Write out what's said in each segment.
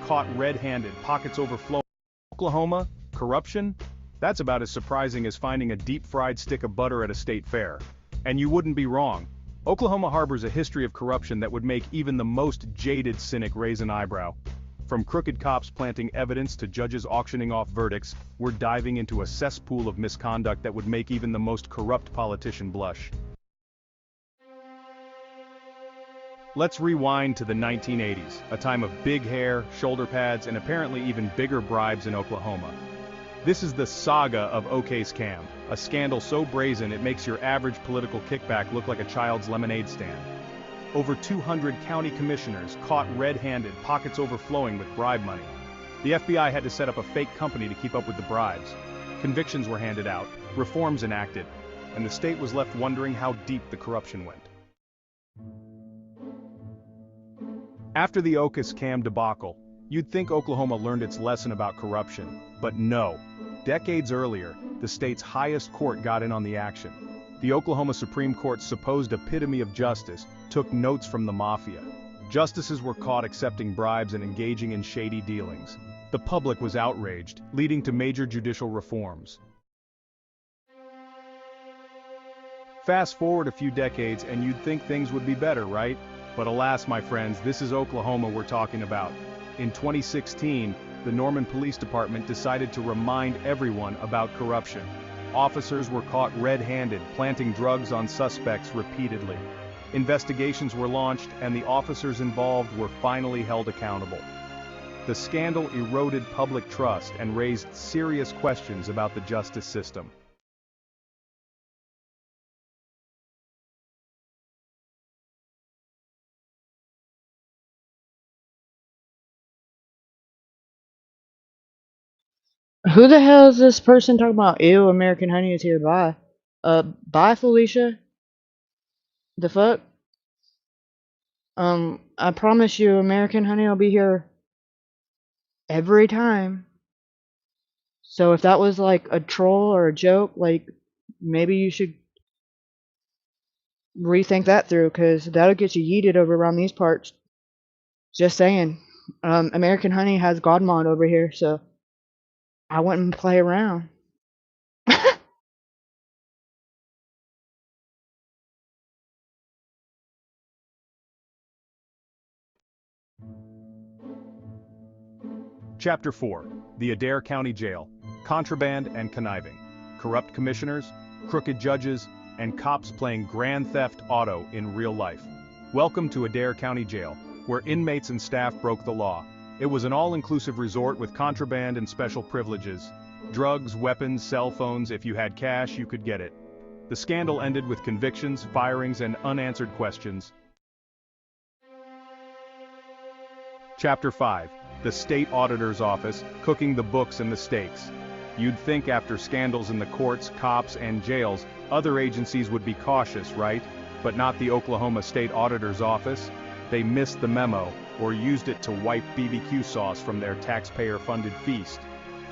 caught red-handed, pockets overflowing. Oklahoma, corruption? That's about as surprising as finding a deep-fried stick of butter at a state fair. And you wouldn't be wrong. Oklahoma harbors a history of corruption that would make even the most jaded cynic raise an eyebrow. From crooked cops planting evidence to judges auctioning off verdicts, we're diving into a cesspool of misconduct that would make even the most corrupt politician blush. Let's rewind to the 1980s, a time of big hair, shoulder pads, and apparently even bigger bribes in Oklahoma. This is the saga of OK Scam, a scandal so brazen it makes your average political kickback look like a child's lemonade stand. Over 200 county commissioners caught red-handed, pockets overflowing with bribe money. The FBI had to set up a fake company to keep up with the bribes. Convictions were handed out, reforms enacted, and the state was left wondering how deep the corruption went. After the OK Scam debacle, you'd think Oklahoma learned its lesson about corruption, but no. Decades earlier, the state's highest court got in on the action. The Oklahoma Supreme Court's supposed epitome of justice took notes from the mafia. Justices were caught accepting bribes and engaging in shady dealings. The public was outraged, leading to major judicial reforms. Fast forward a few decades and you'd think things would be better, right? But alas, my friends, this is Oklahoma we're talking about. In 2016, the Norman Police Department decided to remind everyone about corruption. Officers were caught red-handed, planting drugs on suspects repeatedly. Investigations were launched, and the officers involved were finally held accountable. The scandal eroded public trust and raised serious questions about the justice system. Who the hell is this person talking about? Ew, American Honey is here. Bye. Bye, Felicia. The fuck? I promise you, American Honey will be here every time. So if that was like a troll or a joke, like, maybe you should rethink that through, because that'll get you yeeted over around these parts. Just saying. American Honey has Godmod over here, so I wouldn't play around. Chapter 4. The Adair County Jail. Contraband and conniving. Corrupt commissioners, crooked judges, and cops playing Grand Theft Auto in real life. Welcome to Adair County Jail, where inmates and staff broke the law. It was an all-inclusive resort with contraband and special privileges. Drugs, weapons, cell phones, if you had cash, you could get it. The scandal ended with convictions, firings, and unanswered questions. Chapter 5. The State Auditor's Office, cooking the books and the stakes. You'd think after scandals in the courts, cops, and jails, other agencies would be cautious, right? But not the Oklahoma State Auditor's Office. They missed the memo, or used it to wipe BBQ sauce from their taxpayer-funded feast.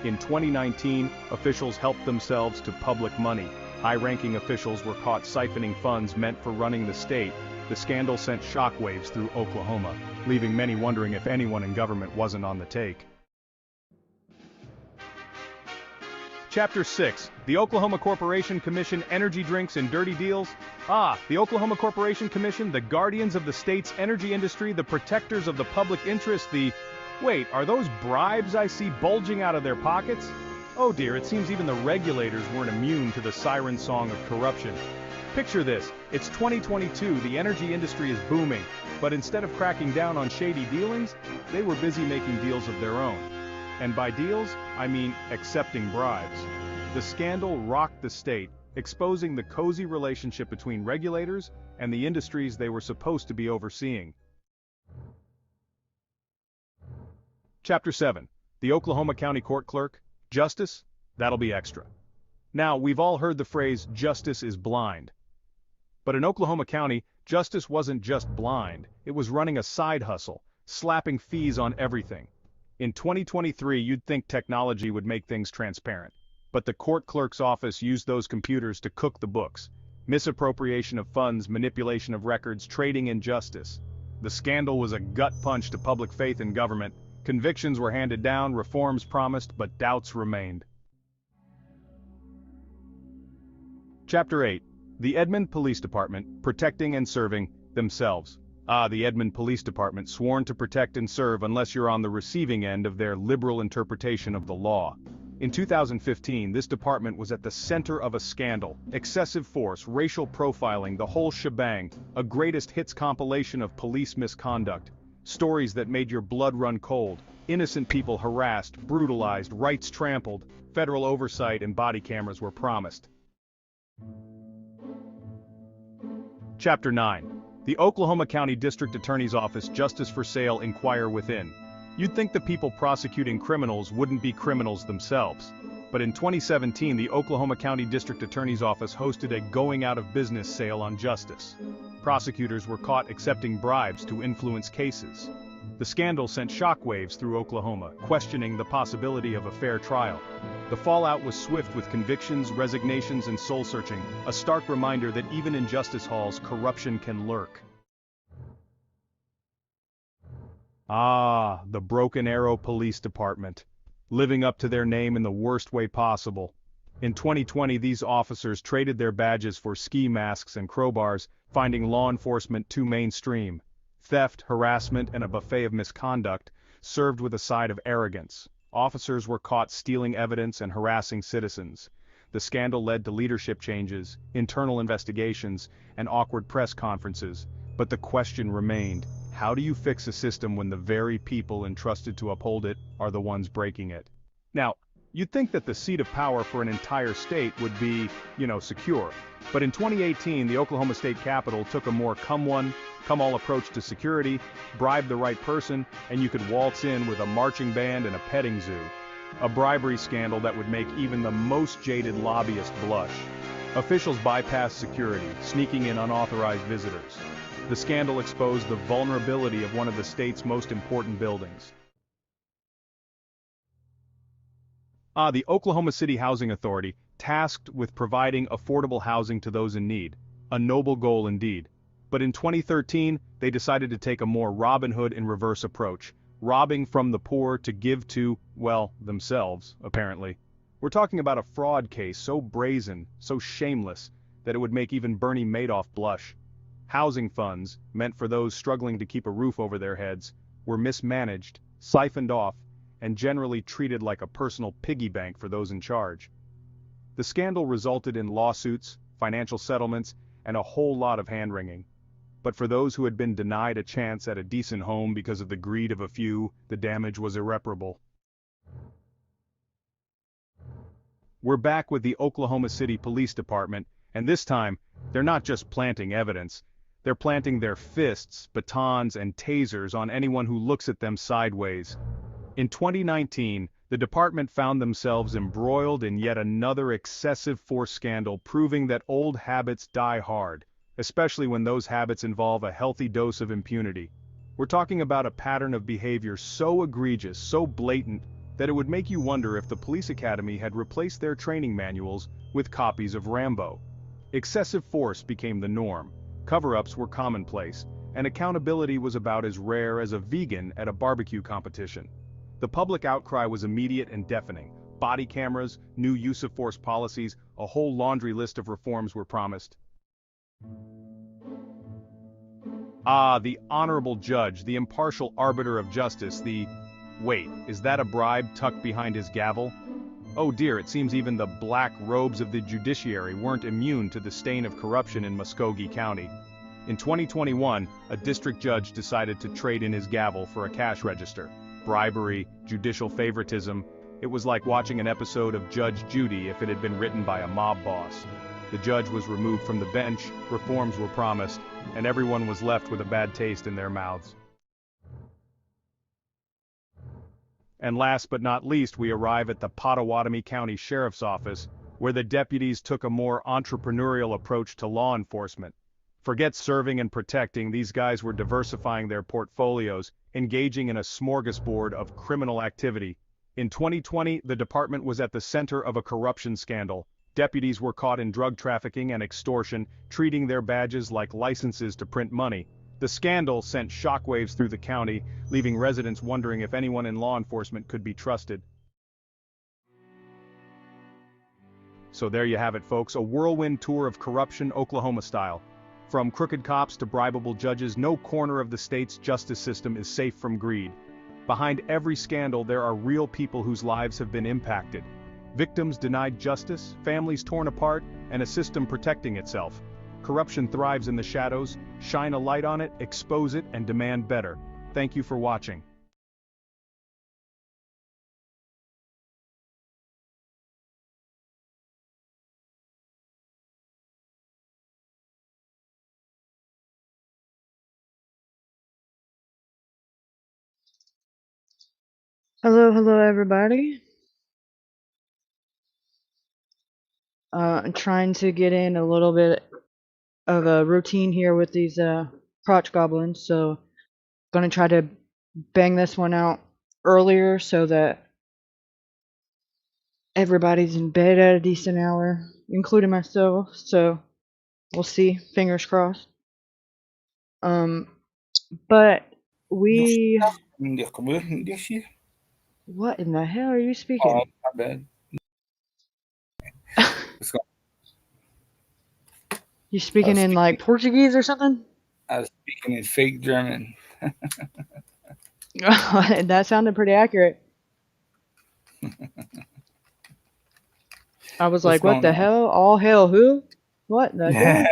In 2019, officials helped themselves to public money. High-ranking officials were caught siphoning funds meant for running the state. The scandal sent shockwaves through Oklahoma, leaving many wondering if anyone in government wasn't on the take. Chapter 6. The Oklahoma Corporation Commission Energy Drinks and Dirty Deals. The Oklahoma Corporation Commission, the guardians of the state's energy industry, the protectors of the public interest, Wait, are those bribes I see bulging out of their pockets? Oh dear, it seems even the regulators weren't immune to the siren song of corruption. Picture this, it's 2022, the energy industry is booming, but instead of cracking down on shady dealings, they were busy making deals of their own. And by deals, I mean accepting bribes. The scandal rocked the state, exposing the cozy relationship between regulators and the industries they were supposed to be overseeing. Chapter 7. The Oklahoma County Court Clerk. Justice? That'll be extra. Now, we've all heard the phrase, justice is blind. But in Oklahoma County, justice wasn't just blind, it was running a side hustle, slapping fees on everything. In 2023, you'd think technology would make things transparent. But the court clerk's office used those computers to cook the books. Misappropriation of funds, manipulation of records, trading injustice. The scandal was a gut punch to public faith in government. Convictions were handed down, reforms promised, but doubts remained. Chapter 8. The Edmund Police Department, protecting and serving themselves. The Edmund Police Department, sworn to protect and serve unless you're on the receiving end of their liberal interpretation of the law. In 2015, this department was at the center of a scandal. Excessive force, racial profiling, the whole shebang, a greatest hits compilation of police misconduct. Stories that made your blood run cold. Innocent people harassed, brutalized, rights trampled. Federal oversight and body cameras were promised. Chapter 9. The Oklahoma County District Attorney's Office Justice for Sale Inquire Within. You'd think the people prosecuting criminals wouldn't be criminals themselves. But in 2017, the Oklahoma County District Attorney's Office hosted a going-out-of-business sale on justice. Prosecutors were caught accepting bribes to influence cases. The scandal sent shockwaves through Oklahoma, questioning the possibility of a fair trial. The fallout was swift with convictions, resignations, and soul-searching, a stark reminder that even in justice halls, corruption can lurk. The Broken Arrow Police Department, living up to their name in the worst way possible. In 2020, these officers traded their badges for ski masks and crowbars, finding law enforcement too mainstream. Theft, harassment, and a buffet of misconduct, served with a side of arrogance. Officers were caught stealing evidence and harassing citizens. The scandal led to leadership changes, internal investigations, and awkward press conferences. But the question remained, how do you fix a system when the very people entrusted to uphold it are the ones breaking it? Now, you'd think that the seat of power for an entire state would be, secure. But in 2018, the Oklahoma State Capitol took a more come-all approach to security, bribe the right person, and you could waltz in with a marching band and a petting zoo. A bribery scandal that would make even the most jaded lobbyist blush. Officials bypassed security, sneaking in unauthorized visitors. The scandal exposed the vulnerability of one of the state's most important buildings. The Oklahoma City Housing Authority, tasked with providing affordable housing to those in need. A noble goal indeed. But in 2013, they decided to take a more Robin Hood in reverse approach, robbing from the poor to give to, themselves, apparently. We're talking about a fraud case so brazen, so shameless, that it would make even Bernie Madoff blush. Housing funds, meant for those struggling to keep a roof over their heads, were mismanaged, siphoned off, and generally treated like a personal piggy bank for those in charge. The scandal resulted in lawsuits, financial settlements, and a whole lot of hand-wringing. But for those who had been denied a chance at a decent home because of the greed of a few, the damage was irreparable. We're back with the Oklahoma City Police Department, and this time, they're not just planting evidence. They're planting their fists, batons, and tasers on anyone who looks at them sideways. In 2019, the department found themselves embroiled in yet another excessive force scandal, proving that old habits die hard, especially when those habits involve a healthy dose of impunity. We're talking about a pattern of behavior so egregious, so blatant, that it would make you wonder if the police academy had replaced their training manuals with copies of Rambo. Excessive force became the norm, cover-ups were commonplace, and accountability was about as rare as a vegan at a barbecue competition. The public outcry was immediate and deafening. Body cameras, new use of force policies, a whole laundry list of reforms were promised. The honorable judge, the impartial arbiter of justice, wait, is that a bribe tucked behind his gavel? Oh dear, it seems even the black robes of the judiciary weren't immune to the stain of corruption in Muskogee County. In 2021, a district judge decided to trade in his gavel for a cash register. Bribery, judicial favoritism, it was like watching an episode of Judge Judy if it had been written by a mob boss. The judge was removed from the bench, reforms were promised, and everyone was left with a bad taste in their mouths. And last but not least, we arrive at the Pottawatomie County Sheriff's Office, where the deputies took a more entrepreneurial approach to law enforcement. Forget serving and protecting, these guys were diversifying their portfolios, engaging in a smorgasbord of criminal activity. In 2020, the department was at the center of a corruption scandal. Deputies were caught in drug trafficking and extortion, treating their badges like licenses to print money. The scandal sent shockwaves through the county, leaving residents wondering if anyone in law enforcement could be trusted. So there you have it, folks, a whirlwind tour of corruption, Oklahoma style. From crooked cops to bribable judges, no corner of the state's justice system is safe from greed. Behind every scandal, there are real people whose lives have been impacted. Victims denied justice, families torn apart, and a system protecting itself. Corruption thrives in the shadows. Shine a light on it, expose it, and demand better. Thank you for watching. Hello, everybody. I'm trying to get in a little bit of a routine here with these crotch goblins, so gonna try to bang this one out earlier so that everybody's in bed at a decent hour, including myself. So we'll see. Fingers crossed. But we. What in the hell are you speaking? Oh, my bad. What's going You speaking in like Portuguese or something? I was speaking in fake German. That sounded pretty accurate. I was like, what the hell? All hail who? What the hell?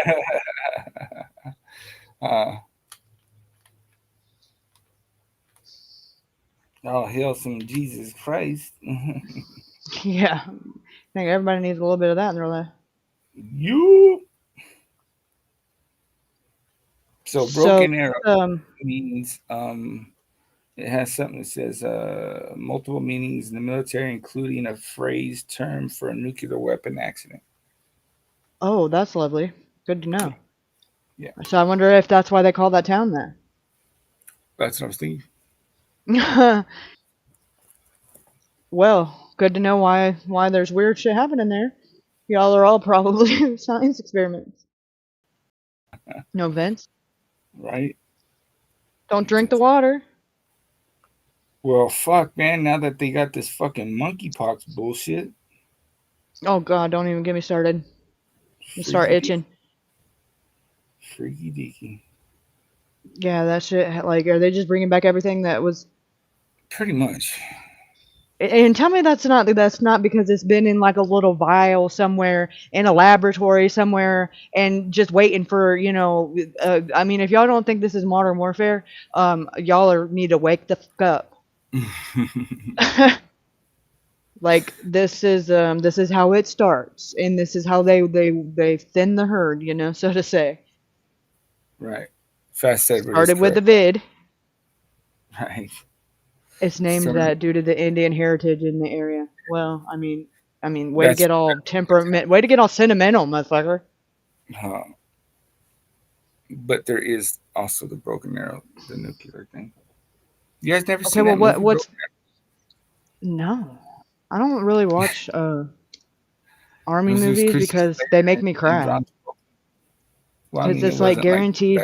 All hail some Jesus Christ. Yeah. I think everybody needs a little bit of that in their life. You. So broken arrow means it has something that says multiple meanings in the military, including a phrase term for a nuclear weapon accident. Oh, that's lovely. Good to know. Yeah. So I wonder if that's why they call that town that. That's what I was thinking. Well, good to know why there's weird shit happening there. Y'all are all probably science experiments. No vents. Right. Don't drink the water. Well, fuck, man. Now that they got this fucking monkeypox bullshit. Oh God, don't even get me started. You start itching. Freaky deaky. Yeah, that shit. Like, are they just bringing back everything that was? Pretty much. And tell me that's not because it's been in like a little vial somewhere in a laboratory somewhere and just waiting for, you know, I mean, if y'all don't think this is modern warfare, y'all need to wake the fuck up. Like this is how it starts, and this is how they thin the herd, you know, so to say. Right. Fast said. Started with the vid. Right. It's named that due to the Indian heritage in the area. Well, I mean, way to get all temperament, way to get all sentimental, motherfucker. But there is also the broken arrow, the nuclear thing. You guys never seen that movie? Okay, well, what's? No, I don't really watch army movies because they make me cry. Because it's like guaranteed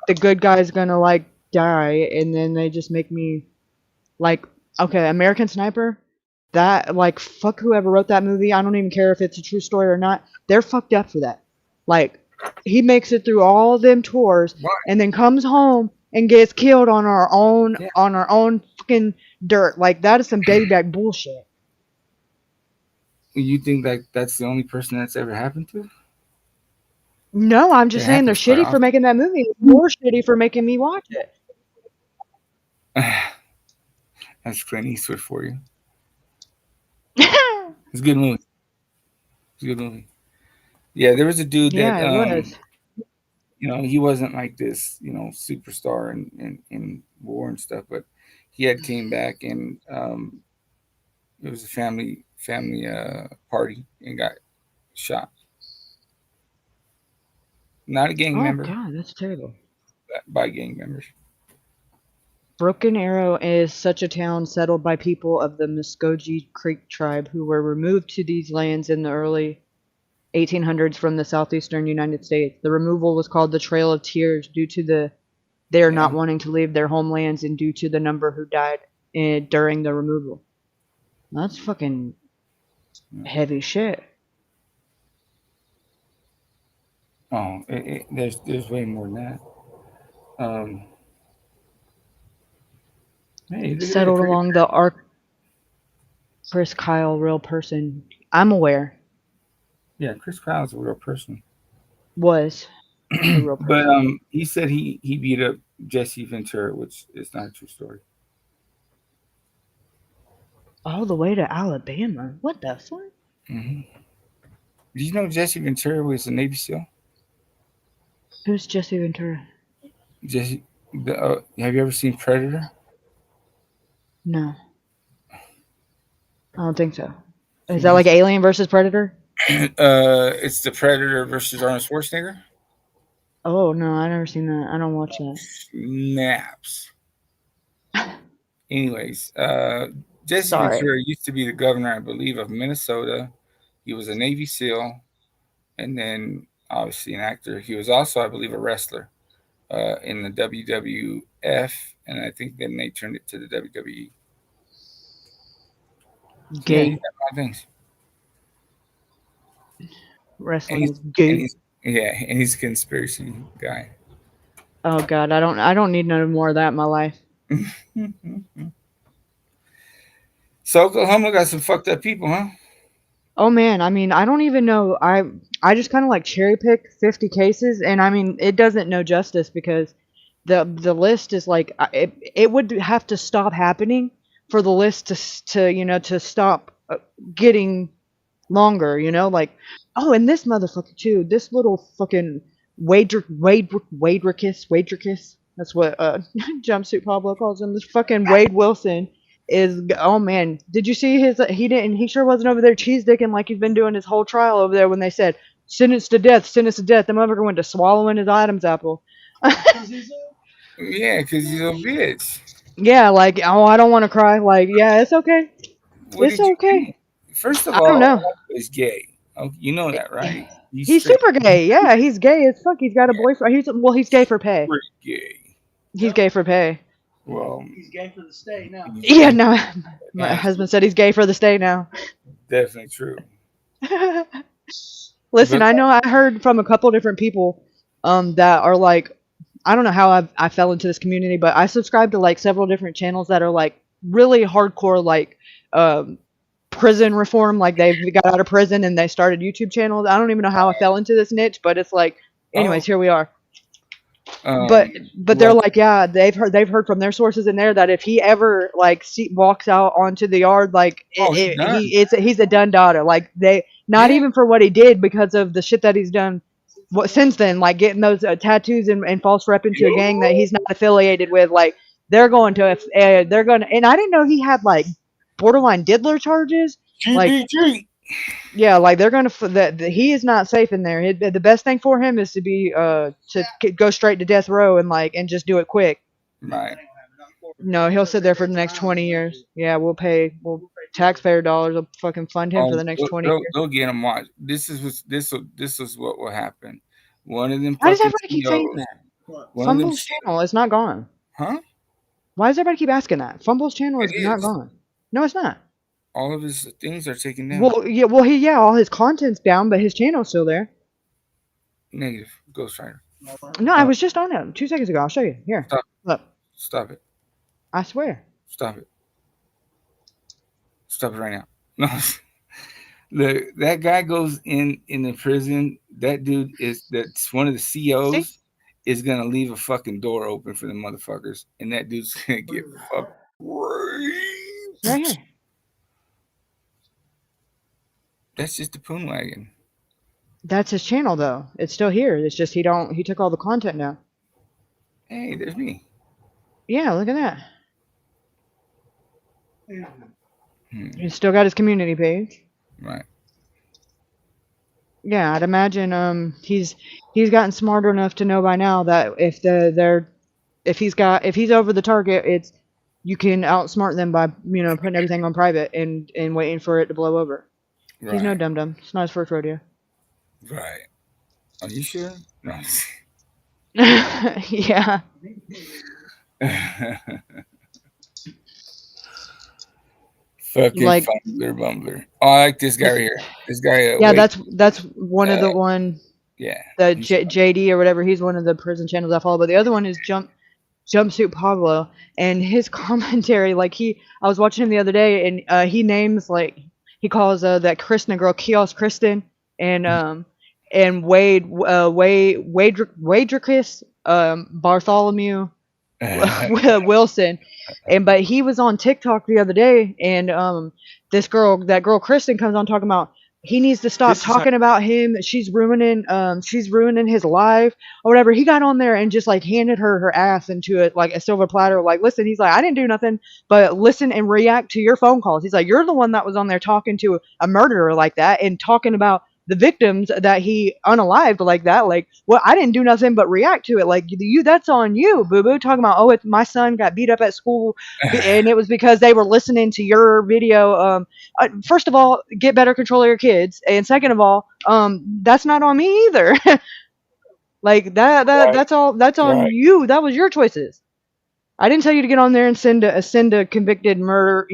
the good guy's gonna like die, and then they just make me. Like, okay, American Sniper, that, like, fuck whoever wrote that movie. I don't even care if it's a true story or not. They're fucked up for that. Like, he makes it through all them tours and then comes home and gets killed on our own fucking dirt. Like, that is some baby back bullshit. You think that that's the only person that's ever happened to? No, I'm just saying they're shitty for making that movie. More shitty for making me watch it. That's Clint Eastwood for you. It's a good movie. Yeah, there was a dude that you know, he wasn't like this, you know, superstar in war and stuff, but he had came back and it was a family party and got shot. Not a gang member. Oh God, that's terrible. By gang members. Broken Arrow is such a town settled by people of the Muskogee Creek tribe who were removed to these lands in the early 1800s from the southeastern United States. The removal was called the Trail of Tears due to the they're not wanting to leave their homelands and due to the number who died during the removal. That's fucking heavy shit. Oh, there's way more than that. Hey, settled along the arc. Chris Kyle, real person. I'm aware. Yeah, Chris Kyle's a real person. Was a real person. But he said he beat up Jesse Ventura, which is not a true story. All the way to Alabama. What the fuck? Mm-hmm. Did you know Jesse Ventura was a Navy SEAL? Who's Jesse Ventura? Jesse, have you ever seen Predator? No. I don't think so. Is that like Alien versus Predator? It's the Predator versus Arnold Schwarzenegger. Oh no, I've never seen that. I don't watch that. Snaps. Anyways, Jesse Ventura used to be the governor, I believe, of Minnesota. He was a Navy SEAL, and then obviously an actor. He was also, I believe, a wrestler in the WWF, and I think then they turned it to the WWE. Gay. Yeah, things. Wrestling is gay. And he's a conspiracy guy. Oh God, I don't need no more of that in my life. So Oklahoma got some fucked up people, huh? Oh man, I mean, I don't even know. I just kind of like cherry pick 50 cases, and I mean, it doesn't know justice because the list is like it would have to stop happening for the list to stop getting longer, like, oh, and this motherfucker too, this little fucking Wadericus, that's what Jumpsuit Pablo calls him, this fucking Wade Wilson is, oh man, did you see he sure wasn't over there cheese dicking like he's been doing his whole trial over there when they said sentenced to death, the motherfucker went to swallowing his Adam's apple. Yeah, because he's a bitch. Yeah, like, oh, I don't want to cry. Like, yeah, it's okay. It's okay. First of all, I don't know. He's gay. Oh, you know that, right? He's super gay. Yeah, he's gay as fuck. He's got a boyfriend. He's gay for pay. Gay. He's gay for pay. Well, he's gay for the state now. Yeah, no. My husband said he's gay for the state now. Definitely true. Listen, I know I heard from a couple different people that are like, I don't know how I fell into this community, but I subscribe to like several different channels that are like really hardcore, like prison reform. Like they've got out of prison and they started YouTube channels. I don't even know how I fell into this niche, but it's like, anyways, here we are. But they're like, yeah, they've heard from their sources in there that if he ever like walks out onto the yard, like he's a done daughter. Like they not even for what he did, because of the shit that he's done since then, like getting those tattoos and false rep into a gang that he's not affiliated with. Like they're going to, and I didn't know he had like borderline diddler charges. Like, yeah, like they're gonna that he is not safe in there. The best thing for him is to be to go straight to death row and just do it quick. Right. No, he'll sit there for the next 20 years. Yeah, we'll taxpayer dollars will fucking fund him for the next 20 years. They'll get him watched. This is what will happen. One of them. Why does everybody keep saying that? Fumble's channel is not gone. Huh? Why does everybody keep asking that? Fumble's channel is not gone. No, it's not. All of his things are taken down. Well, all his content's down, but his channel's still there. Negative. Ghostwriter. No, I was just on it 2 seconds ago. I'll show you. Here. Stop. Look. Stop it. I swear. Stop it. Stop it right now. No. That guy goes in the prison. That dude that's one of the COs. See? Is gonna leave a fucking door open for the motherfuckers, and that dude's gonna get fucked right here. That's just the Poon Wagon. That's his channel, though. It's still here. It's just he took all the content down. Hey, there's me. Yeah, look at that. He's still got his community page. Right. Yeah, I'd imagine he's gotten smarter enough to know by now that if he's over the target, you can outsmart them by putting everything on private and waiting for it to blow over. Right. He's no dum-dum. It's not his first rodeo. Right. Are you sure? No. Yeah. Fucking like, Bumbler. Oh, I like this guy right here. This guy. Yeah, that's one of the one. Yeah. The JD or whatever. He's one of the prison channels I follow. But the other one is Jumpsuit Pablo, and his commentary, like I was watching him the other day, and he names like he calls that Kristen girl Kiosk Kristen, and Waydricus Bartholomew Wilson, but he was on TikTok the other day, and that girl Kristen comes on talking about he needs to stop talking about him. She's ruining his life or whatever. He got on there and just like handed her ass into it like a silver platter. Like, listen, he's like, I didn't do nothing but listen and react to your phone calls. He's like, you're the one that was on there talking to a murderer like that and talking about the victims that he unalived like that. Like, well, I didn't do nothing but react to it. Like, that's on you, boo boo. Talking about, it's my son got beat up at school and it was because they were listening to your video. First of all, get better control of your kids, and second of all, that's not on me either. Like that's on you. That was your choices. I didn't tell you to get on there and send a convicted murder,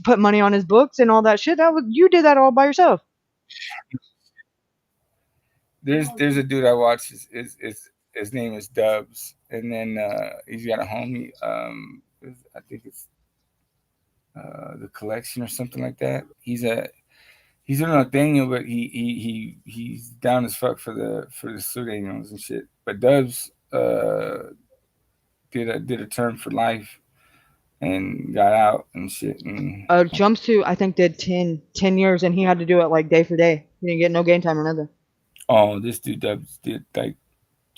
put money on his books and all that shit. You did that all by yourself. There's a dude I watch. His name is Dubs, and then he's got a homie. I think it's the Collection or something like that. He's a Nathaniel, but he's down as fuck for the pseudonyms and shit. But Dubs did a term for life and got out and shit. And Jumpsuit, I think, did 10 years, and he had to do it like day for day. He didn't get no game time or nothing. Oh, this dude Dubs did like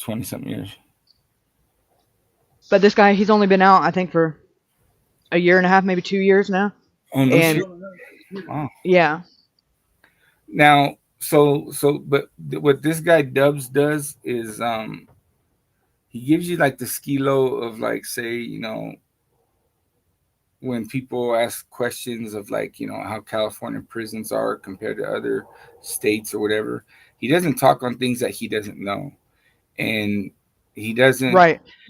20-something years. But this guy, he's only been out, I think, for a year and a half, maybe 2 years now. Oh, no shit. Wow. Yeah. Now, but what this guy Dubs does is he gives you like the skilo of like, say, when people ask questions of like, how California prisons are compared to other states or whatever. He doesn't talk on things that he doesn't know, and he doesn't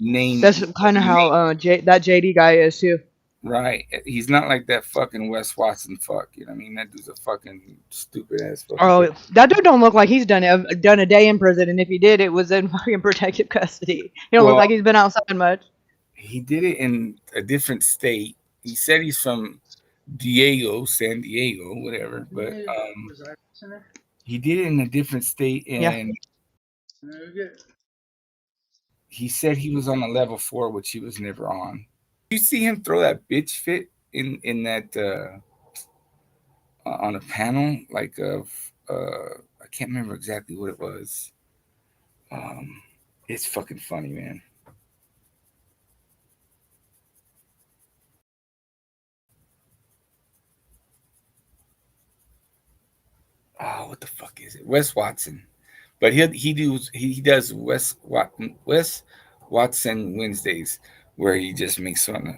name. That's kind of how that JD guy is too. Right. He's not like that fucking Wes Watson fuck. You know what I mean? That dude's a fucking stupid ass fuck. Oh, that dude don't look like he's done a day in prison, and if he did, it was in fucking protective custody. He don't look like he's been outside much. He did it in a different state. He said he's from San Diego, whatever. But he did it in a different state, and he said he was on a level 4, which he was never on. You see him throw that bitch fit in that on a panel like of I can't remember exactly what it was. It's fucking funny, man. Oh, what the fuck is it? Wes Watson, but he does Wes Watson Wednesdays, where he just makes fun of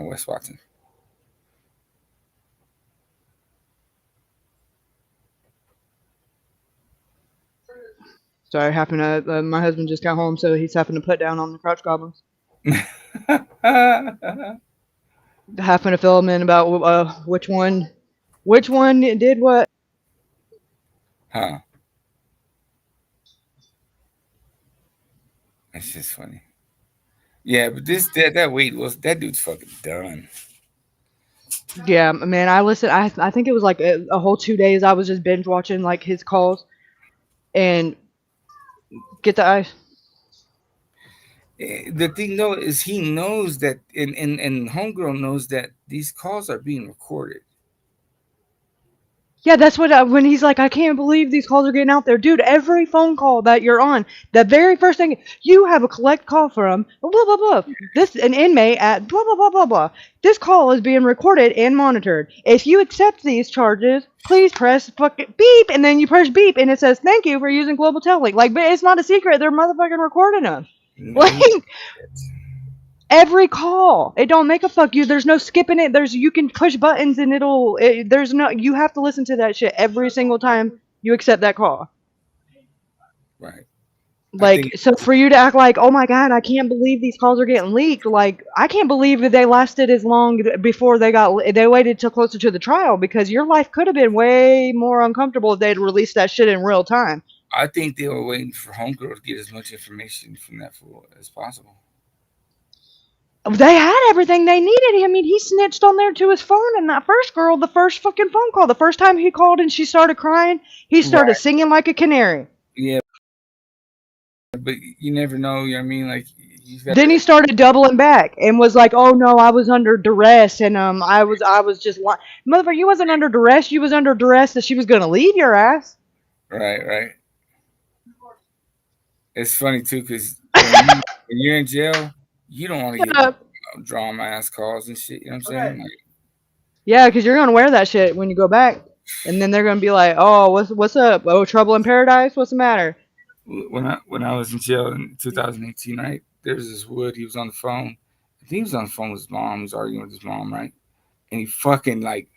Wes Watson. Sorry, my husband just got home, so he's having to put down on the Crouch Goblins. Having to fill him in about which one did what. Huh. That's just funny. Yeah, but that dude's fucking done. Yeah, man, I listened. I think it was like a whole 2 days. I was just binge watching like his calls, and get the ice. The thing though is he knows that, and Homegirl knows that these calls are being recorded. Yeah, that's what when he's like, I can't believe these calls are getting out there, dude. Every phone call that you're on, the very first thing you have a collect call from blah blah blah. This an inmate at blah blah blah blah blah. This call is being recorded and monitored. If you accept these charges, please press fucking beep, and then you press beep, and it says thank you for using Global Telelink. Like, but it's not a secret. They're motherfucking recording them. Like. Every call, it don't make a fuck you. There's no skipping it. You can push buttons and you have to listen to that shit every single time you accept that call. Right. Like, so for you to act like, oh my God, I can't believe these calls are getting leaked. Like, I can't believe that they lasted as long before they waited till closer to the trial, because your life could have been way more uncomfortable if they'd released that shit in real time. I think they were waiting for Homegirl to get as much information from that fool as possible. They had everything they needed. I mean, he snitched on there to his phone, and that first girl, the first fucking phone call, the first time he called and she started crying, he started singing like a canary. Yeah. But you never know, you know what I mean? Like, then he started doubling back and was like, "Oh no, I was under duress, and I was just lying." Motherfucker, you wasn't under duress. You was under duress that she was gonna leave your ass. Right. It's funny too, because when you're in jail, you don't want to get drama ass calls and shit. You know what I'm saying? Like, yeah, because you're gonna wear that shit when you go back, and then they're gonna be like, "Oh, what's up? Oh, trouble in paradise? What's the matter?" When I was in jail in 2018, right? There was this Wood. He was on the phone. I think he was on the phone with his mom. He was arguing with his mom, right? And he fucking like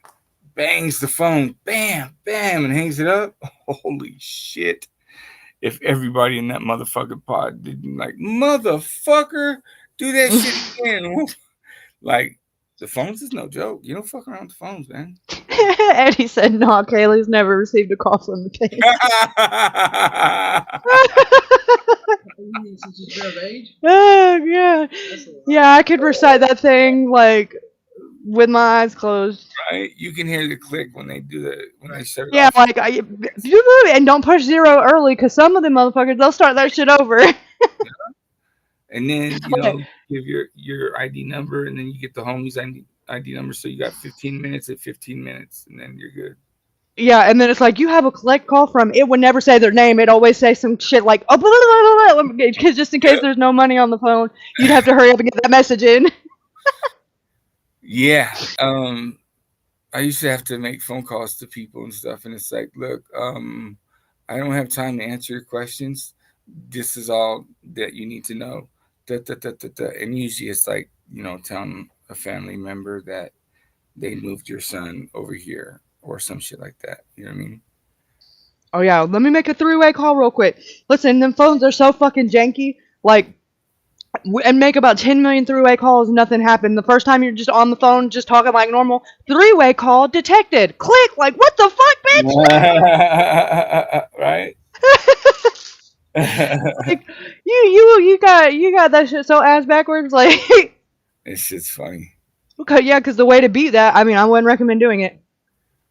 bangs the phone, bam, bam, and hangs it up. Holy shit! If everybody in that motherfucking pod didn't like, motherfucker, do that shit again. Like, the phones is no joke. You don't fuck around with the phones, man. Eddie said, "No, Kaylee's never received a call from the team." Oh yeah, yeah. I could recite that thing like with my eyes closed. Right, you can hear the click when they do that, when they shut it off. Like and don't push 0 early, because some of the motherfuckers, they'll start that shit over. And then give your ID number, and then you get the homie's ID number. So you got 15 minutes at 15 minutes, and then you're good. Yeah, and then it's like, you have a collect call from, it would never say their name. It'd always say some shit like, oh, blah, blah, blah, blah, because just in case there's no money on the phone, you'd have to hurry up and get that message in. Yeah. I used to have to make phone calls to people and stuff, and it's like, look, I don't have time to answer your questions. This is all that you need to know. And usually it's like, telling a family member that they moved your son over here or some shit like that. You know what I mean? Oh yeah, let me make a 3-way call real quick. Listen, them phones are so fucking janky. Like, and make about 10 million 3-way calls, nothing happened. The first time you're just on the phone, just talking like normal, 3-way call detected. Click. Like, what the fuck, bitch? Right. Like, you got that shit so ass backwards. Like, this shit's funny. Okay, yeah, because the way to beat that, I mean, I wouldn't recommend doing it.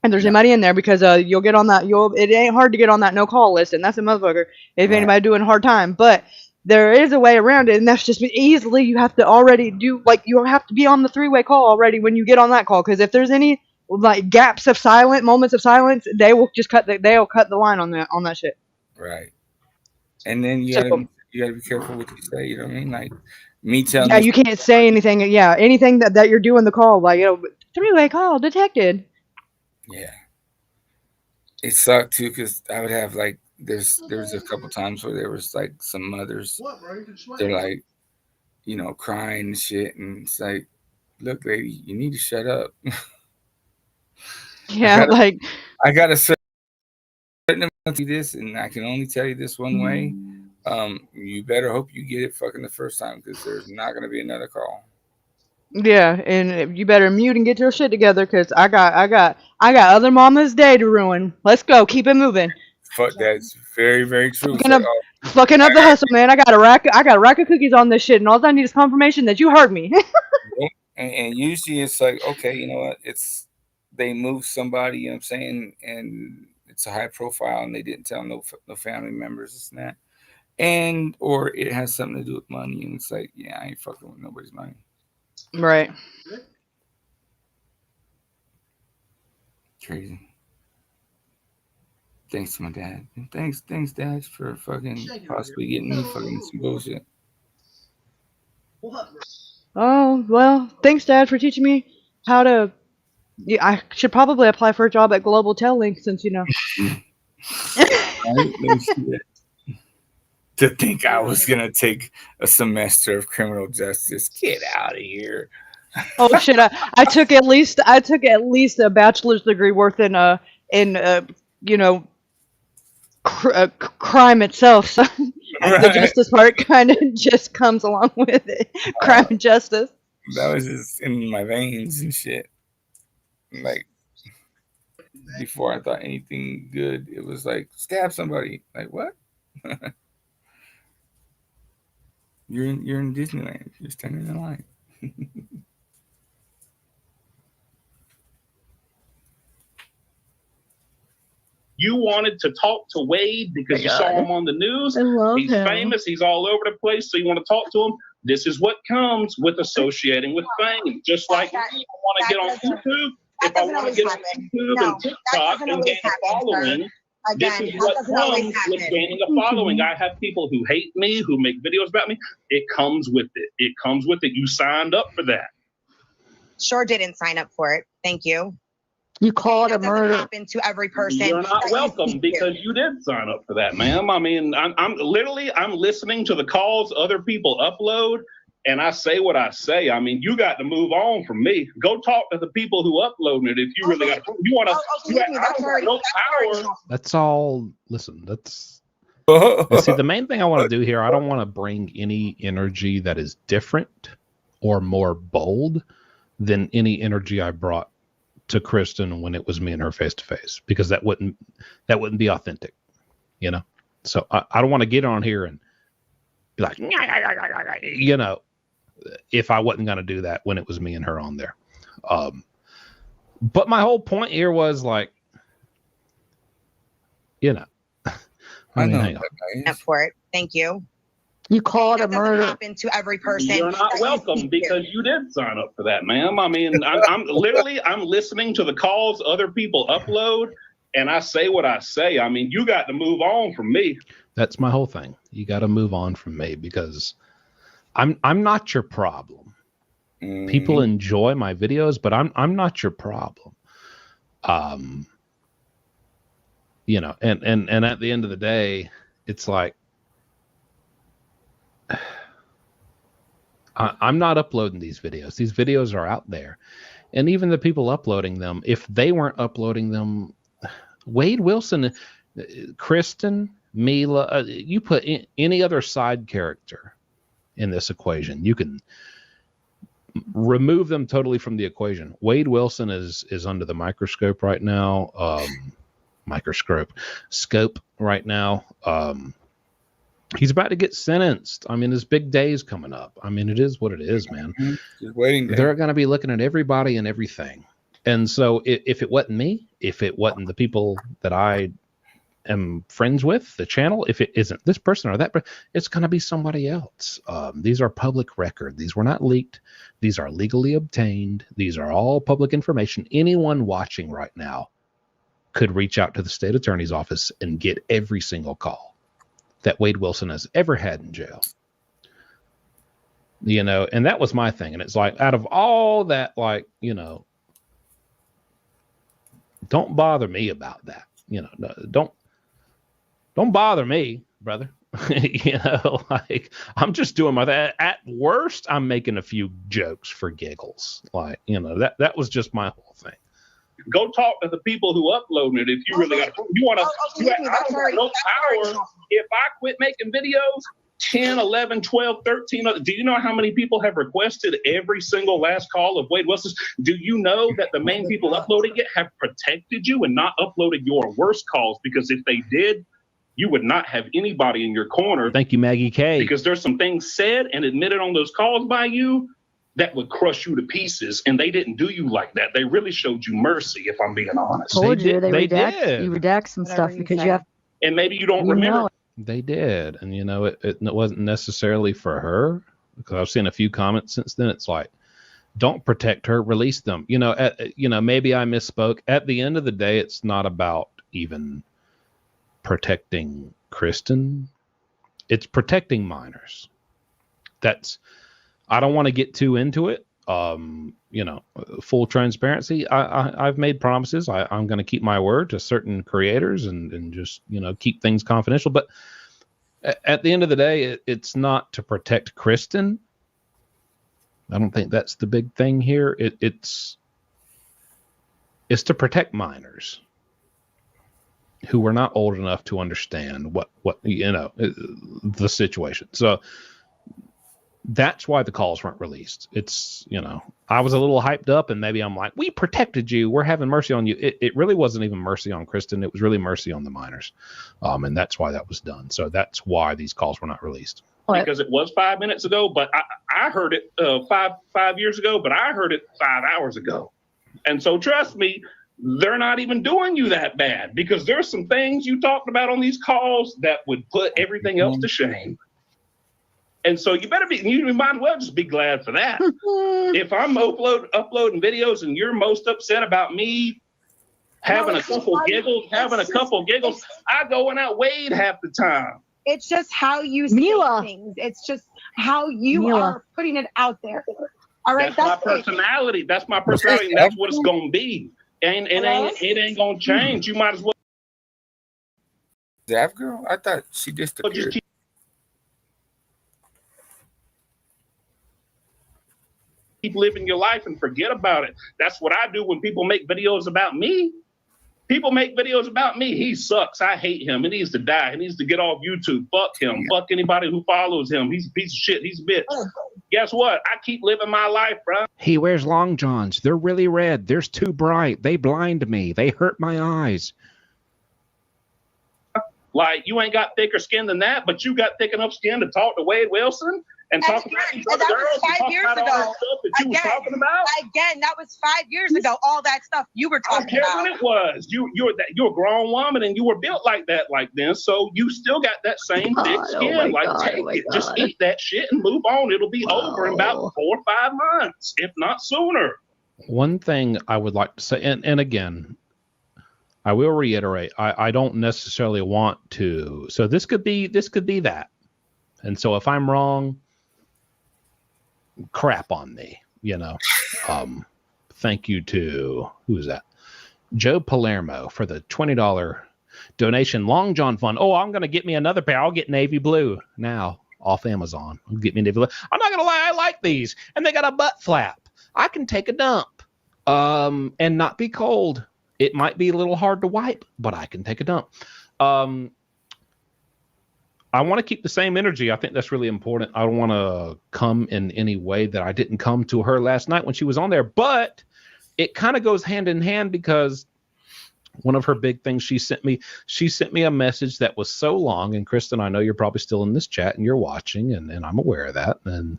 And there's anybody in there, because you'll get on that. It ain't hard to get on that no call list, and that's a motherfucker if anybody doing a hard time. But there is a way around it, and that's just easily. You have to already do, like, you have to be on the 3-way call already when you get on that call, because if there's any like gaps of moments of silence, they will just cut the line on that shit. Right. And then you gotta be careful what you say. You know what I mean? Like me telling. Yeah, you can't say anything. Yeah, anything that you're doing the call, like, 3-way call detected. Yeah. It sucked too, because I would have like there was a couple times where there was like some mothers. They're like, crying and shit, and it's like, look, lady, you need to shut up. Yeah, I got a certain amount of this, and I can only tell you this one way. You better hope you get it fucking the first time, because there's not gonna be another call. Yeah, and you better mute and get your shit together, because I got other mama's day to ruin. Let's go, keep it moving. Fuck, that's very, very true. Fucking up the hustle, man. I got a rack of cookies on this shit, and all I need is confirmation that you heard me. and usually it's like, okay, you know what? They move somebody, you know what I'm saying, and it's a high profile, and they didn't tell no family members, this and that, or it has something to do with money, and it's like, yeah, I ain't fucking with nobody's money. Right. Crazy. Thanks to my dad. Thanks, Dad, for fucking possibly getting me fucking some bullshit. Oh, well, thanks, Dad, for teaching me how to. Yeah, I should probably apply for a job at Global Tellink, since Right? Let me see that. To think I was gonna take a semester of criminal justice. Get out of here. Oh shit! I took at least a bachelor's degree worth in crime itself. So The justice part kind of just comes along with it. Crime and justice. That was just in my veins and shit. Like, before I thought anything good, it was like, stab somebody. Like, what? You're in Disneyland. You're standing in line. You wanted to talk to Wade because you saw him on the news. I love He's him. famous. He's all over the place. So you want to talk to him. This is what comes with associating with fame. Just like me, I want to get on YouTube. If I want to get on YouTube and TikTok and gain a following, this is what comes with gaining a following. I have people who hate me, who make videos about me. It comes with it. It comes with it. You signed up for that. Sure didn't sign up for it. Thank you. You called a murder. Happen to every person. You're not welcome because you did sign up for that, ma'am. I mean, I'm listening to the calls other people upload, and I say what I say. I mean, you got to move on from me. Go talk to the people who upload it. If you really got, you want to. No power. That's all. Listen, that's. See, the main thing I want to do here, I don't want to bring any energy that is different or more bold than any energy I brought to Kristen when it was me and her face to face, because that wouldn't be authentic, you know? So I don't want to get on here and be like, you know, if I wasn't going to do that when it was me and her on there. But my whole point here was like, you know, I know. Sign up for it. Thank you. You called a murder. Happen to every person. You're not welcome because you did sign up for that, ma'am. I mean, I'm listening to the calls other people upload, and I say what I say. I mean, you got to move on from me. That's my whole thing. You got to move on from me because I'm not your problem. People enjoy my videos, but I'm not your problem. You know, and at the end of the day, it's like, I'm not uploading these videos. These videos are out there. And even the people uploading them, if they weren't uploading them, Wade Wilson, Kristen, Mila, you put any other side character in this equation, you can remove them totally from the equation. Wade Wilson is under the microscope right now. Scope right now. He's about to get sentenced. I mean, his big day is coming up. I mean, it is what it is, man. Just waiting. They're going to be looking at everybody and everything. And so if it wasn't me, if it wasn't the people that I am friends with, the channel, if it isn't this person or that, it's going to be somebody else. These are public record. These were not leaked. These are legally obtained. These are all public information. Anyone watching right now could reach out to the state attorney's office and get every single call that Wade Wilson has ever had in jail. You know, and that was my thing. And it's like, out of all that, like, you know, don't bother me about that. You know, don't bother me, brother. You know, like, I'm just doing my thing. At worst, I'm making a few jokes for giggles. Like, you know, that was just my whole thing. Go talk to the people who upload it. If you really got, you want to, no power. If I quit making videos, 10, 11, 12, 13, do you know how many people have requested every single last call of Wade Wilson's? Do you know that the main people uploading it have protected you and not uploaded your worst calls? Because if they did, you would not have anybody in your corner. Thank you, Maggie K. Because there's some things said and admitted on those calls by you that would crush you to pieces, and they didn't do you like that. They really showed you mercy, if I'm being honest. Told They you did. they did. You redact some stuff because you have. And maybe you don't remember. They did, and you know, it wasn't necessarily for her, because I've seen a few comments since then. It's like, don't protect her, release them. You know, maybe I misspoke. At the end of the day, it's not about even protecting Kristen. It's protecting minors. I don't want to get too into it. You know, full transparency. I've made promises. I'm going to keep my word to certain creators and just, you know, keep things confidential. But at the end of the day, it's not to protect Kristen. I don't think that's the big thing here. It's to protect minors. who were not old enough to understand what the situation. So that's why the calls weren't released. It's, I was a little hyped up, and maybe I'm like, we protected you, we're having mercy on you. It really wasn't even mercy on Kristen. It was really mercy on the minors. And that's why that was done. So that's why these calls were not released. Because it was 5 minutes ago, but I heard it 5 years ago, but I heard it 5 hours ago. And so trust me, they're not even doing you that bad, because there's some things you talked about on these calls that would put everything else to shame. And so you might as well just be glad for that. If I'm uploading videos and you're most upset about me having a couple giggles, I go and outweigh half the time. It's just how you say things. It's just how you are putting it out there. All right, that's my personality. That's my personality. That's what it's gonna be. And it ain't gonna change. You might as well. That girl? I thought she disappeared. Keep living your life and forget about it. That's what I do when people make videos about me. People make videos about me. He sucks. I hate him. He needs to die. He needs to get off YouTube. Fuck him. Yeah. Fuck anybody who follows him. He's a piece of shit. He's a bitch. Guess what? I keep living my life, bro. He wears long johns. They're really red. They're too bright. They blind me. They hurt my eyes. Like, you ain't got thicker skin than that, but you got thick enough skin to talk to Wade Wilson and talk about these other girls. That was 5 years ago. Stuff that you was talking about. Again, that was 5 years ago. All that stuff you were talking about. I don't care what it was. You're a grown woman and you were built like that then. So you still got that same thick skin. Take it. Just eat that shit and move on. It'll be over in about 4 or 5 months, if not sooner. One thing I would like to say, and again, I will reiterate, I don't necessarily want to. So this could be that. And so if I'm wrong, crap on me, Thank you to, who is that? Joe Palermo for the $20 donation. Long John Fund. Oh, I'm going to get me another pair. I'll get navy blue now off Amazon. I'll get me navy blue. I'm not going to lie. I like these. And they got a butt flap. I can take a dump and not be cold. It might be a little hard to wipe, but I can take a dump. I want to keep the same energy. I think that's really important. I don't want to come in any way that I didn't come to her last night when she was on there, but it kind of goes hand in hand, because one of her big things she sent me a message that was so long. And Kristen, I know you're probably still in this chat and you're watching, and I'm aware of that. And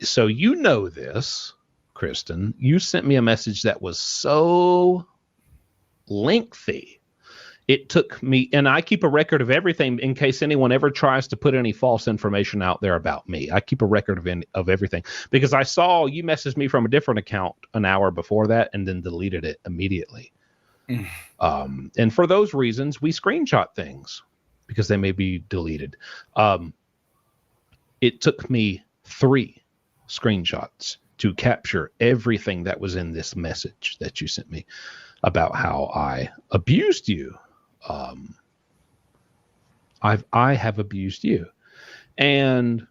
so this, Kristen, you sent me a message that was so lengthy. It took me, and I keep a record of everything in case anyone ever tries to put any false information out there about me. I keep a record of everything, because I saw you messaged me from a different account an hour before that and then deleted it immediately. And for those reasons, we screenshot things because they may be deleted. It took me 3 screenshots to capture everything that was in this message that you sent me about how I abused you. I have abused you. And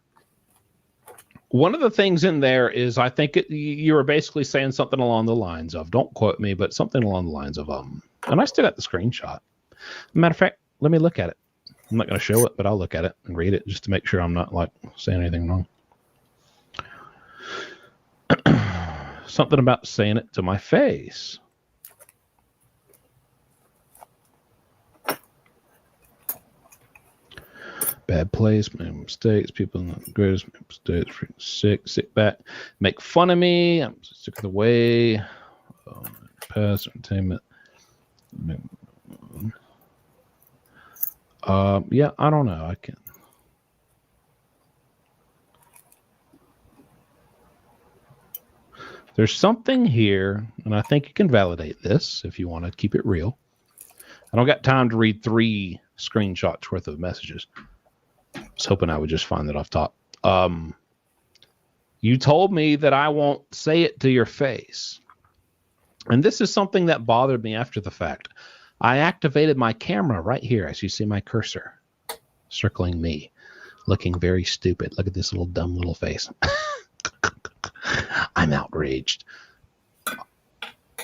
one of the things in there is, I think you were basically saying something along the lines of, don't quote me, but something along the lines of, and I still got the screenshot. Matter of fact, let me look at it. I'm not going to show it, but I'll look at it and read it just to make sure I'm not saying anything wrong. Something about saying it to my face. Bad place, made mistakes, people not the greatest, make mistakes, sit back, make fun of me, I'm sick of the way, past entertainment. Yeah, I don't know, I can't. There's something here, and I think you can validate this if you want to keep it real. I don't got time to read 3 screenshots worth of messages. I was hoping I would just find that off top. You told me that I won't say it to your face. And this is something that bothered me after the fact. I activated my camera right here, as you see my cursor circling me, looking very stupid. Look at this little dumb little face. I'm outraged.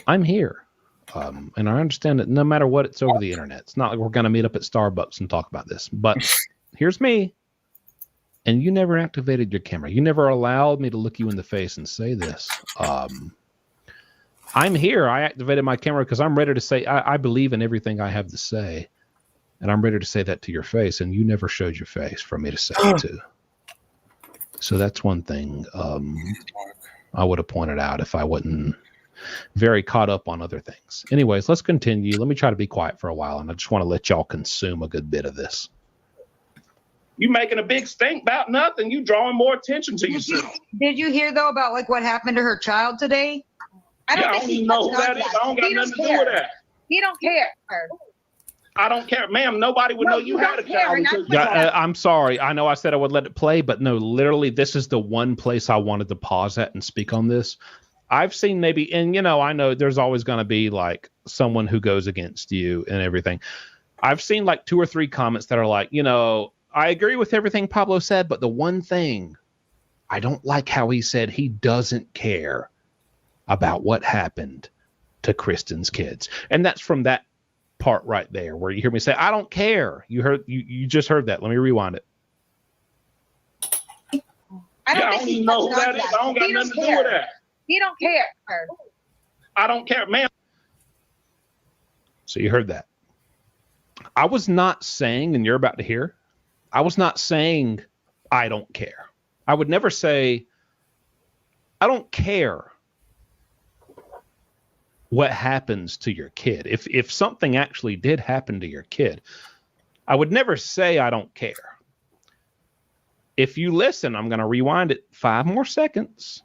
I'm here. And I understand that no matter what, it's over the internet. It's not like we're going to meet up at Starbucks and talk about this. But here's me. And you never activated your camera. You never allowed me to look you in the face and say this. I'm here. I activated my camera because I'm ready to say, I believe in everything I have to say. And I'm ready to say that to your face. And you never showed your face for me to say it to. So that's one thing I would have pointed out if I wasn't very caught up on other things. Anyways, let's continue. Let me try to be quiet for a while, and I just want to let y'all consume a good bit of this. You making a big stink about nothing. You drawing more attention to yourself. Did you hear though about like what happened to her child today? I don't even know who that is. I don't got nothing to do with that. He don't care. I don't care, ma'am. Nobody would know you had a child. I'm sorry. I know I said I would let it play, but no, literally, this is the one place I wanted to pause at and speak on this. I've seen maybe, and I know there's always going to be like someone who goes against you and everything. I've seen like 2 or 3 comments that are like, I agree with everything Pablo said, but the one thing I don't like how he said he doesn't care about what happened to Kristen's kids. And that's from that part right there where you hear me say, I don't care. You just heard that. Let me rewind it. I don't even know who that is. I don't got nothing to do with that. He don't care. I don't care, ma'am. So you heard that. I was not saying, and you're about to hear, I was not saying I don't care. I would never say I don't care what happens to your kid. If something actually did happen to your kid, I would never say I don't care. If you listen, I'm going to rewind it 5 more seconds.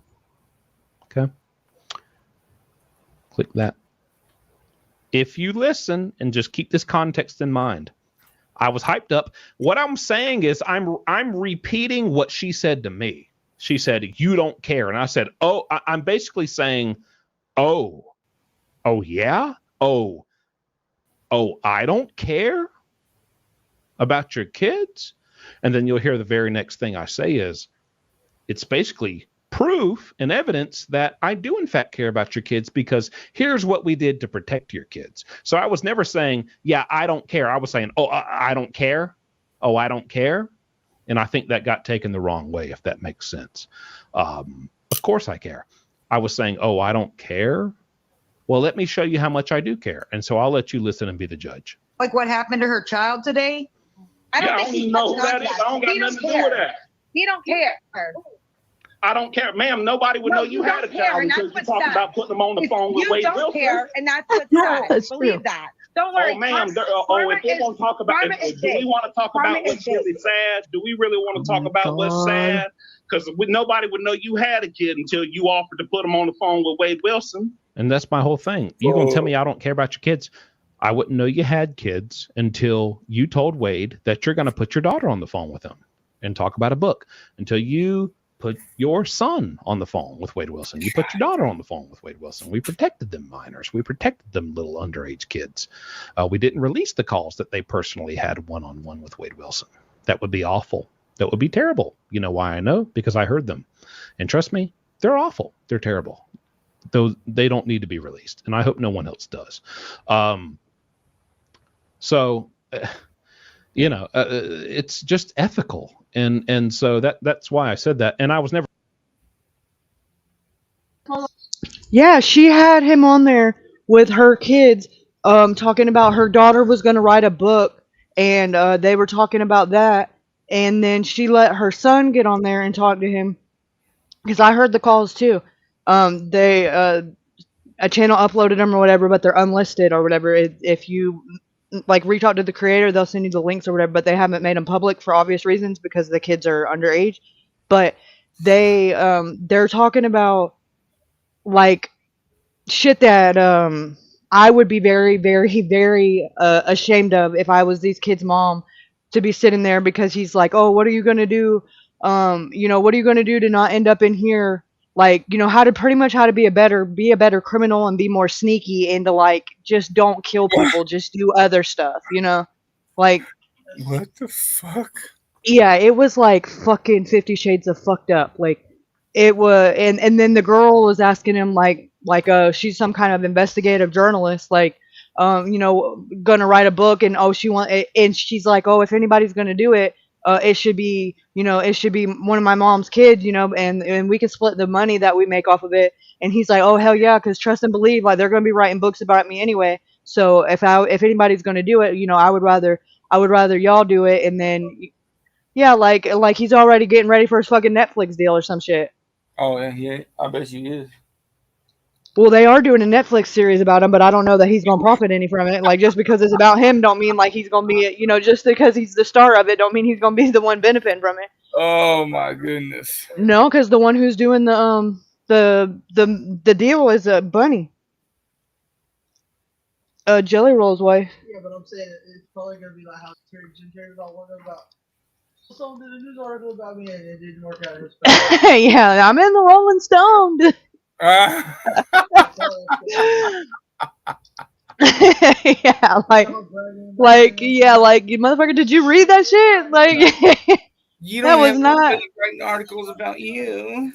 Okay. Click that. If you listen and just keep this context in mind, I was hyped up. What I'm saying is I'm repeating what she said to me. She said, you don't care. And I said, I'm basically saying, oh yeah? Oh, I don't care about your kids? And then you'll hear the very next thing I say is, it's basically proof and evidence that I do in fact care about your kids because here's what we did to protect your kids. So I was never saying, yeah, I don't care. I was saying, I don't care. Oh, I don't care. And I think that got taken the wrong way, if that makes sense. Of course I care. I was saying, I don't care. Well, let me show you how much I do care. And so I'll let you listen and be the judge. Like what happened to her child today? I don't even know who that is. I don't got nothing to do with that. He don't care. I don't care, ma'am. Nobody would know you had a child because you talk about putting them on the phone with Wade Wilson. You don't care, and that's what's sad. Believe that. Don't worry. Oh, ma'am. If we're going to talk about it, do we want to talk about what's really sad? Do we really want to talk about what's sad? Because nobody would know you had a kid until you offered to put them on the phone with Wade Wilson. And that's my whole thing. You're going to tell me I don't care about your kids? I wouldn't know you had kids until you told Wade that you're going to put your daughter on the phone with him and talk about a book. Until you put your son on the phone with Wade Wilson. You put your daughter on the phone with Wade Wilson. We protected them minors. We protected them little underage kids. We didn't release the calls that they personally had one-on-one with Wade Wilson. That would be awful. That would be terrible. You know why I know? Because I heard them. And trust me, they're awful. They're terrible. Though they don't need to be released. And I hope no one else does. It's just ethical. And so that's why I said that. And I was never. Yeah, she had him on there with her kids, talking about her daughter was going to write a book, and they were talking about that. And then she let her son get on there and talk to him, because I heard the calls too. A channel uploaded them or whatever, but they're unlisted or whatever. If you reach out to the creator, they'll send you the links or whatever, but they haven't made them public for obvious reasons because the kids are underage. But they're talking about shit that I would be very, very, very ashamed of if I was these kids' mom, to be sitting there because he's like, oh, what are you gonna do? What are you gonna do to not end up in here? How to be a better criminal and be more sneaky and to just don't kill people, just do other stuff, What the fuck? Yeah, it was fucking 50 Shades of fucked up. It was, and then the girl was asking him like she's some kind of investigative journalist, like gonna write a book, and she's like, oh, if anybody's gonna do it, it should be one of my mom's kids, and we can split the money that we make off of it. And he's like, oh hell yeah, because trust and believe, like they're gonna be writing books about me anyway. So if anybody's gonna do it, I would rather y'all do it. And then yeah, like he's already getting ready for his fucking Netflix deal or some shit. Oh yeah, I bet you is. Well, they are doing a Netflix series about him, but I don't know that he's gonna profit any from it. Like, just because it's about him, don't mean like he's gonna be, just because he's the star of it, don't mean he's gonna be the one benefiting from it. Oh my goodness. No, because the one who's doing the deal is Bunny, Jelly Roll's wife. Yeah, but I'm saying it's probably gonna be like how Jim Carrey got one about. Someone did a news article about me and it didn't work out. Yeah, I'm in the Rolling Stone. Yeah, you motherfucker, did you read that shit? Like, you don't that was not writing articles about you.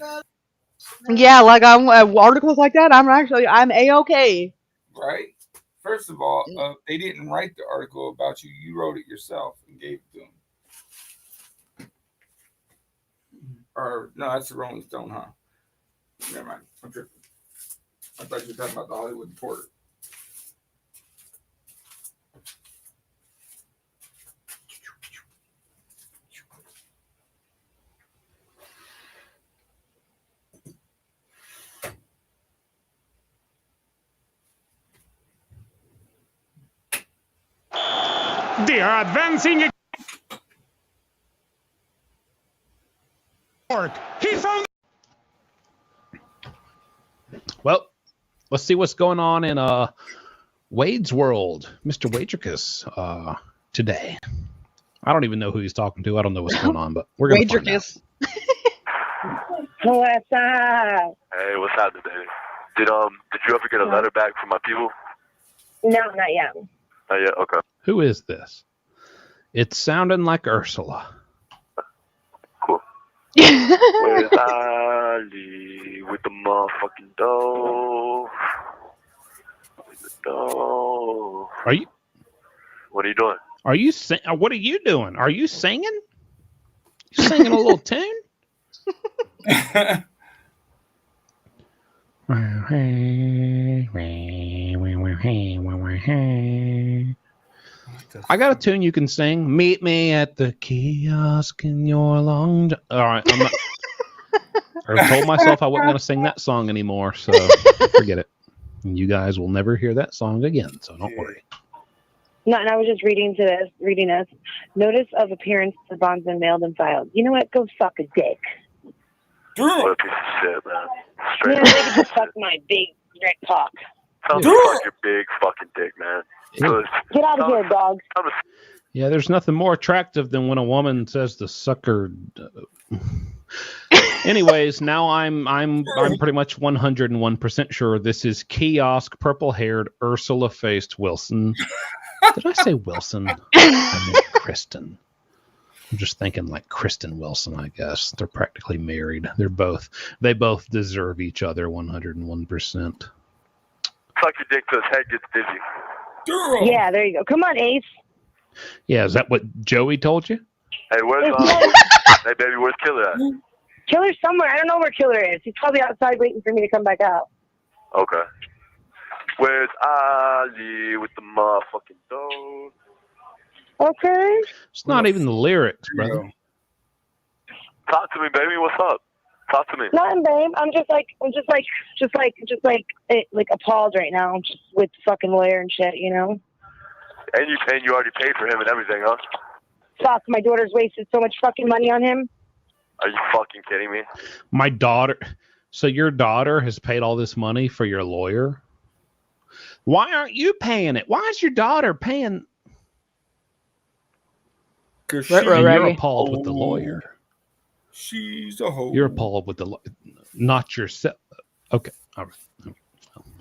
Yeah, like I'm articles like that. I'm A-okay. Right. First of all, they didn't write the article about you. You wrote it yourself and gave it to them. Or no, that's the Rolling Stone, huh? Never mind. I'm tripping. I thought you were talking about the Hollywood Reporter. They are advancing. He found. Well, let's see what's going on in Wade's world, Mr. Wagercus, today. I don't even know who he's talking to. I don't know what's going on, but we're going to find out. What's up? Hey, what's up today? Did you ever get a letter back from my people? No, not yet. Not yet. Okay. Who is this? It's sounding like Ursula. Cool. Where's Ali with the motherfucking dough? With the dough. Are you? What are you doing? Are you what are you doing? Are you singing? You singing a little tune? I got a tune you can sing. Meet me at the kiosk in your long. All right, I'm not. I told myself I wasn't going to sing that song anymore, so forget it. You guys will never hear that song again, so don't worry. No, and I was just reading this. Notice of appearance for bonds and mailed and filed. You know what? Go suck a dick. What a piece of shit, man. Straight up. Yeah, they can suck my big red cock. Tell me to fuck your big fucking dick, man. Get out of here, dog. Yeah, there's nothing more attractive than when a woman says to suck her. Anyways, now I'm pretty much 101% sure this is kiosk, purple-haired, Ursula-faced Wilson. Did I say Wilson? I meant Kristen. I'm just thinking like Kristen Wilson, I guess. They're practically married. They both deserve each other 101%. Suck your dick till his head gets dizzy. Girl. Yeah, there you go. Come on, Ace. Yeah, is that what Joey told you? Hey, where's hey baby, where's Killer at? Killer's somewhere. I don't know where Killer is. He's probably outside waiting for me to come back out. Okay. Where's Ali with the motherfucking dough? Okay. It's not even the lyrics, brother. Talk to me, baby. What's up? Talk to me. Nothing, babe. I'm just appalled right now. Just with fucking lawyer and shit, you know. And you already paid for him and everything, huh? Fuck, my daughter's wasted so much fucking money on him. Are you fucking kidding me? My daughter. So your daughter has paid all this money for your lawyer? Why aren't you paying it? Why is your daughter paying? Because you're appalled with the lawyer. She's a hoe. You're appalled with the lawyer, not yourself. Okay. All right.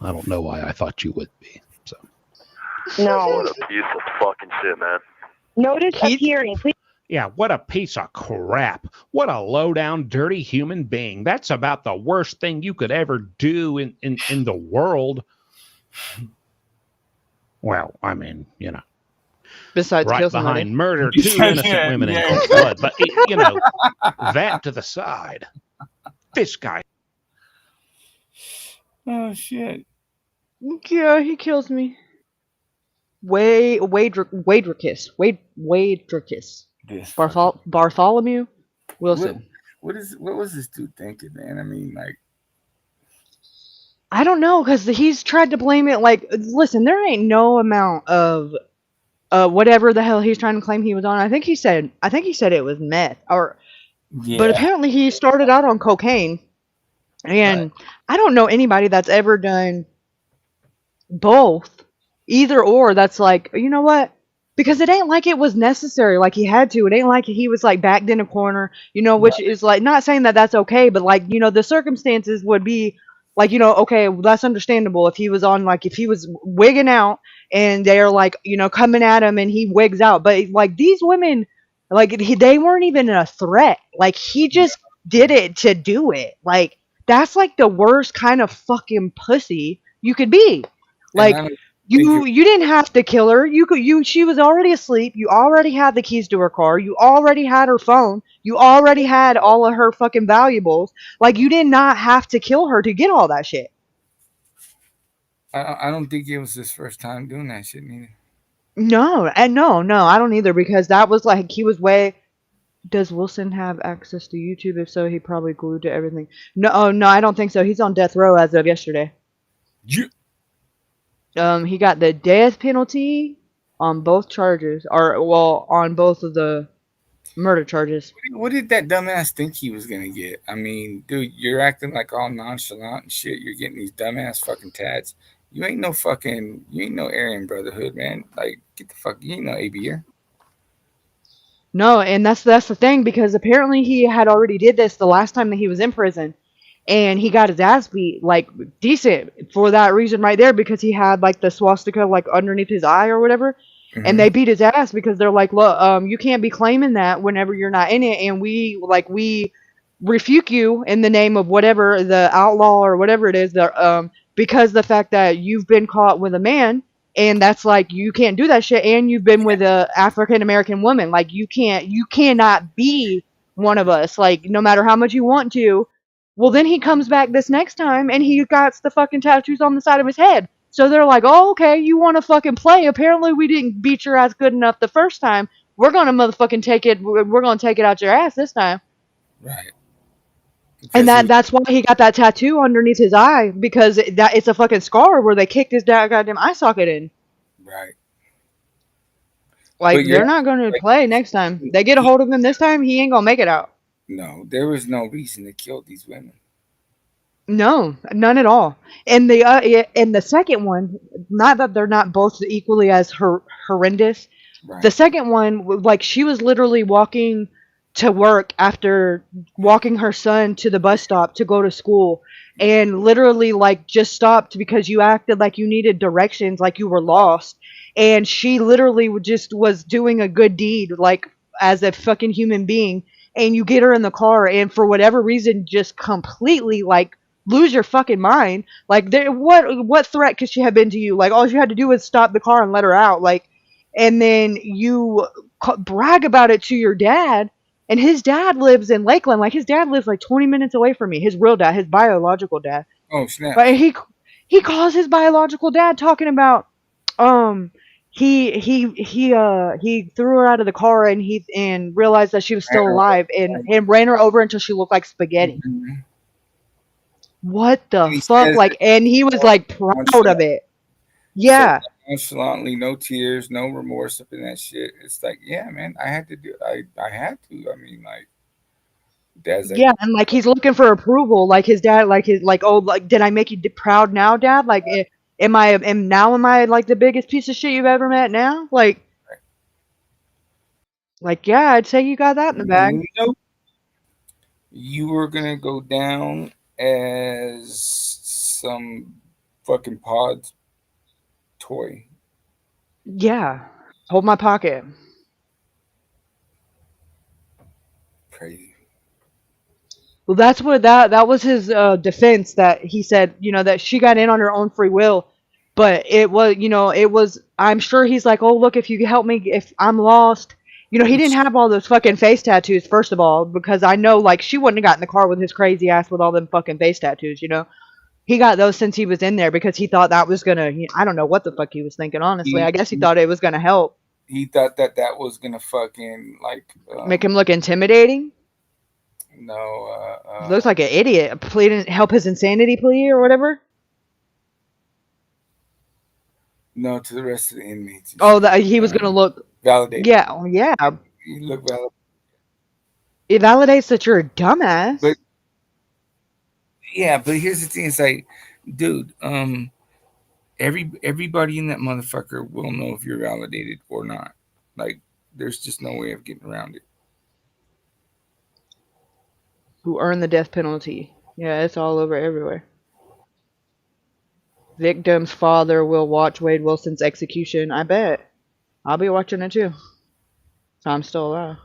I don't know why I thought you would be. So. No. What a piece of fucking shit, man. Notice of hearing, please. Yeah, what a piece of crap. What a low-down, dirty human being. That's about the worst thing you could ever do in the world. Well, I mean, you know. Besides right kill somebody. behind murder, 2 innocent women in cold blood. But, you know, that to the side. This guy. Oh, shit. Yeah, he kills me. Waydricus. Bartholomew Wilson. What was this dude thinking, man? I mean, like, I don't know, because he's tried to blame it. Like, listen, there ain't no amount of whatever the hell he's trying to claim he was on. I think he said it was meth, but apparently he started out on cocaine, and I don't know anybody that's ever done both, either or. That's like, you know what? Because it ain't like it was necessary, like he had to. It ain't like he was like backed in a corner, you know, which is like not saying that that's okay, but like, you know, the circumstances would be like, you know, okay, well, that's understandable if he was on, like, if he was wigging out and they're like, you know, coming at him and he wigs out. But like these women, like they weren't even a threat. Like he just did it to do it. Like that's like the worst kind of fucking pussy you could be. Like you didn't have to kill her. She was already asleep. You already had the keys to her car. You already had her phone. You already had all of her fucking valuables. Like you did not have to kill her to get all that shit. I don't think it was his first time doing that shit neither. No, and no, I don't either, because that was like he was way. Does Wilson have access to YouTube? If so, he probably glued to everything. No, I don't think so. He's on death row as of yesterday. Yeah. He got the death penalty on both charges, on both of the murder charges. What did that dumbass think he was gonna get? I mean, dude, you're acting like all nonchalant and shit. You're getting these dumbass fucking tats. You ain't no Aryan Brotherhood, man. Like, get the fuck, you ain't no ABR. No, and that's the thing, because apparently he had already did this the last time that he was in prison. And he got his ass beat, like, decent for that reason right there, because he had, like, the swastika, like, underneath his eye or whatever. Mm-hmm. And they beat his ass because they're like, look, you can't be claiming that whenever you're not in it. And we refute you in the name of whatever, the outlaw or whatever it is, because the fact that you've been caught with a man, and that's like, you can't do that shit. And you've been with a African-American woman. Like, you cannot be one of us. Like, no matter how much you want to. Well, then he comes back this next time, and he got the fucking tattoos on the side of his head. So they're like, oh, okay, you want to fucking play. Apparently we didn't beat your ass good enough the first time. We're going to motherfucking take it out your ass this time. Right. And that's why he got that tattoo underneath his eye, because it's a fucking scar where they kicked his goddamn eye socket in. Right. Like, they're not going to play next time. They get a hold of him this time, he ain't going to make it out. No, there was no reason to kill these women. No, none at all. And the second one, not that they're not both equally as horrendous. Right. The second one, like, she was literally walking to work after walking her son to the bus stop to go to school, and literally, like, just stopped because you acted like you needed directions, like you were lost. And she literally just was doing a good deed, like, as a fucking human being. And you get her in the car, and for whatever reason, just completely, like, lose your fucking mind. Like, what threat could she have been to you? Like, all you had to do was stop the car and let her out. Like, and then you brag about it to your dad, and his dad lives in Lakeland. Like, his dad lives like 20 minutes away from me. His real dad, his biological dad. Oh, snap. But he calls his biological dad talking about, he threw her out of the car, and realized that she was still alive, and ran her over until she looked like spaghetti. Mm-hmm. What the fuck? Like, and he was like proud of it. Yeah. So nonchalantly, no tears, no remorse up in that shit. It's like, yeah, man, I had to do. I had to. I mean, like, Dad's like, yeah, and like he's looking for approval. Like his dad, did I make you proud now, Dad? Like, am I like the biggest piece of shit you've ever met now? Like, yeah, I'd say you got that in the bag. You were gonna go down as some fucking pod toy. Yeah, hold my pocket. crazy. Well, that's what that was his defense, that he said, that she got in on her own free will, but it was, I'm sure he's like, oh, look, if you help me, if I'm lost, he didn't have all those fucking face tattoos, first of all, because I know, like, she wouldn't have got in the car with his crazy ass with all them fucking face tattoos, He got those since he was in there because he thought that was gonna, I don't know what the fuck he was thinking, honestly. I guess he thought it was gonna help. He thought that was gonna fucking, like... make him look intimidating? No, looks like an idiot. Plea didn't help his insanity plea or whatever? No, to the rest of the inmates. Oh, he was going to look... Validated. Yeah. He looked validated. It validates that you're a dumbass. But here's the thing. It's like, dude, everybody in that motherfucker will know if you're validated or not. Like, there's just no way of getting around it. Who earned the death penalty. Yeah, it's all over everywhere. Victim's father will watch Wade Wilson's execution. I bet. I'll be watching it too. So I'm still alive.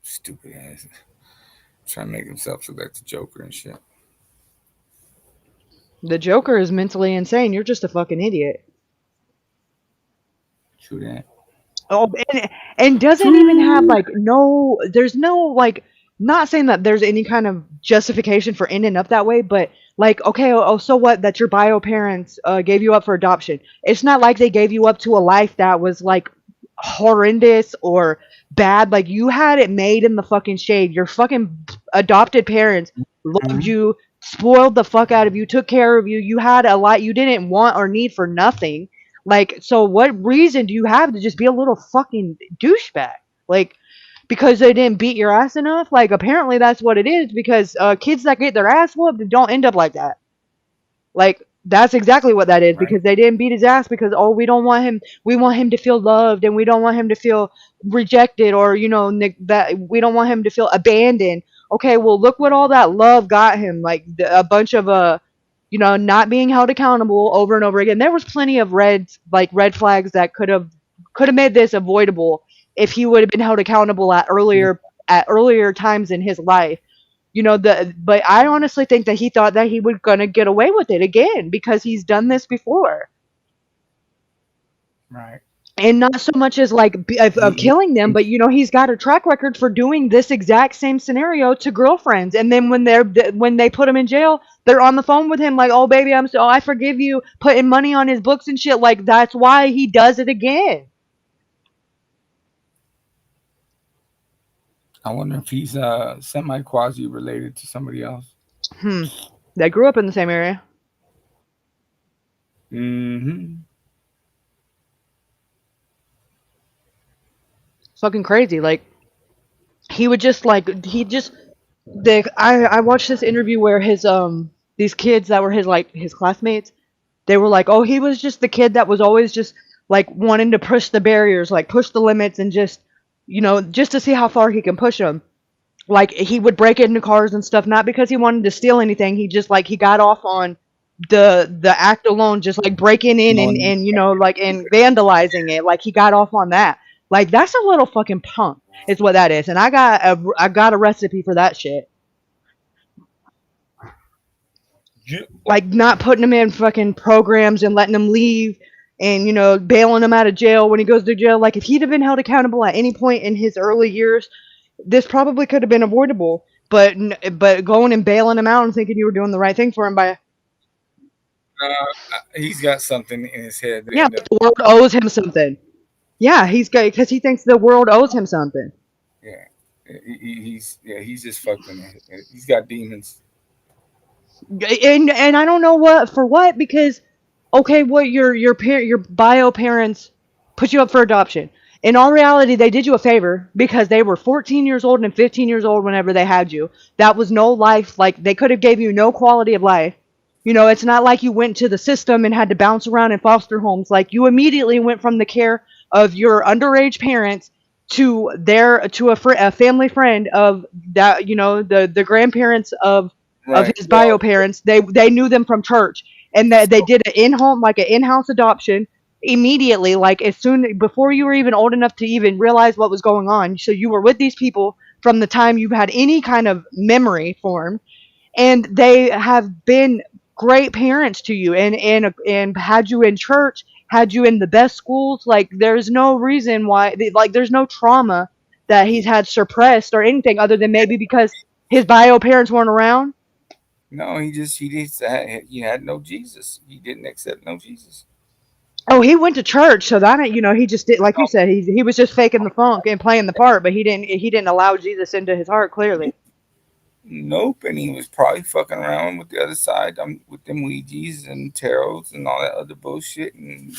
Stupid ass. Trying to make himself look like the Joker and shit. The Joker is mentally insane. You're just a fucking idiot. True that. Oh, and doesn't even have, like, there's no, like, not saying that there's any kind of justification for ending up that way, but, like, okay, so what, that your bio parents gave you up for adoption. It's not like they gave you up to a life that was, like, horrendous or bad. Like, you had it made in the fucking shade. Your fucking adopted parents loved you, spoiled the fuck out of you, took care of you. You had a lot you didn't want or need for nothing. Like, so what reason do you have to just be a little fucking douchebag? Like, because they didn't beat your ass enough? Like, apparently that's what it is, because kids that get their ass whooped don't end up like that. Like, that's exactly what that is, right? Because they didn't beat his ass because, oh, we don't want him, we want him to feel loved, and we don't want him to feel rejected, or, that we don't want him to feel abandoned. Okay, well, look what all that love got him. Like, a bunch of, not being held accountable over and over again. There was plenty of red flags that could have made this avoidable if he would have been held accountable at earlier times in his life. But I honestly think that he thought that he was gonna get away with it again because he's done this before. Right. And not so much as of killing them, but he's got a track record for doing this exact same scenario to girlfriends. And then when they put him in jail, they're on the phone with him like, "Oh baby, I forgive you," putting money on his books and shit. Like, that's why he does it again. I wonder if he's semi-quasi related to somebody else. They grew up in the same area. Mm-hmm. Fucking crazy. Like, he would just I watched this interview where his these kids that were his classmates, they were like, oh, he was just the kid that was always just like wanting to push the barriers, like push the limits, and just just to see how far he can push them. Like, he would break into cars and stuff, not because he wanted to steal anything. He just he got off on the act alone, just like breaking in and and vandalizing it. Like, he got off on that. Like, that's a little fucking punk, is what that is. And I got a recipe for that shit. Like, not putting him in fucking programs and letting him leave, and bailing him out of jail when he goes to jail. Like, if he'd have been held accountable at any point in his early years, this probably could have been avoidable. But going and bailing him out and thinking you were doing the right thing for him by he's got something in his head. Yeah, the world owes him something. Yeah, because he thinks the world owes him something. Yeah, he's just fucking. He's got demons. And I don't know what, because okay, what your bio parents put you up for adoption. In all reality, they did you a favor because they were 14 years old and 15 years old whenever they had you. That was no life. Like, they could have gave you no quality of life. It's not like you went to the system and had to bounce around in foster homes. Like, you immediately went from the care of your underage parents to a family friend of that, the grandparents of his bio parents. They knew them from church, and that they did an in-house adoption. immediately, like as soon before you were even old enough to even realize what was going on. So you were with these people from the time you had any kind of memory formed, and they have been great parents to you, and had you in church, had you in the best schools. Like there's no reason why, like there's no trauma that he's had suppressed or anything other than maybe because his bio parents weren't around. No, he had no Jesus. He didn't accept no Jesus. Oh, he went to church, so that he just did, like you said, he was just faking the funk and playing the part, but he didn't allow Jesus into his heart, clearly. Nope, and he was probably fucking around with the other side, with them Ouijas and tarots and all that other bullshit. And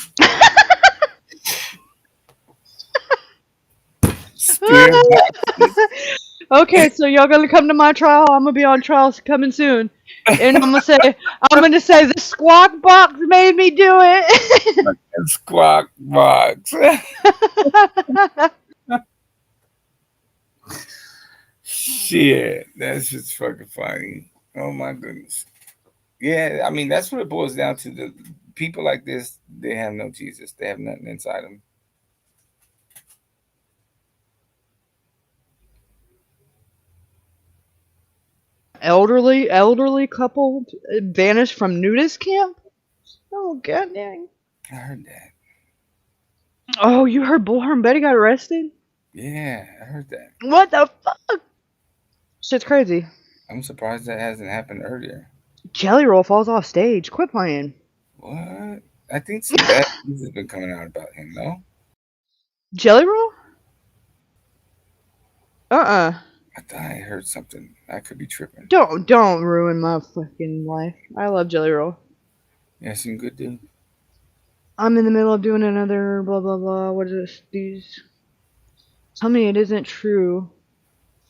Okay, so y'all gonna come to my trial? I'm gonna be on trial coming soon, and I'm gonna say the squawk box made me do it. Squawk box. Shit, that's just fucking funny. Oh my goodness. Yeah, I mean that's what it boils down to. The people like this, they have no Jesus. They have nothing inside them. Elderly couple vanished from nudist camp. Oh god dang! I heard that. Oh, you heard Bullhorn and Betty got arrested? Yeah, I heard that. What the fuck? Shit's crazy. I'm surprised that hasn't happened earlier. Jelly Roll falls off stage. Quit playing. What? I think some bad news has been coming out about him, no? Jelly Roll? I thought I heard something. I could be tripping. Don't ruin my fucking life. I love Jelly Roll. Yeah, some good dude. I'm in the middle of doing another blah blah blah. What is this? These. Tell me it isn't true.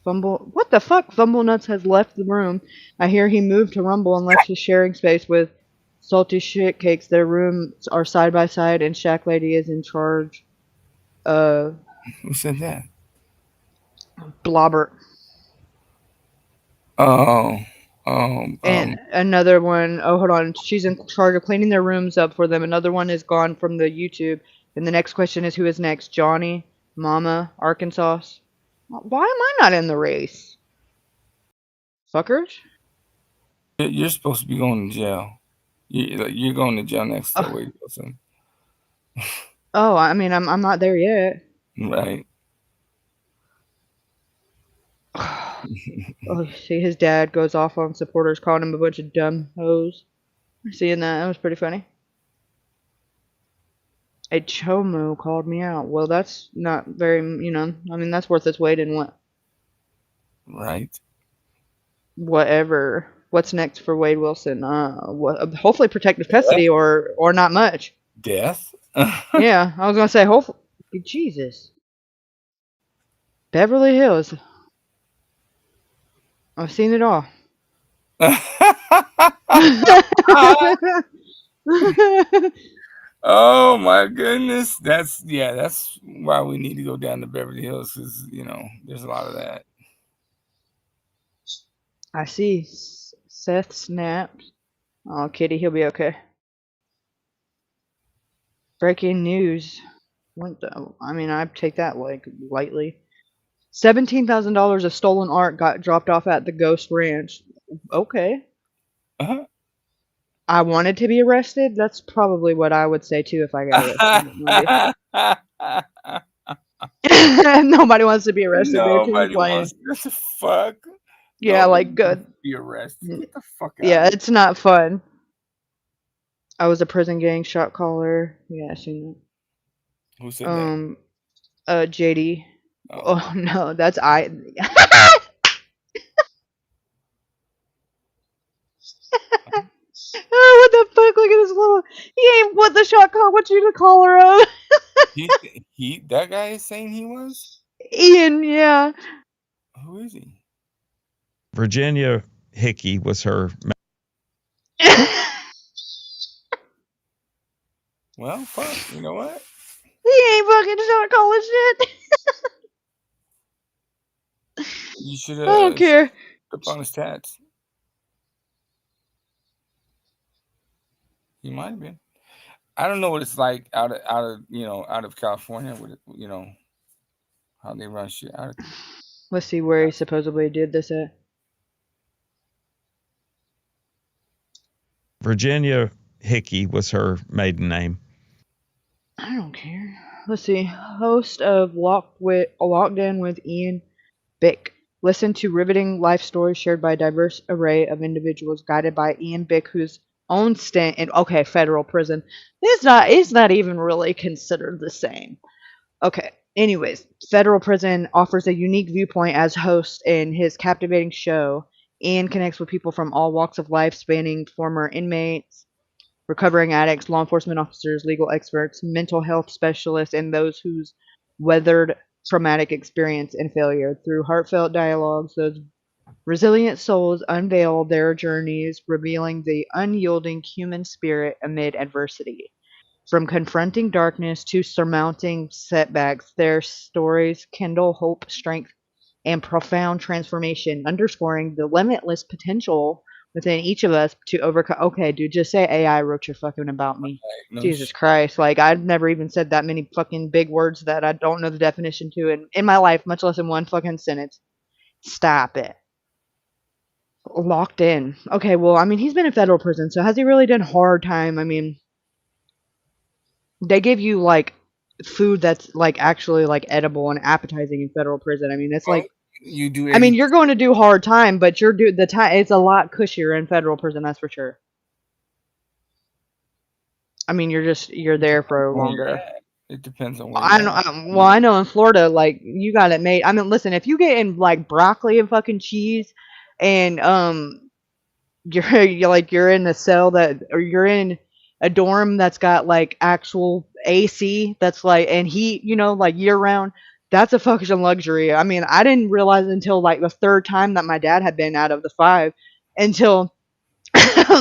Fumble. What the fuck? Fumblenuts has left the room. I hear he moved to Rumble and left his sharing space with Salty Shit Cakes. Their rooms are side by side, and Shack Lady is in charge. Who said that? Blobbert. And another one, oh, hold on. She's in charge of cleaning their rooms up for them. Another one is gone from the YouTube. And the next question is, who is next? Johnny, Mama, Arkansas. Why am I not in the race? Fuckers? You're supposed to be going to jail. You're going to jail next to Wade Wilson. Oh, I mean, I'm not there yet. Right. Oh, see, his dad goes off on supporters, calling him a bunch of dumb hoes. Seeing that was pretty funny. A Chomo called me out. Well, that's not very, I mean, that's worth its weight in what? Right. Whatever. What's next for Wade Wilson? Hopefully protective custody or not much. Death? Yeah, I was going to say, hopefully. Jesus. Beverly Hills. I've seen it all. Oh my goodness. That's why we need to go down to Beverly Hills, because there's a lot of that. I see Seth snapped. Oh, Kitty, he'll be okay. Breaking news. I take that lightly. $17,000 of stolen art got dropped off at the Ghost Ranch. Okay. Uh-huh. I wanted to be arrested. That's probably what I would say too if I got arrested. Nobody wants to be arrested. Nobody wants to fuck. Yeah, good. Be arrested. Get the fuck out. Yeah, it's not fun. I was a prison gang shot caller. Yeah, I seen that. Who said that? JD. Oh no, that's I. Oh, what the fuck? Look at this little. He ain't what the shot call. What you to call her of? That guy is saying he was Ian. Yeah. Who is he? Virginia Hickey was her. Well, fuck. You know what? He ain't fucking shot calling shit. You should. I don't care. Up on his tats. He might have been. I don't know what it's like out of California with how they run shit out of. Let's see where he supposedly did this at. Virginia Hickey was her maiden name. I don't care. Let's see. Host of Locked In with Ian Bick. Listen to riveting life stories shared by a diverse array of individuals, guided by Ian Bick, whose own stint in federal prison. It's not even really considered the same. Okay. Anyways, federal prison offers a unique viewpoint as host in his captivating show. Ian connects with people from all walks of life, spanning former inmates, recovering addicts, law enforcement officers, legal experts, mental health specialists, and those who's weathered traumatic experience and failure. Through heartfelt dialogues, those resilient souls unveil their journeys, revealing the unyielding human spirit amid adversity. From confronting darkness to surmounting setbacks, their stories kindle hope, strength, and profound transformation, underscoring the limitless potential within each of us to overcome. Okay, dude, just say AI wrote your fucking about me. No Jesus Christ. Like, I've never even said that many fucking big words that I don't know the definition to in my life, much less in one fucking sentence. Stop it. Locked in. Okay, well, I mean, he's been in federal prison, so has he really done hard time? I mean, they give you, like, food that's, like, actually, like, edible and appetizing in federal prison. I mean, it's like, you do. I mean, you're going to do hard time, but the time it's a lot cushier in federal prison. That's for sure. I mean, you're there for longer. It depends on where. I know in Florida, like, you got it made. I mean, listen, if you get in like broccoli and fucking cheese, and you're in a cell or you're in a dorm that's got like actual AC that's like and heat, like year round. That's a fucking luxury. I mean, I didn't realize until like the third time that my dad had been out of the 5 until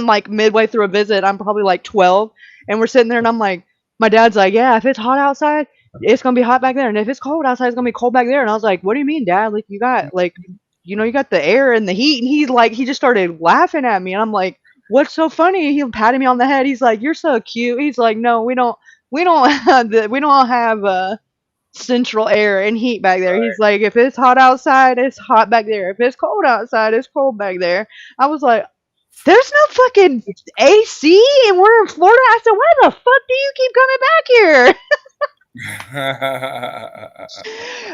like midway through a visit. I'm probably like 12 and we're sitting there and I'm like, my dad's like, yeah, if it's hot outside, it's going to be hot back there. And if it's cold outside, it's going to be cold back there. And I was like, what do you mean, Dad? Like, you got like, you got the air and the heat. And he's like, he just started laughing at me. And I'm like, what's so funny? He patted me on the head. He's like, you're so cute. He's like, no, we don't have central air and heat back there. Right. He's like, if it's hot outside, it's hot back there. If it's cold outside, it's cold back there. I was like, there's no fucking AC and we're in Florida. I said, why the fuck do you keep coming back here?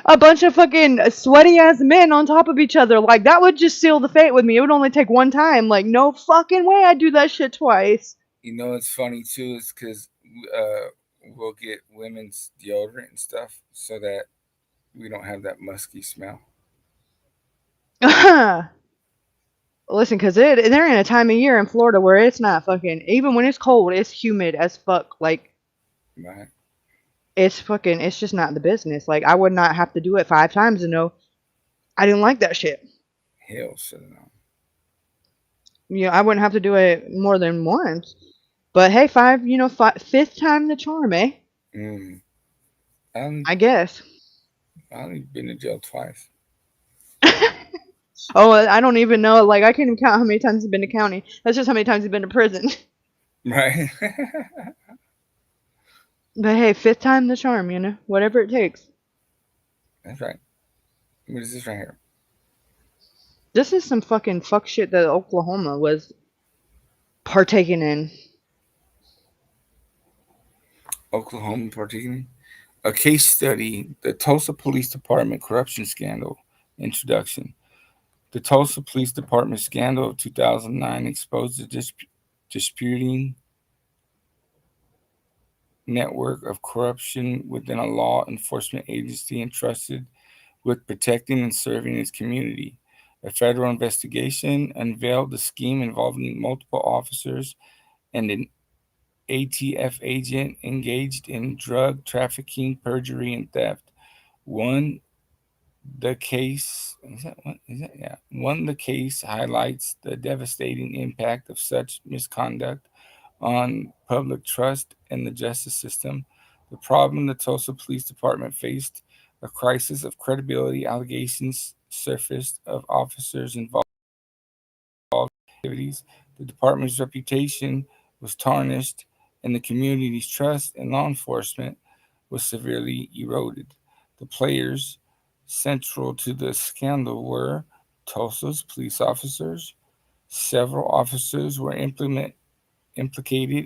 A bunch of fucking sweaty ass men on top of each other. Like, that would just seal the fate with me. It would only take one time. Like, no fucking way I'd do that shit twice. It's funny too, is because we'll get women's deodorant and stuff so that we don't have that musky smell. Listen, because they're in a time of year in Florida where it's not fucking, even when it's cold, it's humid as fuck. Like, right. It's just not the business. Like, I would not have to do it 5 times to know I didn't like that shit. Hell, so no. I wouldn't have to do it more than once. But hey, 5th time the charm, eh? I guess. I've only been to jail twice. Oh, I don't even know. Like, I can't even count how many times he's been to county. That's just how many times he's been to prison. Right. But hey, 5th time the charm, whatever it takes. That's right. What is this right here? This is some fucking fuck shit that Oklahoma was partaking in. Oklahoma partaking in? A case study, the Tulsa Police Department corruption scandal. Introduction. The Tulsa Police Department scandal of 2009 exposed the disputing network of corruption within a law enforcement agency entrusted with protecting and serving its community. A federal investigation unveiled the scheme involving multiple officers and an ATF agent engaged in drug trafficking, perjury, and theft. One the case highlights the devastating impact of such misconduct on public trust in the justice system. The problem the Tulsa Police Department faced, a crisis of credibility. Allegations surfaced of officers involved in activities. The department's reputation was tarnished and the community's trust in law enforcement was severely eroded. The players central to the scandal were Tulsa's police officers. Several officers were implicated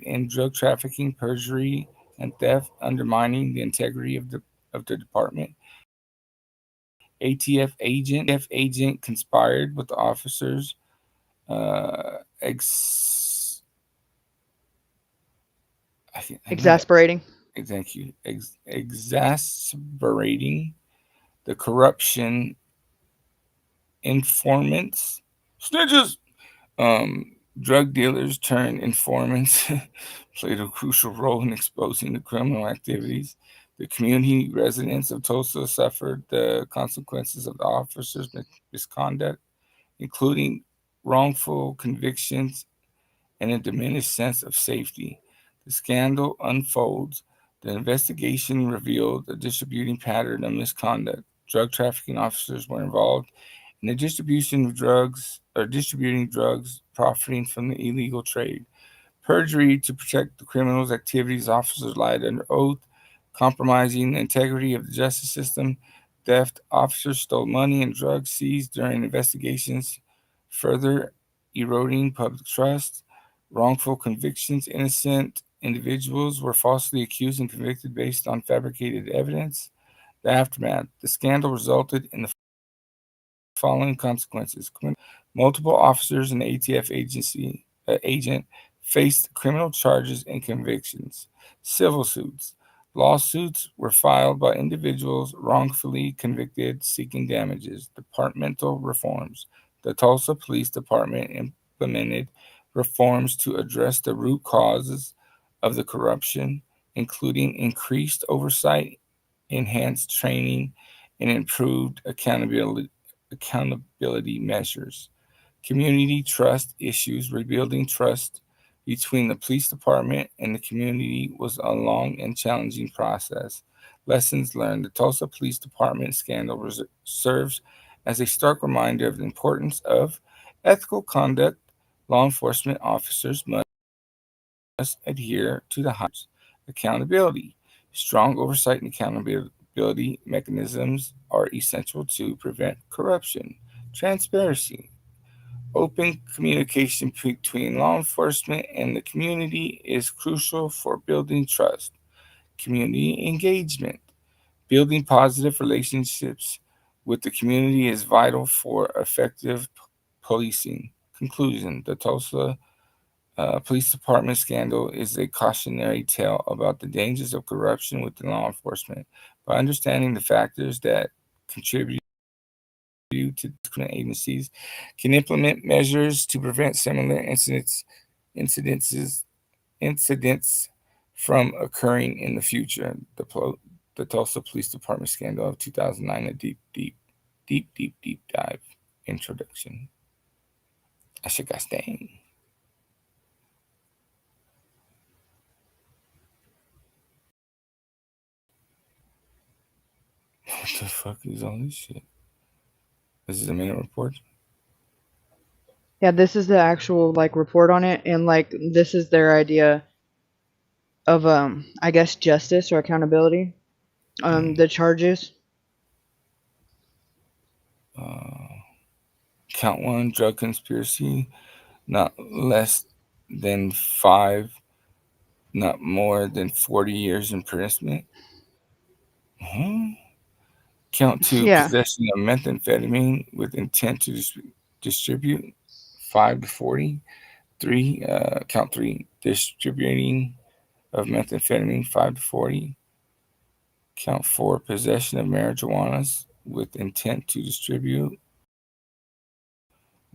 in drug trafficking, perjury, and theft, undermining the integrity of the department. ATF agent conspired with the officers, exasperating. Thank you. Exasperating the corruption. Informants, snitches. Drug dealers turned informants played a crucial role in exposing the criminal activities. The community residents of Tulsa suffered the consequences of the officers' misconduct, including wrongful convictions and a diminished sense of safety. The scandal unfolds. The investigation revealed a distributing pattern of misconduct. Drug trafficking officers were involved in the distribution of drugs or distributing drugs, profiting from the illegal trade. Perjury to protect the criminals' activities. Officers lied under oath, compromising the integrity of the justice system. Theft. Officers stole money and drugs seized during investigations, further eroding public trust. Wrongful convictions. Innocent individuals were falsely accused and convicted based on fabricated evidence. The aftermath. The scandal resulted in the following consequences. Multiple officers and ATF agent faced criminal charges and convictions. Civil suits. Lawsuits were filed by individuals wrongfully convicted seeking damages. Departmental reforms. The Tulsa Police Department implemented reforms to address the root causes of the corruption, including increased oversight, enhanced training, and improved accountability measures. Community trust issues. Rebuilding trust between the police department and the community was a long and challenging process. Lessons learned. The Tulsa Police Department scandal serves as a stark reminder of the importance of ethical conduct. Law enforcement officers must adhere to the highest accountability. Strong oversight and accountability mechanisms are essential to prevent corruption. Transparency. Open communication between law enforcement and the community is crucial for building trust. Community engagement. Building positive relationships with the community is vital for effective policing. Conclusion. The Tulsa Police Department scandal is a cautionary tale about the dangers of corruption within law enforcement. By understanding the factors that contribute to different agencies can implement measures to prevent similar incidents from occurring in the future. The Tulsa Police Department scandal of 2009, a deep dive introduction. I should got staying. What the fuck is all this shit? This is a minute report? Yeah, this is the actual report on it, and this is their idea of I guess justice or accountability. The charges. Count 1, drug conspiracy, not less than 5, not more than 40 years imprisonment. Count 2, possession of methamphetamine with intent to distribute, 5 to 40. Count 3, distributing of methamphetamine, 5 to 40. Count 4, possession of marijuana with intent to distribute,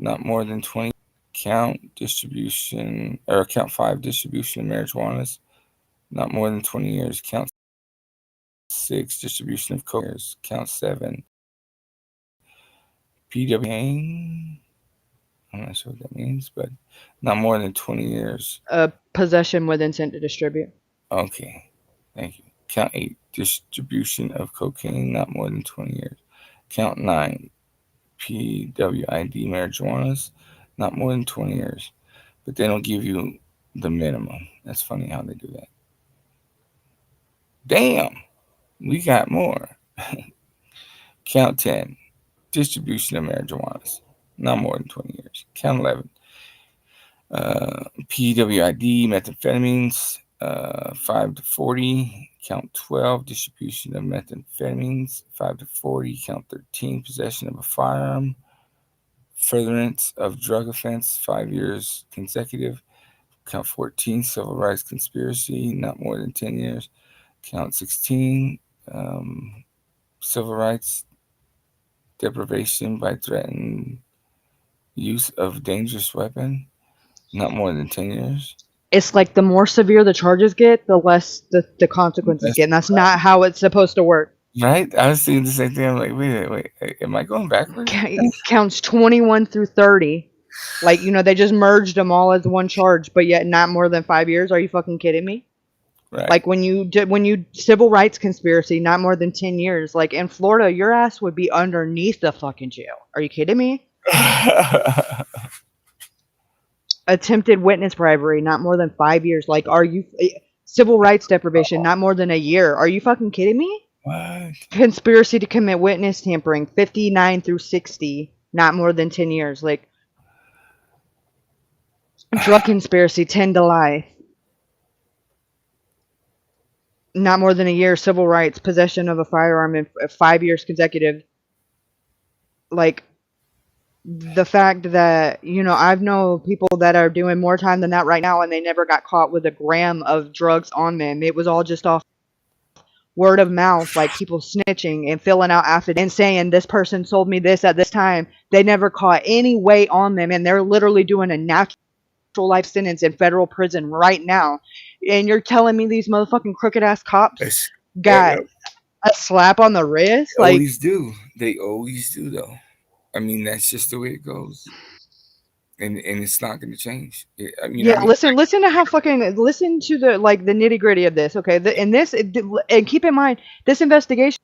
not more than 20. Count 5, distribution of marijuana, not more than 20 years. Count 6, distribution of cocaine. Count 7, PW. I'm not sure what that means, but not more than 20 years. Possession with intent to distribute. Okay, thank you. Count 8, distribution of cocaine, not more than 20 years. Count 9, PWID marijuana, not more than 20 years. But they don't give you the minimum. That's funny how they do that. Damn, we got more. Count 10. Distribution of marijuana, not more than 20 years. Count 11. PWID, methamphetamines, 5 to 40. Count 12. Distribution of methamphetamines, 5 to 40. Count 13. Possession of a firearm. Furtherance of drug offense, 5 years consecutive. Count 14. Civil rights conspiracy, not more than 10 years. Count 16. Civil rights deprivation by threatened use of dangerous weapon, not more than 10 years. It's like the more severe the charges get, the less the consequences get. And that's not how it's supposed to work. Right? I was thinking the same thing. I'm like, wait, am I going backwards? Counts 21 through 30. Like, they just merged them all as one charge, but yet not more than 5 years. Are you fucking kidding me? Right. Like when you civil rights conspiracy, not more than 10 years. Like in Florida, your ass would be underneath the fucking jail. Are you kidding me? Attempted witness bribery, not more than 5 years. Like, are you civil rights deprivation, not more than a year? Are you fucking kidding me? What? Conspiracy to commit witness tampering, 59 through 60, not more than 10 years. Like drug conspiracy, 10 to life. Not more than a year. Civil rights, possession of a firearm in 5 years consecutive. Like the fact that I've known people that are doing more time than that right now, and they never got caught with a gram of drugs on them. It was all just off word of mouth, like people snitching and filling out affidavits and saying this person sold me this at this time. They never caught any weight on them, and they're literally doing a natural life sentence in federal prison right now. And you're telling me these motherfucking crooked ass cops got a slap on the wrist? They always do. They always do, though. I mean, that's just the way it goes, and it's not going to change. Listen to how listen to the nitty gritty of this. Okay, and keep in mind, this investigation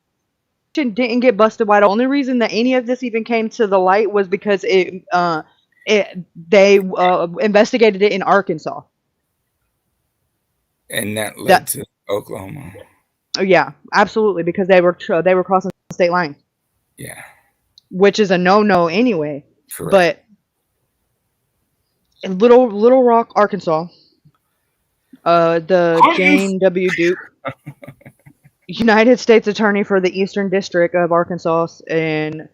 didn't get busted wide. The only reason that any of this even came to the light was because they investigated it in Arkansas. And that led to Oklahoma. Yeah, absolutely, because they were crossing the state line. Yeah. Which is a no-no anyway. Correct. But in Little Rock, Arkansas, the Jane W. Duke, United States Attorney for the Eastern District of Arkansas, and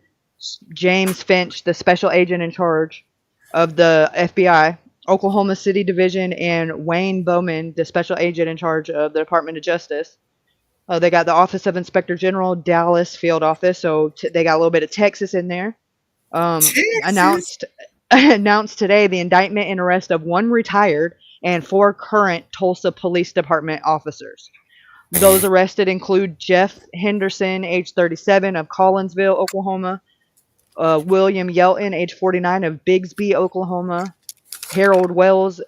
James Finch, the special agent in charge of the FBI, Oklahoma City Division, and Wayne Bowman, the special agent in charge of the Department of Justice. They got the Office of Inspector General, Dallas Field Office, so they got a little bit of Texas in there. Announced today the indictment and arrest of 1 retired and 4 current Tulsa Police Department officers. Those arrested include Jeff Henderson, age 37, of Collinsville, Oklahoma, William Yelton, age 49, of Bigsby, Oklahoma, Harold Wells,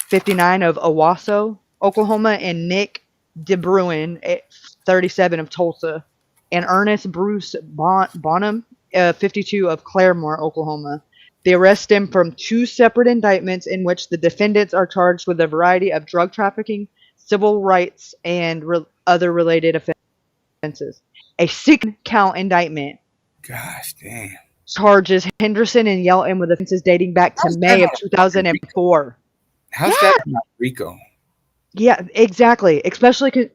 59, of Owasso, Oklahoma, and Nick DeBruin, 37, of Tulsa, and Ernest Bruce Bonham, 52, of Claremore, Oklahoma. The arrest stemmed from 2 separate indictments in which the defendants are charged with a variety of drug trafficking, civil rights, and other related offenses. A 6-count indictment. Gosh damn. Charges Henderson and Yelton with offenses dating back to May of 2004. How's that not RICO? Yeah, exactly. Especially because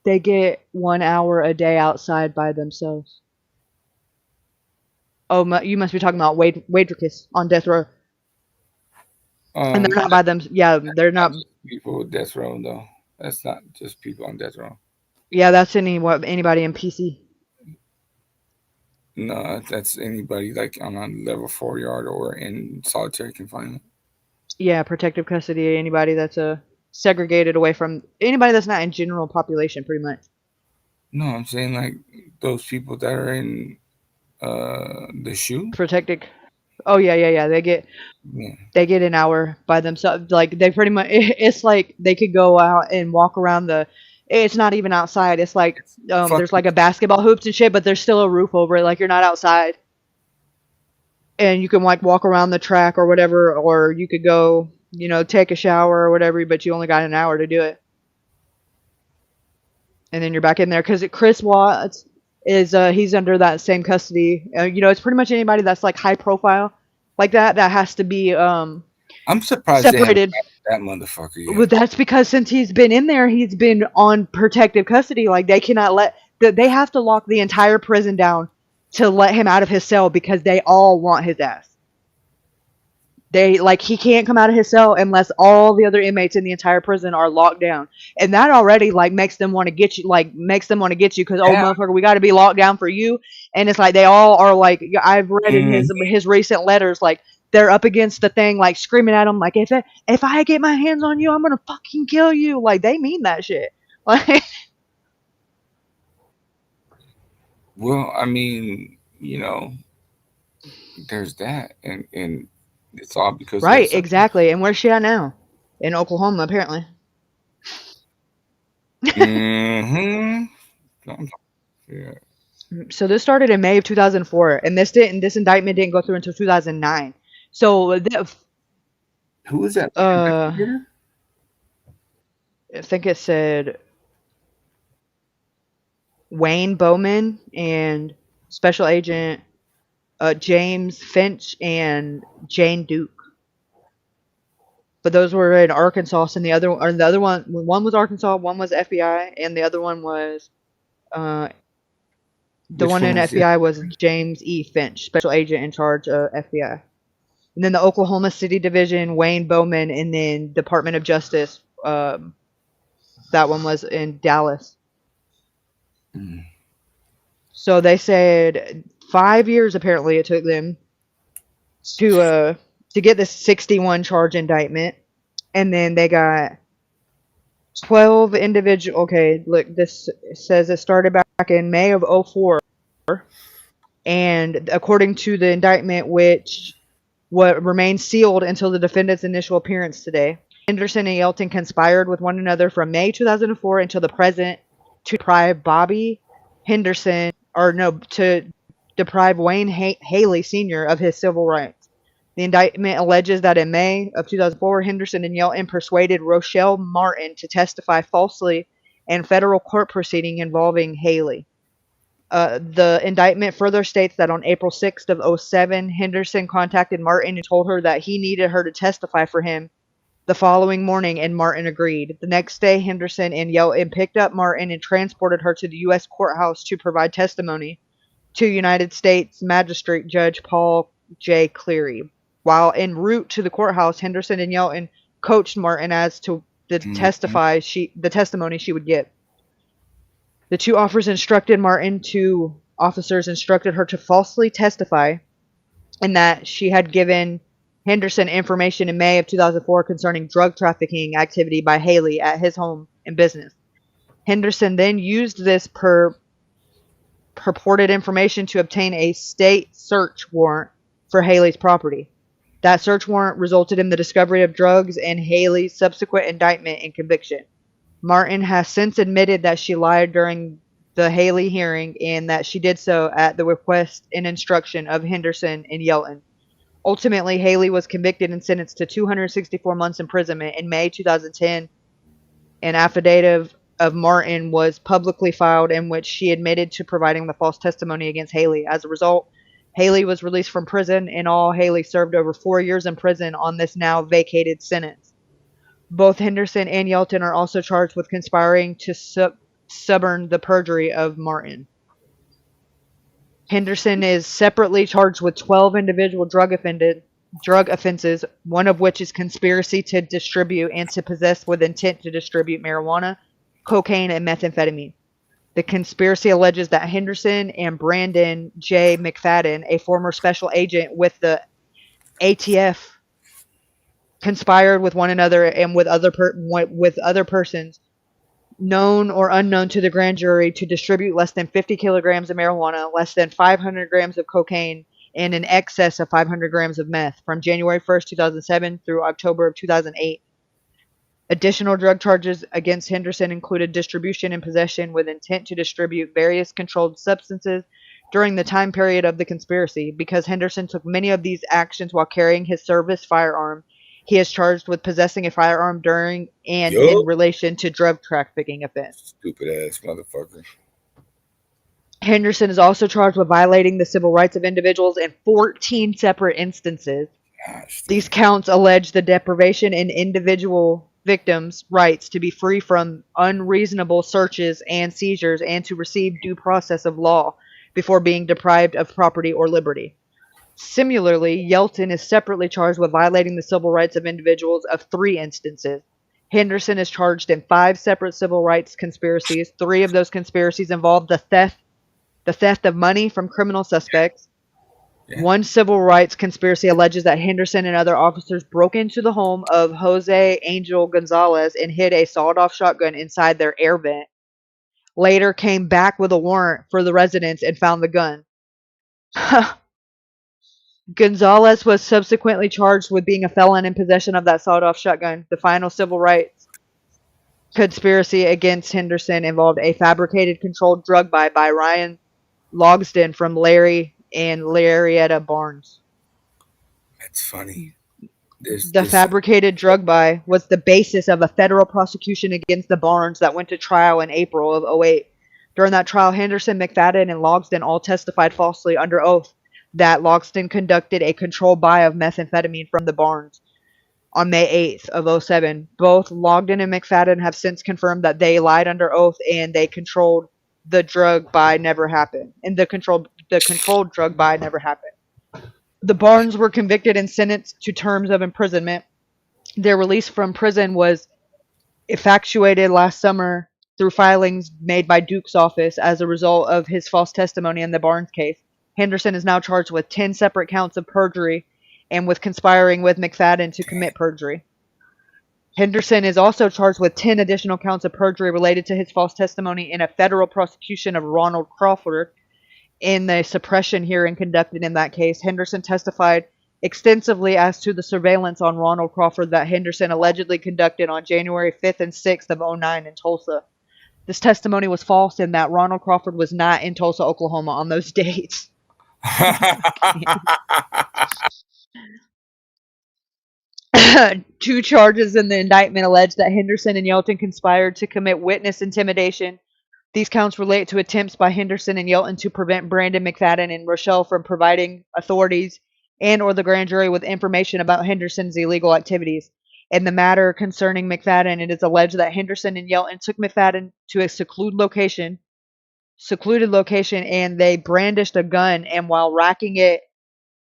they get 1 hour a day outside by themselves. Oh, you must be talking about Waitrekis on death row. And they're not by them. Yeah, they're not. People with death row, though. That's not just people on death row. Yeah, that's anybody in PC. No, that's anybody like on a level 4 yard or in solitary confinement. Yeah, protective custody. Anybody that's segregated away from anybody that's not in general population, pretty much. No, I'm saying like those people that are in the shoe. Protected. Oh yeah. They get an hour by themselves. Like they pretty much. It's like they could go out and walk around the. It's not even outside. It's like there's like a basketball hoops and shit, but there's still a roof over it. Like you're not outside, and you can like walk around the track or whatever, or you could go take a shower or whatever, but you only got an hour to do it. And then you're back in there because Chris Watts is he's under that same custody. It's pretty much anybody that's like high profile like that has to be I'm surprised separated. That motherfucker. Yet. Well, that's because since he's been in there, he's been on protective custody. Like they cannot they have to lock the entire prison down to let him out of his cell because they all want his ass. He can't come out of his cell unless all the other inmates in the entire prison are locked down. And that already makes them want to get you, because motherfucker, we got to be locked down for you. And it's like they all are like, I've read in his recent letters, like they're up against the thing, like screaming at him, like if I get my hands on you, I'm gonna fucking kill you. Like they mean that shit. Like, well, I mean, there's that, and it's all because right, exactly. And where's she at now? In Oklahoma, apparently. Yeah. So this started in May of 2004, and this indictment didn't go through until 2009. So who is that? I think it said Wayne Bowman and Special Agent James Finch and Jane Duke. But those were in Arkansas, and the other one was Arkansas, one was FBI, and the other one was the one in FBI was James E. Finch, Special Agent in charge of FBI. And then the Oklahoma City Division, Wayne Bowman, and then Department of Justice, that one was in Dallas. Mm. So they said 5 years apparently it took them to get this 61 charge indictment, and then they got 12 individual. Okay, look, this says it started back in May of 2004, and according to the indictment, what remains sealed until the defendant's initial appearance today, Henderson and Yelton conspired with one another from May 2004 until the present to deprive deprive Wayne Haley Sr. of his civil rights. The indictment alleges that in May of 2004, Henderson and Yelton persuaded Rochelle Martin to testify falsely in federal court proceeding involving Haley. The indictment further states that on April 6th of 2007, Henderson contacted Martin and told her that he needed her to testify for him the following morning, and Martin agreed. The next day, Henderson and Yelton picked up Martin and transported her to the U.S. courthouse to provide testimony to United States Magistrate Judge Paul J. Cleary. While en route to the courthouse, Henderson and Yelton coached Martin as to the testimony she would give. The two officers instructed her to falsely testify, and that she had given Henderson information in May of 2004 concerning drug trafficking activity by Haley at his home and business. Henderson then used this purported information to obtain a state search warrant for Haley's property. That search warrant resulted in the discovery of drugs and Haley's subsequent indictment and conviction. Martin has since admitted that she lied during the Haley hearing and that she did so at the request and instruction of Henderson and Yelton. Ultimately, Haley was convicted and sentenced to 264 months imprisonment in May 2010. An affidavit of Martin was publicly filed in which she admitted to providing the false testimony against Haley. As a result, Haley was released from prison. In all, Haley served over 4 years in prison on this now vacated sentence. Both Henderson and Yelton are also charged with conspiring to suborn the perjury of Martin. Henderson is separately charged with 12 individual drug offenses, one of which is conspiracy to distribute and to possess with intent to distribute marijuana, cocaine, and methamphetamine. The conspiracy alleges that Henderson and Brandon J. McFadden, a former special agent with the ATF, conspired with one another and with other persons known or unknown to the grand jury to distribute less than 50 kilograms of marijuana, less than 500 grams of cocaine, and in excess of 500 grams of meth from January 1st, 2007 through October of 2008. Additional drug charges against Henderson included distribution and possession with intent to distribute various controlled substances during the time period of the conspiracy. Because Henderson took many of these actions while carrying his service firearm, He is charged with possessing a firearm during and Yup. in relation to drug trafficking offense. Stupid ass motherfucker. Henderson is also charged with violating the civil rights of individuals in 14 separate instances. These counts allege the deprivation in individual victims' rights to be free from unreasonable searches and seizures and to receive due process of law before being deprived of property or liberty. Similarly, Yelton is separately charged with violating the civil rights of individuals of 3 instances. Henderson is charged in 5 separate civil rights conspiracies. 3 of those conspiracies involved the theft of money from criminal suspects. One civil rights conspiracy alleges that Henderson and other officers broke into the home of Jose Angel Gonzalez and hid a sawed-off shotgun inside their air vent. Later came back with a warrant for the residence and found the gun. Gonzalez was subsequently charged with being a felon in possession of that sawed-off shotgun. The final civil rights conspiracy against Henderson involved a fabricated controlled drug buy by Ryan Logsdon from Larry and Larietta Barnes. That's funny. The fabricated drug buy was the basis of a federal prosecution against the Barnes that went to trial in April of 2008. During that trial, Henderson, McFadden, and Logsdon all testified falsely under oath that Logsdon conducted a controlled buy of methamphetamine from the Barnes on May 8th of 2007. Both Logsdon and McFadden have since confirmed that they lied under oath and they controlled the drug buy never happened. And the controlled drug buy never happened. The Barnes were convicted and sentenced to terms of imprisonment. Their release from prison was effectuated last summer through filings made by Duke's office as a result of his false testimony in the Barnes case. Henderson is now charged with 10 separate counts of perjury and with conspiring with McFadden to commit perjury. Henderson is also charged with 10 additional counts of perjury related to his false testimony in a federal prosecution of Ronald Crawford. In the suppression hearing conducted in that case, Henderson testified extensively as to the surveillance on Ronald Crawford that Henderson allegedly conducted on January 5th and 6th of 2009 in Tulsa. This testimony was false in that Ronald Crawford was not in Tulsa, Oklahoma on those dates. 2 charges in the indictment allege that Henderson and Yelton conspired to commit witness intimidation. These counts relate to attempts by Henderson and Yelton to prevent Brandon McFadden and Rochelle from providing authorities and or the grand jury with information about Henderson's illegal activities. In the matter concerning McFadden, it is alleged that Henderson and Yelton took McFadden to a secluded location, and they brandished a gun, and while racking it,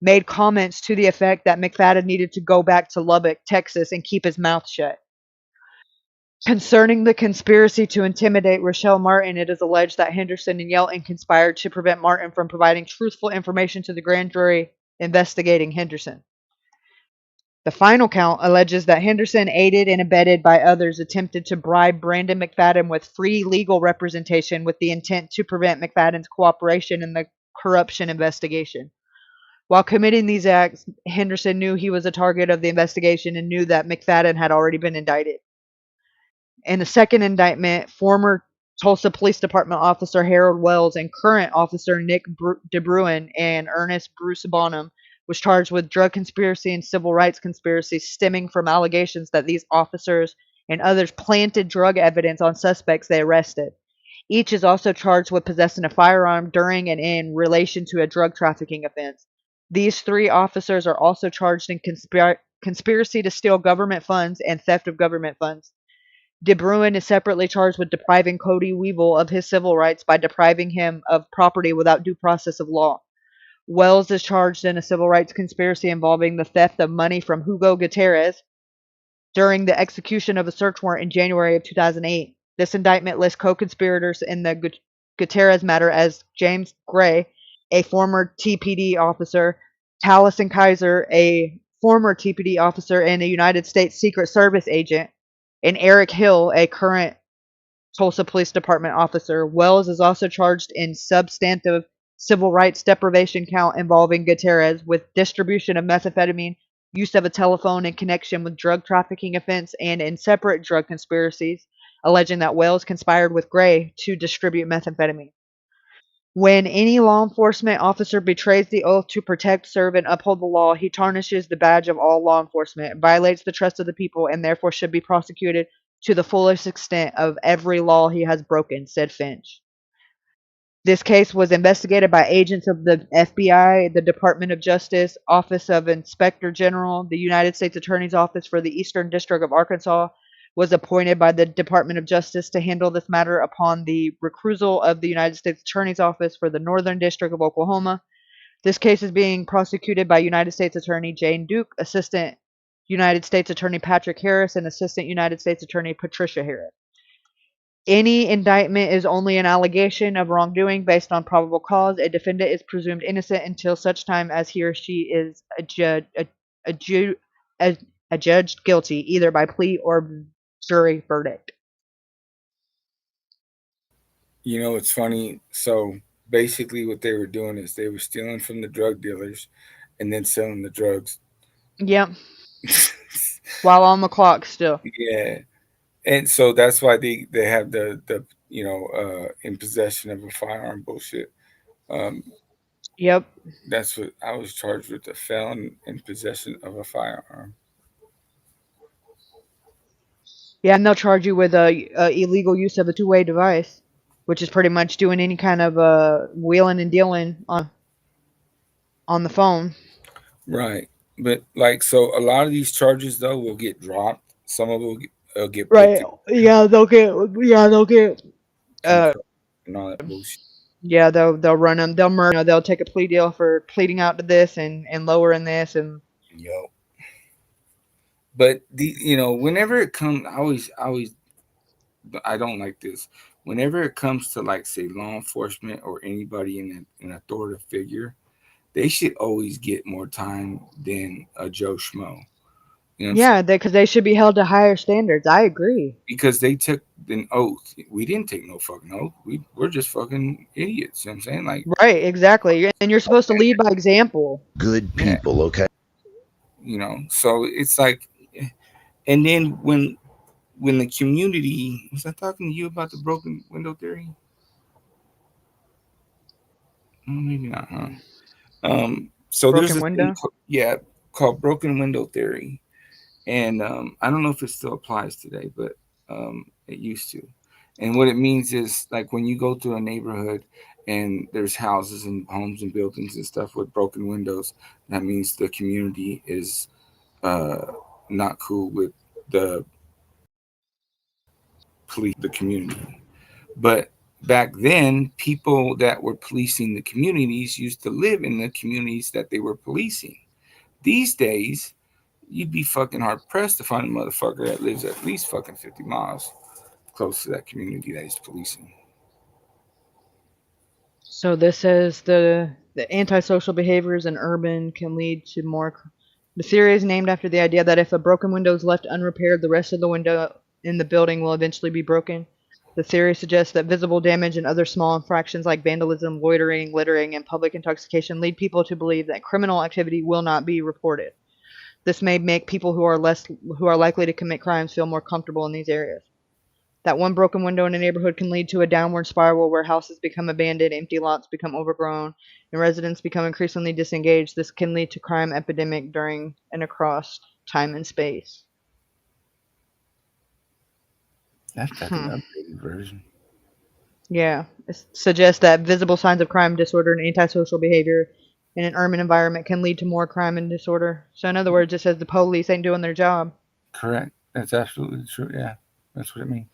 made comments to the effect that McFadden needed to go back to Lubbock, Texas, and keep his mouth shut. Concerning the conspiracy to intimidate Rochelle Martin, it is alleged that Henderson and Yelton conspired to prevent Martin from providing truthful information to the grand jury investigating Henderson. The final count alleges that Henderson, aided and abetted by others, attempted to bribe Brandon McFadden with free legal representation with the intent to prevent McFadden's cooperation in the corruption investigation. While committing these acts, Henderson knew he was a target of the investigation and knew that McFadden had already been indicted. In the second indictment, former Tulsa Police Department officer Harold Wells and current officer Nick DeBruin and Ernest Bruce Bonham was charged with drug conspiracy and civil rights conspiracy stemming from allegations that these officers and others planted drug evidence on suspects they arrested. Each is also charged with possessing a firearm during and in relation to a drug trafficking offense. These 3 officers are also charged in conspiracy to steal government funds and theft of government funds. DeBruin is separately charged with depriving Cody Weevil of his civil rights by depriving him of property without due process of law. Wells is charged in a civil rights conspiracy involving the theft of money from Hugo Gutierrez during the execution of a search warrant in January of 2008. This indictment lists co-conspirators in the Gutierrez matter as James Gray, a former TPD officer, Taliesin Kaiser, a former TPD officer and a United States Secret Service agent, and Eric Hill, a current Tulsa Police Department officer. Wells is also charged in substantive civil rights deprivation count involving Gutierrez with distribution of methamphetamine, use of a telephone in connection with drug trafficking offense, and in separate drug conspiracies, alleging that Wells conspired with Gray to distribute methamphetamine. When any law enforcement officer betrays the oath to protect, serve, and uphold the law, he tarnishes the badge of all law enforcement, violates the trust of the people, and therefore should be prosecuted to the fullest extent of every law he has broken, said Finch. This case was investigated by agents of the FBI, the Department of Justice, Office of Inspector General, the United States Attorney's Office for the Eastern District of Arkansas was appointed by the Department of Justice to handle this matter upon the recusal of the United States Attorney's Office for the Northern District of Oklahoma. This case is being prosecuted by United States Attorney Jane Duke, Assistant United States Attorney Patrick Harris, and Assistant United States Attorney Patricia Harris. Any indictment is only an allegation of wrongdoing based on probable cause. A defendant is presumed innocent until such time as he or she is adjudged guilty, either by plea or jury verdict. You know, it's funny. So basically what they were doing is they were stealing from the drug dealers and then selling the drugs. Yep. While on the clock still. Yeah. And so that's why they have the in possession of a firearm bullshit. Yep. That's what I was charged with, a felon in possession of a firearm. Yeah, and they'll charge you with illegal use of a two-way device, which is pretty much doing any kind of wheeling and dealing on the phone. Right. But so a lot of these charges though will get dropped. Some of them will get right. Yeah, they'll get and all that bullshit. Yeah, they'll run them. They'll take a plea deal for pleading out to this and lowering this and. Yo. But whenever it comes, I don't like this. Whenever it comes to say law enforcement or anybody in an authoritative figure, they should always get more time than a Joe Schmo. Because they should be held to higher standards. I agree. Because they took an oath. We didn't take no fucking oath. We're just fucking idiots. You know what I'm saying? Right, exactly. And you're supposed to lead by example. Good people, okay? So it's and then when the community, was I talking to you about the broken window theory? Maybe not, huh? So broken window? Called broken window theory. And I don't know if it still applies today, but it used to. And what it means is when you go through a neighborhood and there's houses and homes and buildings and stuff with broken windows, that means the community is not cool with the police, the community. But back then, people that were policing the communities used to live in the communities that they were policing. These days, you'd be fucking hard pressed to find a motherfucker that lives at least fucking 50 miles close to that community that he's policing. So this says the antisocial behaviors in urban can lead to more. The theory is named after the idea that if a broken window is left unrepaired, the rest of the window in the building will eventually be broken. The theory suggests that visible damage and other small infractions like vandalism, loitering, littering, and public intoxication lead people to believe that criminal activity will not be reported. This may make people who are likely to commit crimes feel more comfortable in these areas. That one broken window in a neighborhood can lead to a downward spiral where houses become abandoned, empty lots become overgrown, and residents become increasingly disengaged. This can lead to crime epidemic during and across time and space. That's like an updated version. Yeah, it suggests that visible signs of crime, disorder, and antisocial behavior in an urban environment can lead to more crime and disorder. So in other words, it says the police ain't doing their job. Correct. That's absolutely true. Yeah, that's what it means.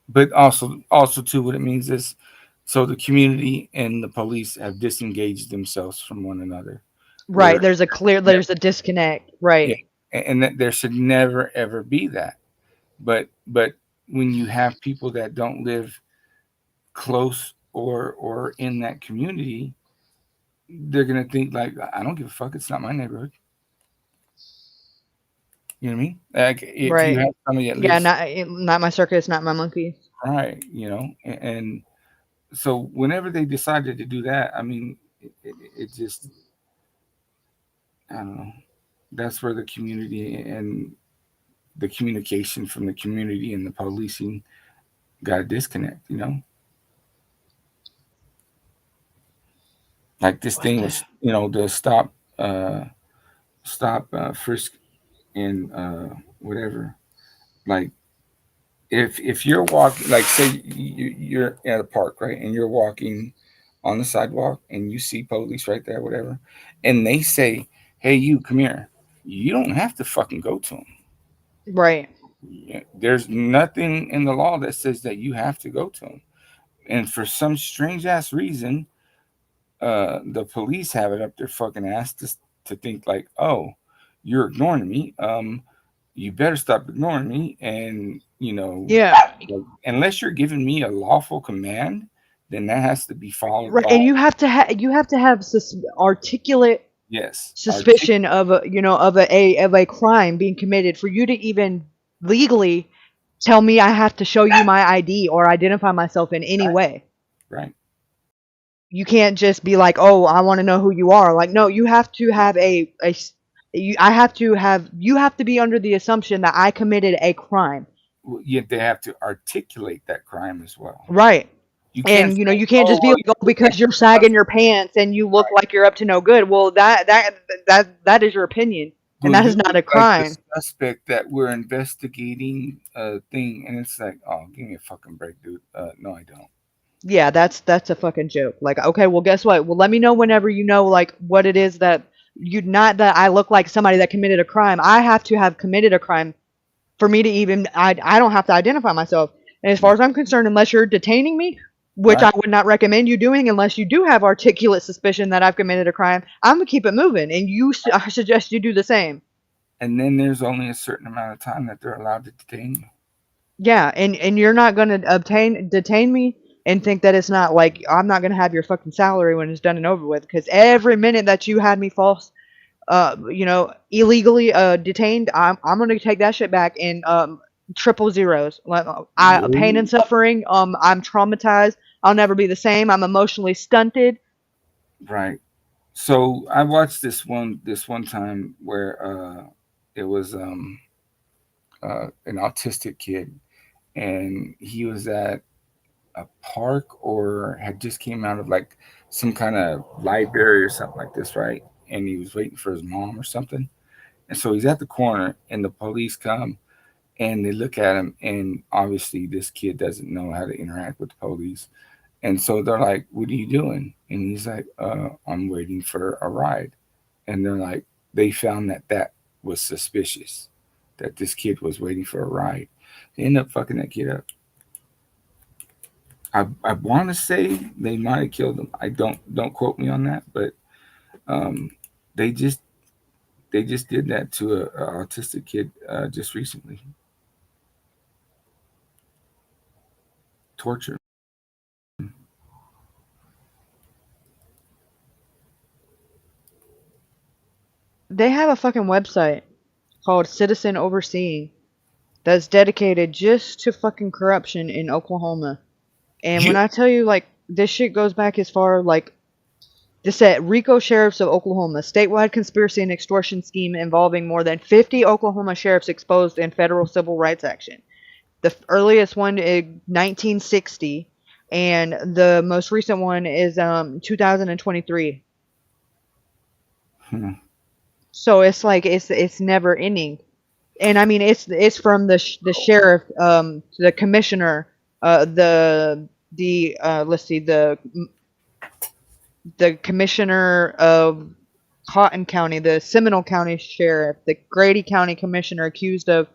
But also too, what it means is, so the community and the police have disengaged themselves from one another. Right. There's a disconnect. Right. Yeah, and that there should never ever be that. But when you have people that don't live close or in that community, they're gonna think I don't give a fuck. It's not my neighborhood. You know what I mean? If right. You have somebody that lives, not my circus, not my monkey. Right. And so whenever they decided to do that, I mean, it just, I don't know. That's where the community and the communication from the community and the policing got a disconnect, Like this thing was, the stop frisk and whatever. Like if you're walking, like say you're at a park, right, and you're walking on the sidewalk and you see police right there, whatever, and they say, "Hey, you come here," you don't have to fucking go to them. Right. There's nothing in the law that says that you have to go to them. And for some strange ass reason, the police have it up their fucking ass to think like, oh, you're ignoring me. You better stop ignoring me. And yeah, like, unless you're giving me a lawful command, then that has to be followed. Right, and you have to have articulate suspicion of a crime being committed for you to even legally tell me I have to show you my ID or identify myself in any way. Right. You can't just be like, oh, I want to know who you are. Like, no, you have to have you have to be under the assumption that I committed a crime. Well, they have to articulate that crime as well. Right. You can't just be like, oh, because you're sagging your pants and you look like you're up to no good. Well, that is your opinion, and that is not a crime. Like the suspect that we're investigating a thing, and it's like, oh, give me a fucking break, dude. No, I don't. Yeah, that's a fucking joke. Like, okay, well, guess what? Well, let me know whenever you know, like, what it is that not that I look like somebody that committed a crime. I have to have committed a crime for me to even, I don't have to identify myself. And as far as I'm concerned, unless you're detaining me, which I would not recommend you doing unless you do have articulate suspicion that I've committed a crime, I'm going to keep it moving. And I suggest you do the same. And then there's only a certain amount of time that they're allowed to detain you. Yeah, and you're not going to detain me and think that it's not like, I'm not going to have your fucking salary when it's done and over with. Because every minute that you had me false, illegally detained, I'm going to take that shit back in triple zeros. Pain and suffering. I'm traumatized. I'll never be the same. I'm emotionally stunted. Right. So I watched this one time where it was an autistic kid, and he was at a park or had just came out of like some kind of library or something like this, right? And he was waiting for his mom or something. And so he's at the corner, and the police come, and they look at him, and obviously this kid doesn't know how to interact with the police. And so they're like, what are you doing? And he's like, I'm waiting for a ride. And they're like, they found that was suspicious, that this kid was waiting for a ride. They end up fucking that kid up. I want to say they might have killed him. I don't quote me on that, but they just did that to a autistic kid just recently. Torture. They have a fucking website called Citizen Overseeing that's dedicated just to fucking corruption in Oklahoma. And when I tell you, like, this shit goes back as far, like, this said, RICO Sheriffs of Oklahoma, statewide conspiracy and extortion scheme involving more than 50 Oklahoma sheriffs exposed in federal civil rights action. The earliest one is 1960, and the most recent one is 2023. So it's like it's never ending, and I mean it's from the sheriff, the commissioner, let's see, the commissioner of Cotton County, the Seminole County sheriff, the Grady County commissioner accused of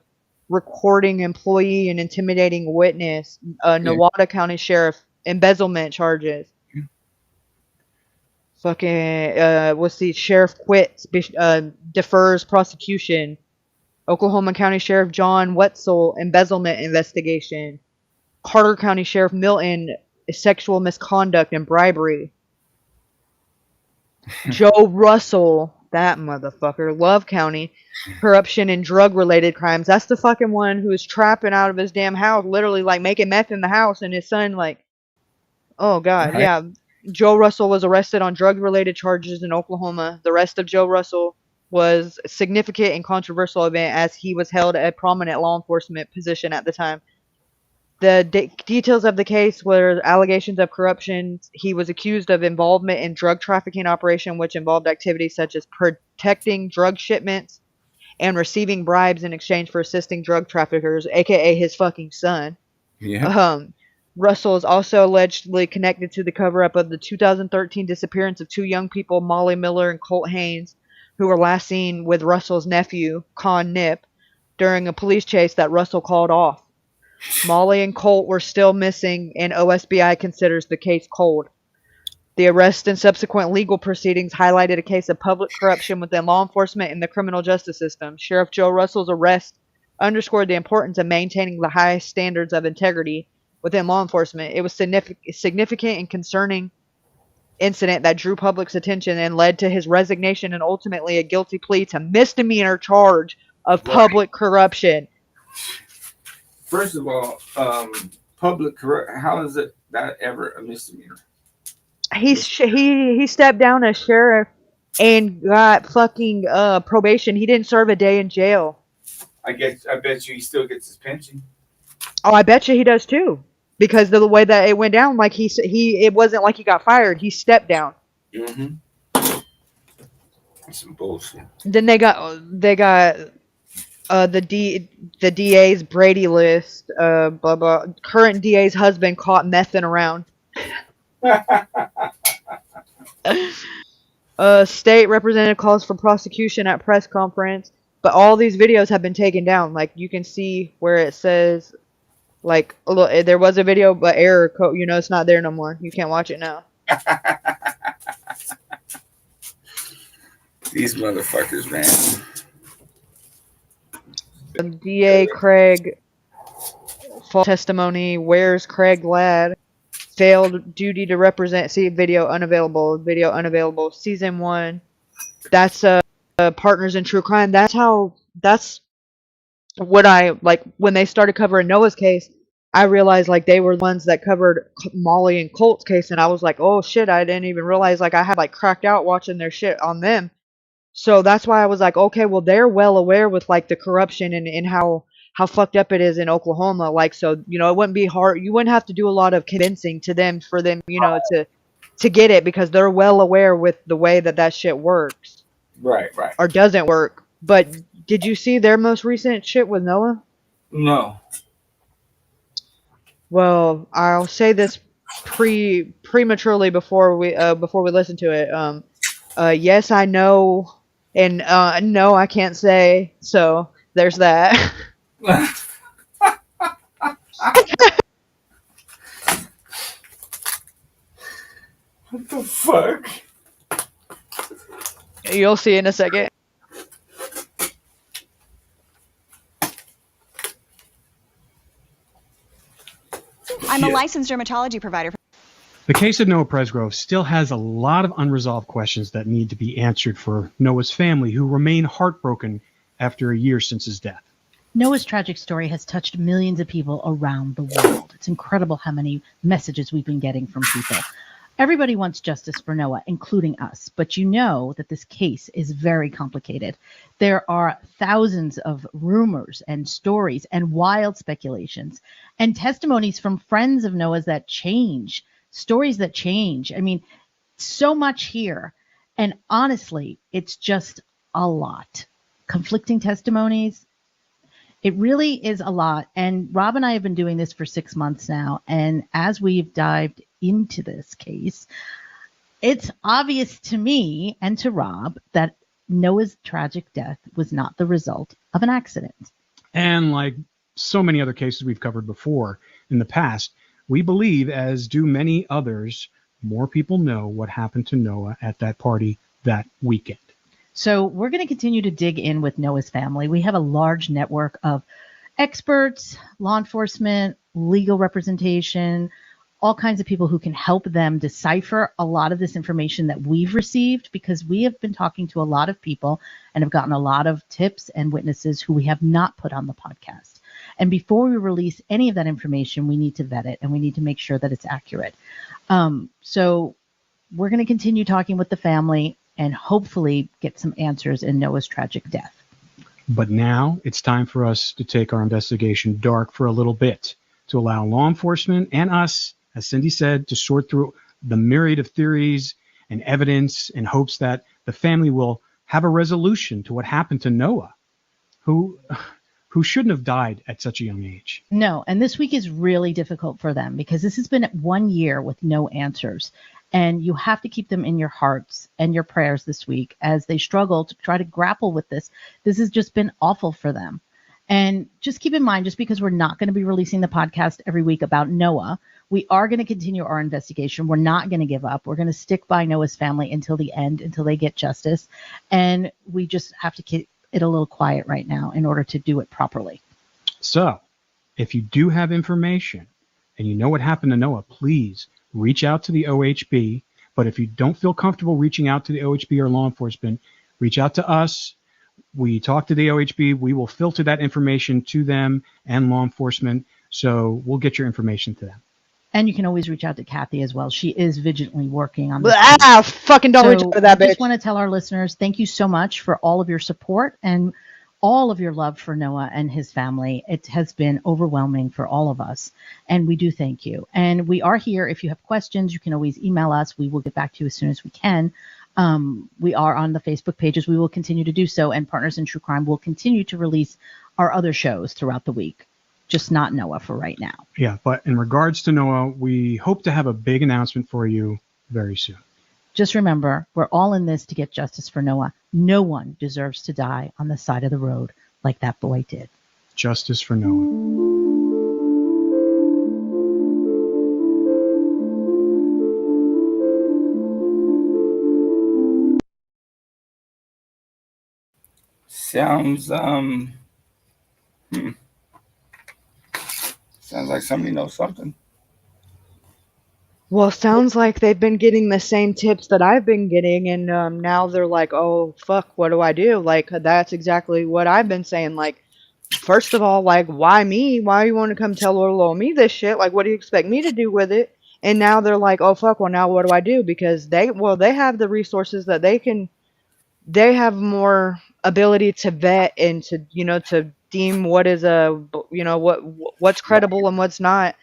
recording employee and intimidating witness, Nowata County sheriff, embezzlement charges. Fucking, what's the sheriff quits, defers prosecution. Oklahoma County Sheriff John Wetzel, embezzlement investigation. Carter County Sheriff Milton, sexual misconduct and bribery. Joe Russell, that motherfucker, Love County, corruption and drug-related crimes. That's the fucking one who was trapping out of his damn house, literally, like, making meth in the house, and his son, like, oh, God, yeah. Joe Russell was arrested on drug-related charges in Oklahoma. The rest of Joe Russell was a significant and controversial event as he was held at a prominent law enforcement position at the time. The details of the case were allegations of corruption. He was accused of involvement in drug trafficking operation, which involved activities such as protecting drug shipments and receiving bribes in exchange for assisting drug traffickers, aka his fucking son. Yeah. Russell is also allegedly connected to the cover-up of the 2013 disappearance of two young people, Molly Miller and Colt Haynes, who were last seen with Russell's nephew, Con Nip, during a police chase that Russell called off. Molly and Colt were still missing, and OSBI considers the case cold. The arrest and subsequent legal proceedings highlighted a case of public corruption within law enforcement and the criminal justice system. Sheriff Joe Russell's arrest underscored the importance of maintaining the highest standards of integrity within law enforcement. It was significant and concerning incident that drew public's attention and led to his resignation and ultimately a guilty plea to misdemeanor charge of public corruption. First of all, public corruption. How is it that ever a misdemeanor? He stepped down as sheriff and got fucking probation. He didn't serve a day in jail. I bet you he still gets his pension. Oh, I bet you he does too. Because of the way that it went down, like it wasn't like he got fired. He stepped down. Mm-hmm. That's some bullshit. Then they got the DA's Brady list. Blah blah. Current DA's husband caught messing around. State representative calls for prosecution at press conference, but all these videos have been taken down. Like you can see where it says, like, look, there was a video, but error code. You know, it's not there no more. You can't watch it now. These motherfuckers, man. DA Craig false testimony. Where's Craig Ladd? Failed duty to represent. See video unavailable. Video unavailable. Season 1. That's Partners in True Crime. That's what I like when they started covering Noah's case. I realized like they were the ones that covered Molly and Colt's case, and I was like, oh shit, I didn't even realize like I had like cracked out watching their shit on them. So that's why I was like, okay, well they're well aware with like the corruption and how fucked up it is in Oklahoma. Like, so, you know, it wouldn't be hard. You wouldn't have to do a lot of convincing to them for them, you know, to get it, because they're well aware with the way that shit works. Right. Or doesn't work. But did you see their most recent shit with Noah? No. Well, I'll say this prematurely before we listen to it. Yes, I know, and no, I can't say. So there's that. What the fuck? You'll see in a second. I'm a licensed dermatology provider. The case of Noah Presgrove still has a lot of unresolved questions that need to be answered for Noah's family, who remain heartbroken after a year since his death. Noah's tragic story has touched millions of people around the world. It's incredible how many messages we've been getting from people. Everybody wants justice for Noah, including us, but you know that this case is very complicated. There are thousands of rumors and stories and wild speculations and testimonies from friends of Noah's that change, stories that change. I mean, so much here. And honestly, it's just a lot. Conflicting testimonies. It really is a lot. And Rob and I have been doing this for 6 months now. And as we've dived into this case, it's obvious to me and to Rob that Noah's tragic death was not the result of an accident. And like so many other cases we've covered before in the past, we believe, as do many others, more people know what happened to Noah at that party that weekend. So we're going to continue to dig in with Noah's family. We have a large network of experts, law enforcement, legal representation, all kinds of people who can help them decipher a lot of this information that we've received, because we have been talking to a lot of people and have gotten a lot of tips and witnesses who we have not put on the podcast. And before we release any of that information, we need to vet it and we need to make sure that it's accurate. So we're going to continue talking with the family and hopefully get some answers in Noah's tragic death. But now it's time for us to take our investigation dark for a little bit, to allow law enforcement and us, as Cindy said, to sort through the myriad of theories and evidence in hopes that the family will have a resolution to what happened to Noah, who shouldn't have died at such a young age. No, and this week is really difficult for them because this has been 1 year with no answers. And you have to keep them in your hearts and your prayers this week as they struggle to try to grapple with this. This has just been awful for them. And just keep in mind, just because we're not going to be releasing the podcast every week about Noah, we are going to continue our investigation. We're not going to give up. We're going to stick by Noah's family until the end, until they get justice. And we just have to keep it a little quiet right now in order to do it properly. So, if you do have information and you know what happened to Noah, please reach out to the OHB. But if you don't feel comfortable reaching out to the OHB or law enforcement, reach out to us. We talk to the OHB. We will filter that information to them and law enforcement. So we'll get your information to them. And you can always reach out to Kathy as well. She is vigilantly working on this. Fucking don't reach out to that bitch. I just want to tell our listeners, thank you so much for all of your support and all of your love for Noah and his family. It has been overwhelming for all of us, and we do thank you. And we are here. If you have questions, you can always email us. We will get back to you as soon as we can. We are on the Facebook pages. We will continue to do so, and Partners in True Crime will continue to release our other shows throughout the week, just not Noah for right now. Yeah, but in regards to Noah, we hope to have a big announcement for you very soon. Just remember, we're all in this to get justice for Noah. No one deserves to die on the side of the road like that boy did. Justice for Noah. Sounds sounds like somebody knows something. Well, sounds like they've been getting the same tips that I've been getting, and now they're like, oh, fuck, what do I do? Like, that's exactly what I've been saying. Like, first of all, like, why me? Why you want to come tell little old me this shit? Like, what do you expect me to do with it? And now they're like, oh, fuck, well, now what do I do? Because they have the resources that they have more ability to vet and to, to deem what is what's credible and what's not.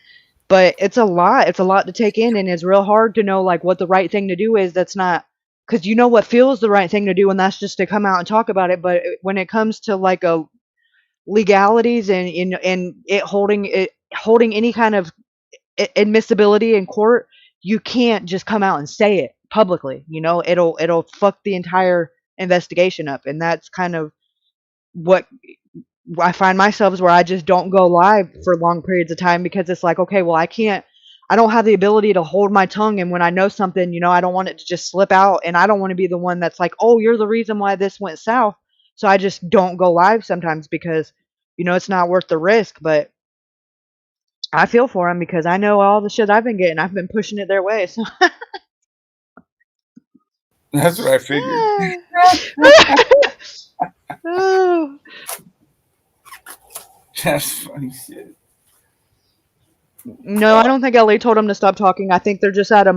But it's a lot to take in, and it's real hard to know like what the right thing to do is. That's not, because you know what feels the right thing to do, and that's just to come out and talk about it. But when it comes to like legalities and it holding any kind of admissibility in court, you can't just come out and say it publicly. It'll fuck the entire investigation up, and that's kind of what I find myself is where I just don't go live for long periods of time, because it's like, okay, well, I don't have the ability to hold my tongue, and when I know something, I don't want it to just slip out, and I don't want to be the one that's like, oh, you're the reason why this went south. So I just don't go live sometimes because, it's not worth the risk. But I feel for them because I know all the shit I've been getting. I've been pushing it their way. So That's what I figured. Oh. That's funny shit. No, I don't think Ellie told him to stop talking. I think they're just at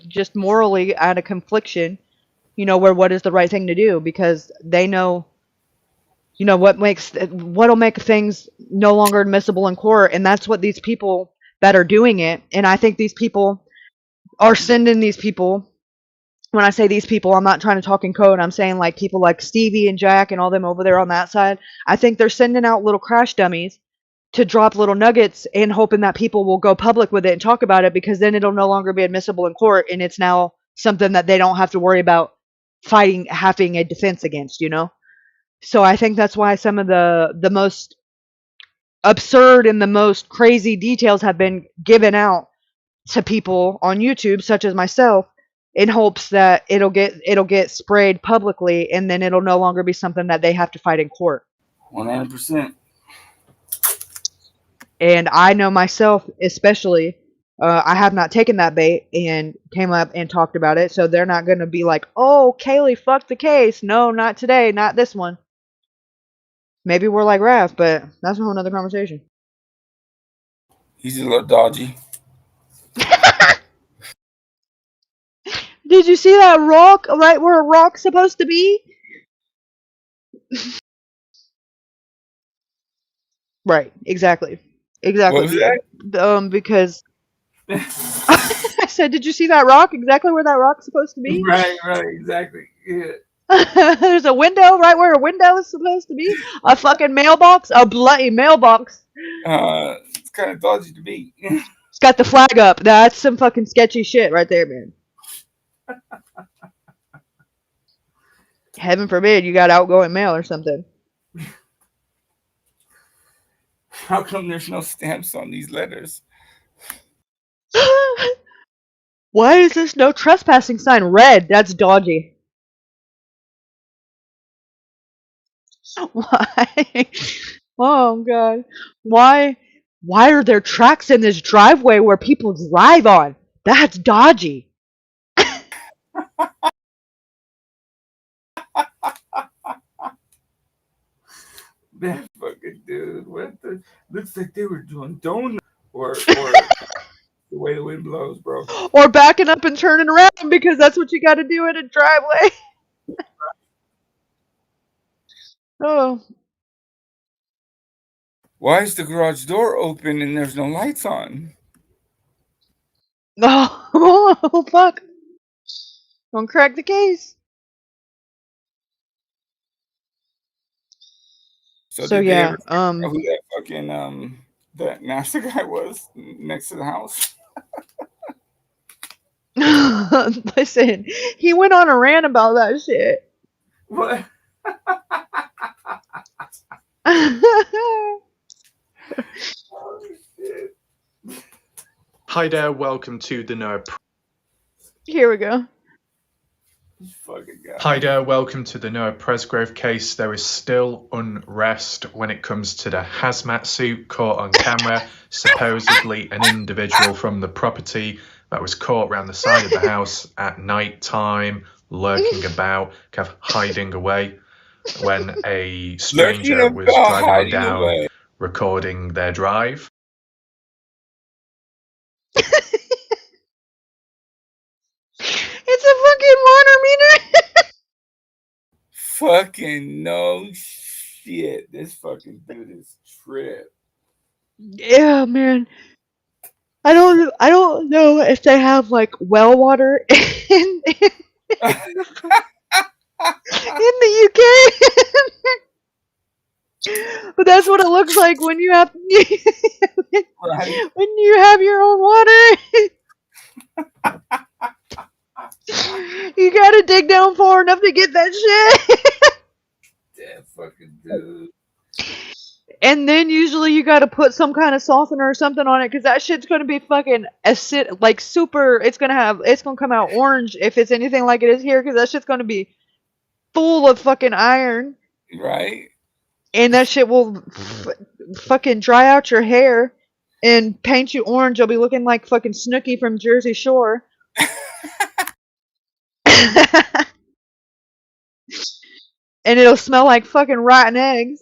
just morally at a confliction, where what is the right thing to do, because they know, what'll make things no longer admissible in court, and that's what these people that are doing it. And I think these people are sending these people. When I say these people, I'm not trying to talk in code. I'm saying like people like Stevie and Jack and all them over there on that side. I think they're sending out little crash dummies to drop little nuggets and hoping that people will go public with it and talk about it, because then it'll no longer be admissible in court, and it's now something that they don't have to worry about having a defense against, So I think that's why some of the most absurd and the most crazy details have been given out to people on YouTube, such as myself, in hopes that it'll get sprayed publicly, and then it'll no longer be something that they have to fight in court. 100%. And I know myself, especially, I have not taken that bait and came up and talked about it, so they're not going to be like, oh, Kaylee, fuck the case. No, not today, not this one. Maybe we're like Raph, but that's a whole nother conversation. He's a little dodgy. Did you see that rock right where a rock's supposed to be? Right, exactly. Exactly. What was that? Because I said, did you see that rock? Exactly where that rock's supposed to be? Right, exactly. Yeah. There's a window right where a window is supposed to be. A fucking mailbox, a bloody mailbox. It's kind of dodgy to me. It's got the flag up. That's some fucking sketchy shit right there, man. Heaven forbid you got outgoing mail or something. How come there's no stamps on these letters? Why is this no trespassing sign red? That's dodgy. Why? Oh god. Why are there tracks in this driveway where people drive on? That's dodgy. That fucking dude. What the? Looks like they were doing donuts or the way the wind blows, bro. Or backing up and turning around because that's what you got to do in a driveway. Oh. Why is the garage door open and there's no lights on? Oh, fuck. Don't crack the case. So yeah, who that fucking that NASA guy was next to the house? Listen, he went on a rant about that shit. What? Oh, shit. Hi there, welcome to the Noah. Here we go. Hi there, welcome to the Noah Presgrove case. There is still unrest when it comes to the hazmat suit caught on camera. Supposedly an individual from the property that was caught around the side of the house at night time, lurking about, kind of hiding away, when a stranger was driving down, recording their drive. It's a fucking water meter. Fucking no shit. This fucking dude is trip. Yeah, man. I don't know if they have like well water in the UK. But that's what it looks like when you have when you have your own water. You gotta dig down far enough to get that shit. That fucking dude. And then usually you gotta put some kind of softener or something on it, because that shit's gonna be fucking acid, like super. It's gonna come out orange if it's anything like it is here, because that shit's gonna be full of fucking iron. Right. And that shit will fucking dry out your hair and paint you orange. You'll be looking like fucking Snooki from Jersey Shore. And it'll smell like fucking rotten eggs.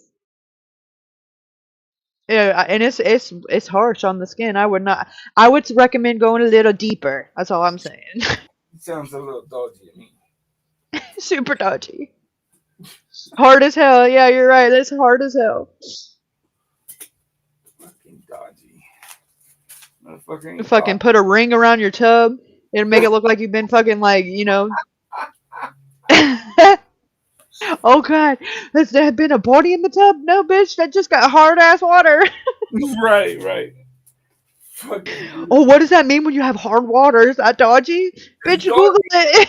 Yeah, and it's harsh on the skin. I would recommend going a little deeper. That's all I'm saying. It sounds a little dodgy to me. Super dodgy. Hard as hell. Yeah, you're right. It's hard as hell. Fucking dodgy. Motherfucker. Fucking put a ring around your tub. It'll make it look like you've been fucking like, you know. Oh god, has there been a body in the tub? No, bitch, that just got hard ass water. Right. Oh, what does that mean when you have hard water? Is that dodgy? Bitch, Google it.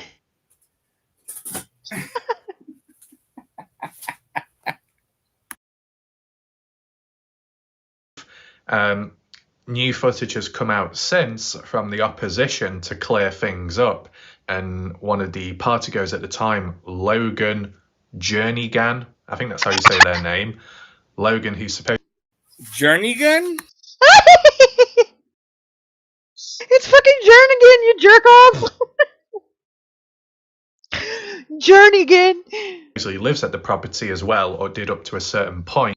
New footage has come out since from the opposition to clear things up, and one of the partygoers at the time, Logan Jernigan, I think that's how you say their name. Logan, who's supposed Jernigan? It's fucking Jernigan, you jerk off. Jernigan. He lives at the property as well, or did up to a certain point.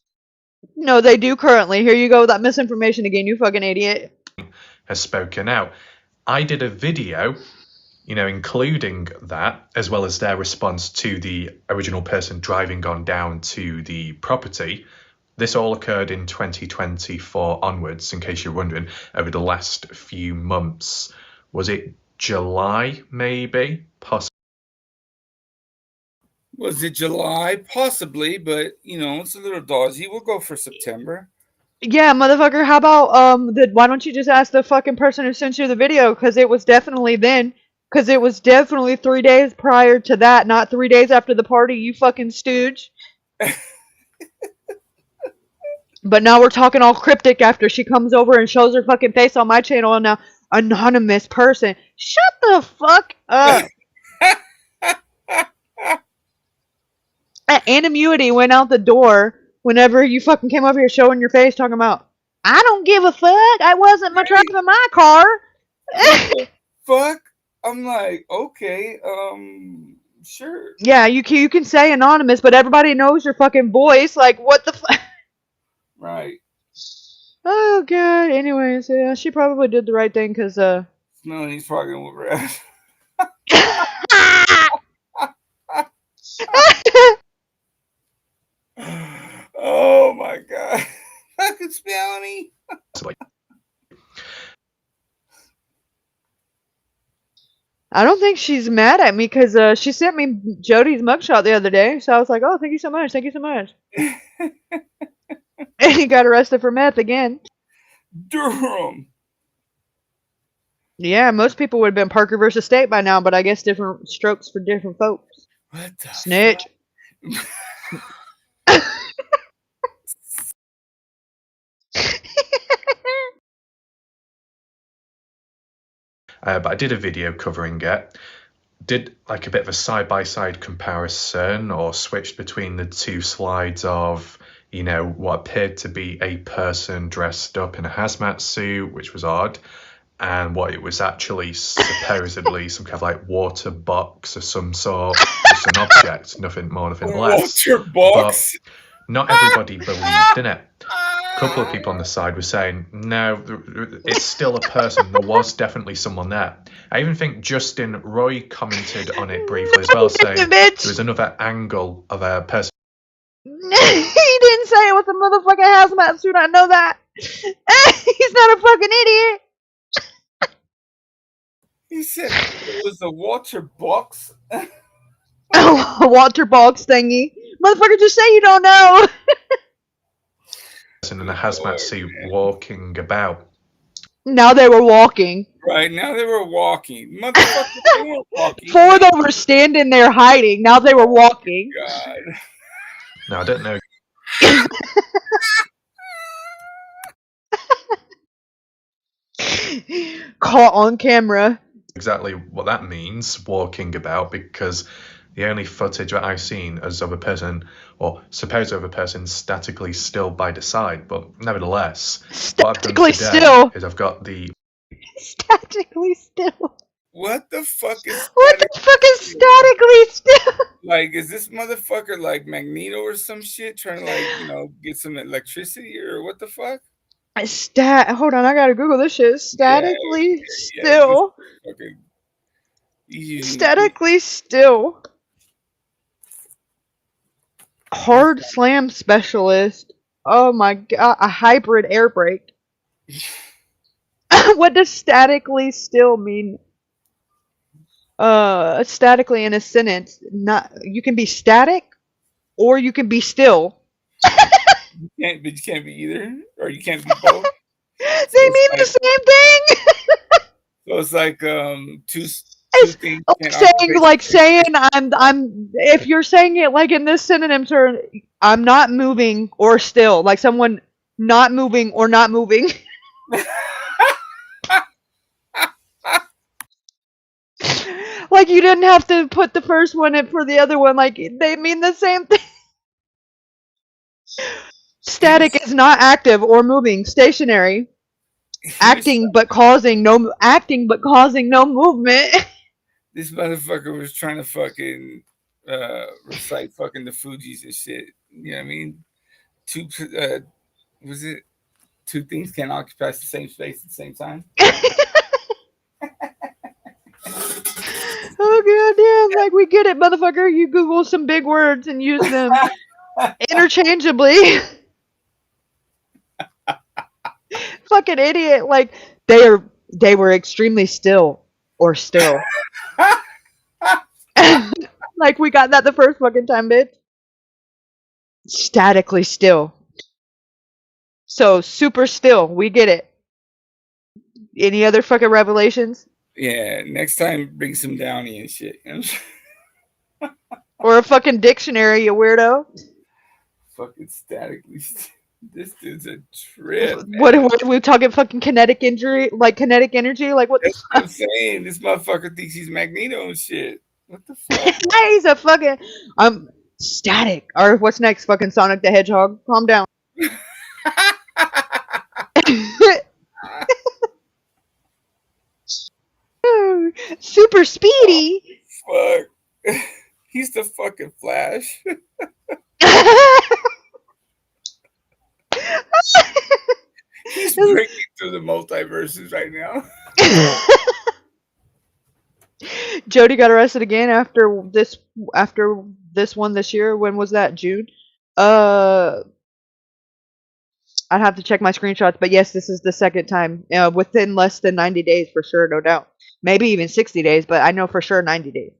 No, they do currently. Here you go with that misinformation again, you fucking idiot. Has spoken out. I did a video, including that, as well as their response to the original person driving on down to the property. This all occurred in 2024 onwards, in case you're wondering, over the last few months. Was it July, maybe? Possibly. Was it July? Possibly, but, it's a little dodgy. We'll go for September. Yeah, motherfucker, how about, why don't you just ask the fucking person who sent you the video, because it was definitely then, because it was definitely 3 days prior to that, not 3 days after the party, you fucking stooge. But now we're talking all cryptic after she comes over and shows her fucking face on my channel, and now, anonymous person. Shut the fuck up. That anonymity went out the door whenever you fucking came over here showing your face talking about, I don't give a fuck. I wasn't driving my car. What the fuck? I'm like, okay, sure. Yeah, you can say anonymous, but everybody knows your fucking voice. Like, what the fuck? Right. Oh, God. Anyways, yeah, she probably did the right thing because, Melanie's fucking with her ass. Oh my God. Fucking Spelly. I don't think she's mad at me because she sent me Jody's mugshot the other day. So I was like, oh, thank you so much. Thank you so much. And he got arrested for meth again. Durham. Yeah, most people would have been Parker versus State by now, but I guess different strokes for different folks. What the Snitch. But I did a video covering it. Did like a bit of a side-by-side comparison, or switched between the two slides of, what appeared to be a person dressed up in a hazmat suit, which was odd, and what it was actually supposedly some kind of like water box of some sort, just an object, nothing more, nothing less. Water box? But not everybody believed in it. A couple of people on the side were saying, no, it's still a person. There was definitely someone there. I even think Justin Roy commented on it briefly as well, saying there was another angle of a person. He didn't say it was a motherfucking hazmat suit. I know that. He's not a fucking idiot. He said it was a water box. Oh, a water box thingy. Motherfucker, just say you don't know. In a hazmat suit walking about. Now they were walking. Right, now they were walking. Motherfucker, they weren't walking. Before they were standing there hiding. Now they were walking. God. No, I don't know. Caught on camera. Exactly what that means, walking about, because the only footage that I've seen is of a person, or supposed of a person, statically still by the side. But nevertheless, statically still is I've got the statically still. What the fuck is? What the fuck is statically still? Like, is this motherfucker like Magneto or some shit, trying to get some electricity, or what the fuck? Hold on, I gotta Google this shit. Statically still. Statically still. Hard slam specialist. Oh my god, a hybrid air brake. What does statically still mean? Statically in a sentence. You can be static or you can be still. You can't be either, or you can't be both. They mean the same thing. So it's like two things. Saying I'm if you're saying it like in this synonym term, I'm not moving or still, like someone not moving or not moving. Like you didn't have to put the first one in for the other one. Like they mean the same thing. Static is not active or moving. Stationary. Acting but causing no movement. This motherfucker was trying to fucking recite fucking the Fugees and shit. You know what I mean? Two things can't occupy the same space at the same time? Oh goddamn! Like we get it, motherfucker. You Google some big words and use them interchangeably. fucking idiot. Like they were extremely still or still. Like we got that the first fucking time, bitch. Statically still. So super still. We get it. Any other fucking revelations? Yeah, next time bring some Downy and shit. Or a fucking dictionary, you weirdo. Fucking statically. This dude's a trip. What are we talking? Fucking kinetic injury, like kinetic energy, like what? That's what I'm saying. This motherfucker thinks he's Magneto and shit. What the fuck? He's a fucking static. Or what's next? Fucking Sonic the Hedgehog. Calm down. Super speedy. Oh, fuck. He's the fucking Flash. He's breaking through the multiverses right now. Jody got arrested again after this one this year. When was that? June? I'd have to check my screenshots, but yes, this is the second time. Within less than 90 days for sure, no doubt. Maybe even 60 days, but I know for sure 90 days.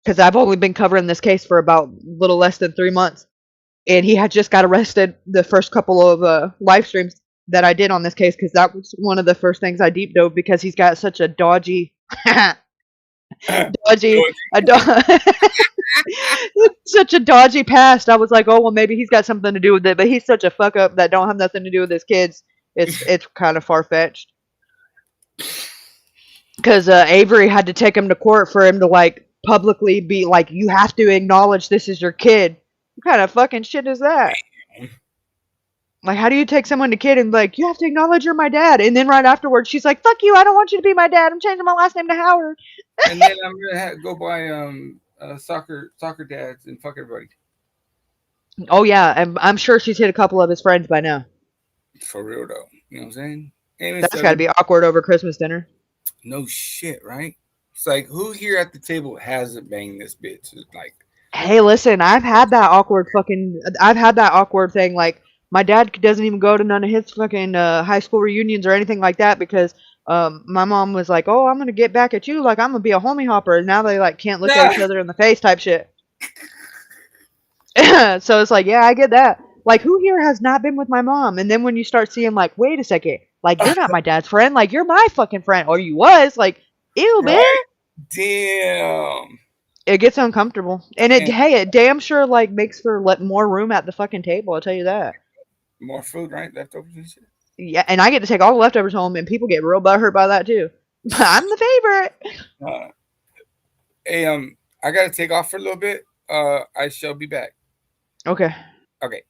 Because I've only been covering this case for about a little less than 3 months. And he had just got arrested the first couple of live streams that I did on this case, because that was one of the first things I deep dove, because he's got such a dodgy such a dodgy past. I was like, oh well, maybe he's got something to do with it, but he's such a fuck up that don't have nothing to do with his kids. It's kind of far fetched. Because Avery had to take him to court for him to like publicly be like, you have to acknowledge this is your kid. What kind of fucking shit is that? Like, how do you take someone to kid and be like, you have to acknowledge you're my dad, and then right afterwards she's like, fuck you, I don't want you to be my dad, I'm changing my last name to Howard. And then I'm gonna go buy soccer dads and fuck everybody. Oh yeah, and I'm sure she's hit a couple of his friends by now. For real though, you know what I'm saying? And That's got to be awkward over Christmas dinner. No shit, right? It's like, who here at the table hasn't banged this bitch? It's like, hey, listen, I've had that awkward thing. Like, my dad doesn't even go to none of his fucking high school reunions or anything like that, because my mom was like, oh, I'm gonna get back at you, like I'm gonna be a homie hopper, and now they like can't look at each other in the face type shit. So it's like, yeah, I get that. Like, who here has not been with my mom? And then when you start seeing like, wait a second, like you're not my dad's friend, like you're my fucking friend, or you was, like, ew, man. Damn. It gets uncomfortable, and it damn sure like makes for more room at the fucking table. I'll tell you that. More food, right? Leftovers and shit. Yeah, and I get to take all the leftovers home, and people get real butthurt by that too. I'm the favorite. Hey, I gotta take off for a little bit. I shall be back. Okay. Okay.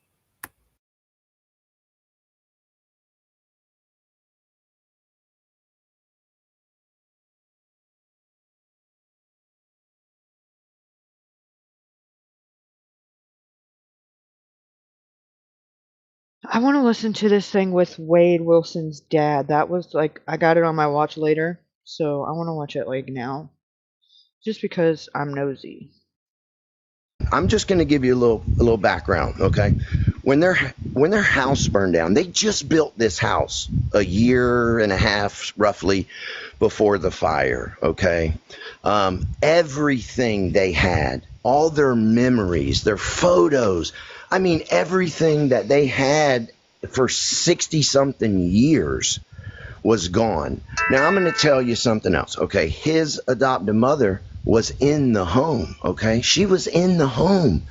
I want to listen to this thing with Wade Wilson's dad. That was like, I got it on my watch later, so I want to watch it like now, just because I'm nosy. I'm just going to give you a little background, okay? When their house burned down, they just built this house a year and a half roughly before the fire, okay? Everything they had, all their memories, their photos, I mean, everything that they had for 60-something years was gone. Now, I'm going to tell you something else, okay? His adoptive mother was in the home, okay? She was in the home.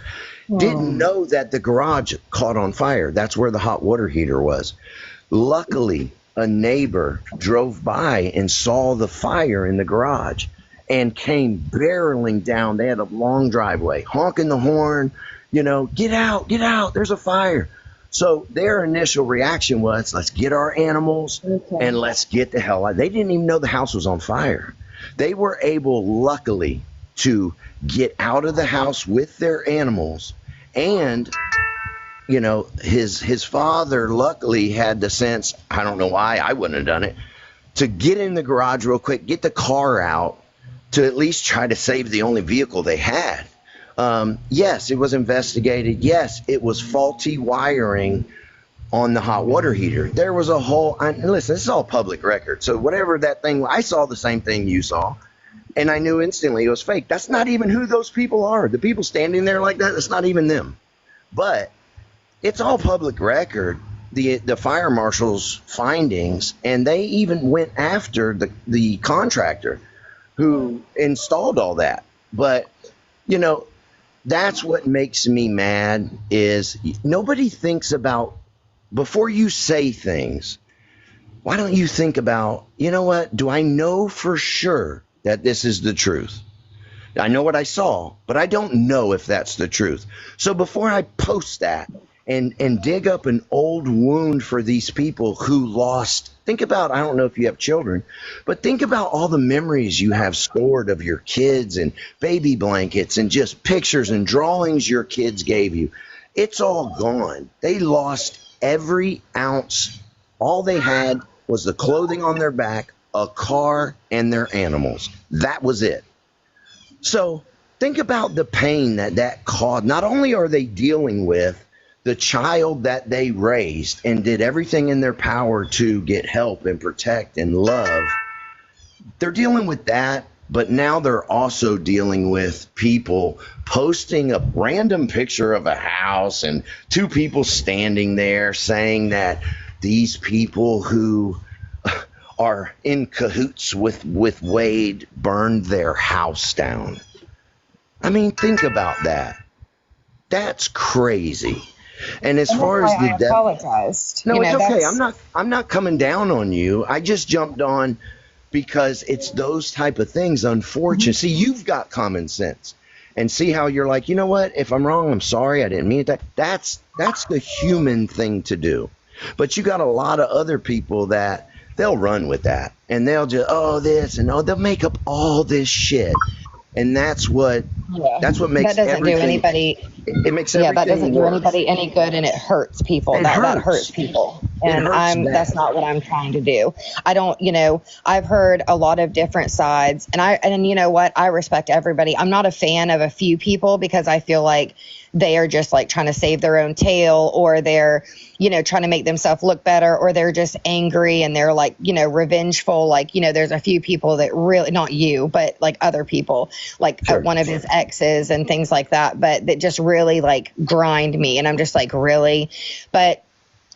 Didn't know that the garage caught on fire. That's where the hot water heater was. Luckily, a neighbor drove by and saw the fire in the garage and came barreling down. They had a long driveway, honking the horn, you know, get out, there's a fire. So their initial reaction was, let's get our animals and let's get the hell out. They didn't even know the house was on fire. They were able, luckily, to get out of the house with their animals. And, you know, his father luckily had the sense, I don't know why, I wouldn't have done it, to get in the garage real quick, get the car out to at least try to save the only vehicle they had. Yes, it was investigated. Yes, it was faulty wiring on the hot water heater. There was a whole, listen, this is all public record. So whatever that thing, I saw the same thing you saw, and I knew instantly it was fake. That's not even who those people are. The people standing there like that, it's not even them. But it's all public record, the fire marshal's findings, and they even went after the contractor who installed all that. But, you know, that's what makes me mad is nobody thinks about, before you say things, why don't you think about, you know what, do I know for sure that this is the truth? I know what I saw, but I don't know if that's the truth. So before I post that and dig up an old wound for these people who lost, think about, I don't know if you have children, but think about all the memories you have stored of your kids and baby blankets and just pictures and drawings your kids gave you. It's all gone. They lost every ounce. All they had was the clothing on their back, a car, and their animals. That was it. So think about the pain that caused. Not only are they dealing with the child that they raised and did everything in their power to get help and protect and love, they're dealing with that, but now they're also dealing with people posting a random picture of a house and two people standing there saying that these people who are in cahoots with Wade burned their house down. I mean, think about that. That's crazy. And as far as the death, apologized. no, it's okay. I'm not coming down on you. I just jumped on because it's those type of things. Unfortunately, see, you've got common sense, and see how you're like, you know what? If I'm wrong, I'm sorry. I didn't mean it. That's the human thing to do. But you got a lot of other people that they'll run with that, and they'll just this and they'll make up all this shit, and that's what makes that doesn't do anybody. It makes everything that doesn't do worse. anybody any good, and it hurts people. That hurts people, and that's not what I'm trying to do. I don't, I've heard a lot of different sides, and you know what, I respect everybody. I'm not a fan of a few people because I feel like they are just like trying to save their own tail, or they're, trying to make themselves look better, or they're just angry and they're like, revengeful. Like, there's a few people that really, not you, but like other people, like one of his exes and things like that, but that just really like grind me. And I'm just like, really? But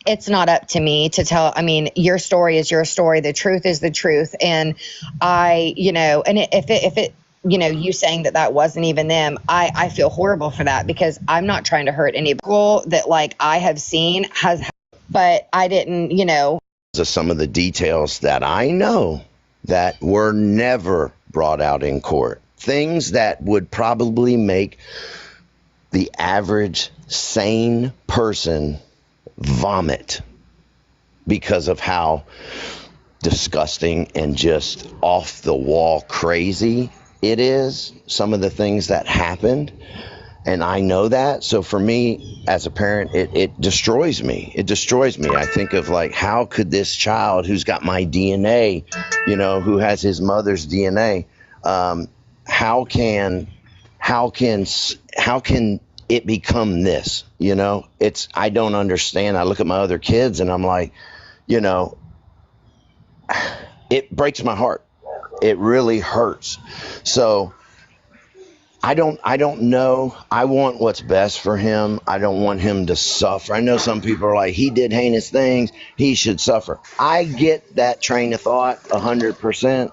it's not up to me to tell. I mean, your story is your story. The truth is the truth. And if it you saying that wasn't even them, I feel horrible for that, because I'm not trying to hurt any people that like I have seen but I didn't, Some of the details that I know that were never brought out in court, things that would probably make the average sane person vomit because of how disgusting and just off the wall crazy it is, some of the things that happened, and I know that. So for me as a parent, it destroys me. It destroys me. I think of like, how could this child who's got my DNA, who has his mother's DNA, how can it become this? I don't understand. I look at my other kids and I'm like, it breaks my heart. It really hurts. So I don't know. I want what's best for him. I don't want him to suffer. I know some people are like, he did heinous things, he should suffer. I get that train of thought 100%.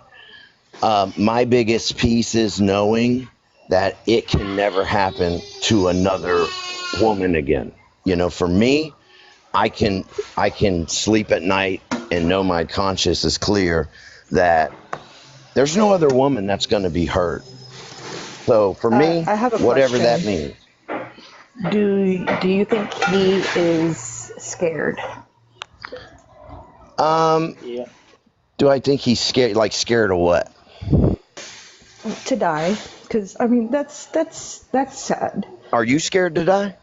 My biggest piece is knowing that it can never happen to another woman again. For me, I can sleep at night and know my conscience is clear that there's no other woman that's going to be hurt. So for me, I have a whatever question. that means. Do you think he is scared? Do I think he's scared? Like scared of what? To die? Because I mean, that's sad. Are you scared to die?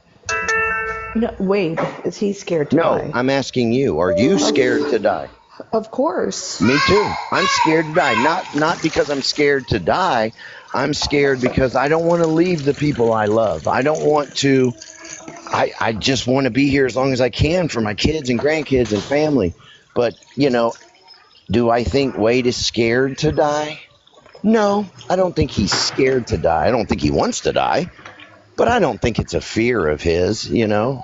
No, Wade, is he scared to die? No, I'm asking you. Are you scared to die? Of course. Me too. I'm scared to die. Not because I'm scared to die. I'm scared because I don't want to leave the people I love. I don't want to I just want to be here as long as I can for my kids and grandkids and family. But, do I think Wade is scared to die? No, I don't think he's scared to die. I don't think he wants to die, but I don't think it's a fear of his, I'm not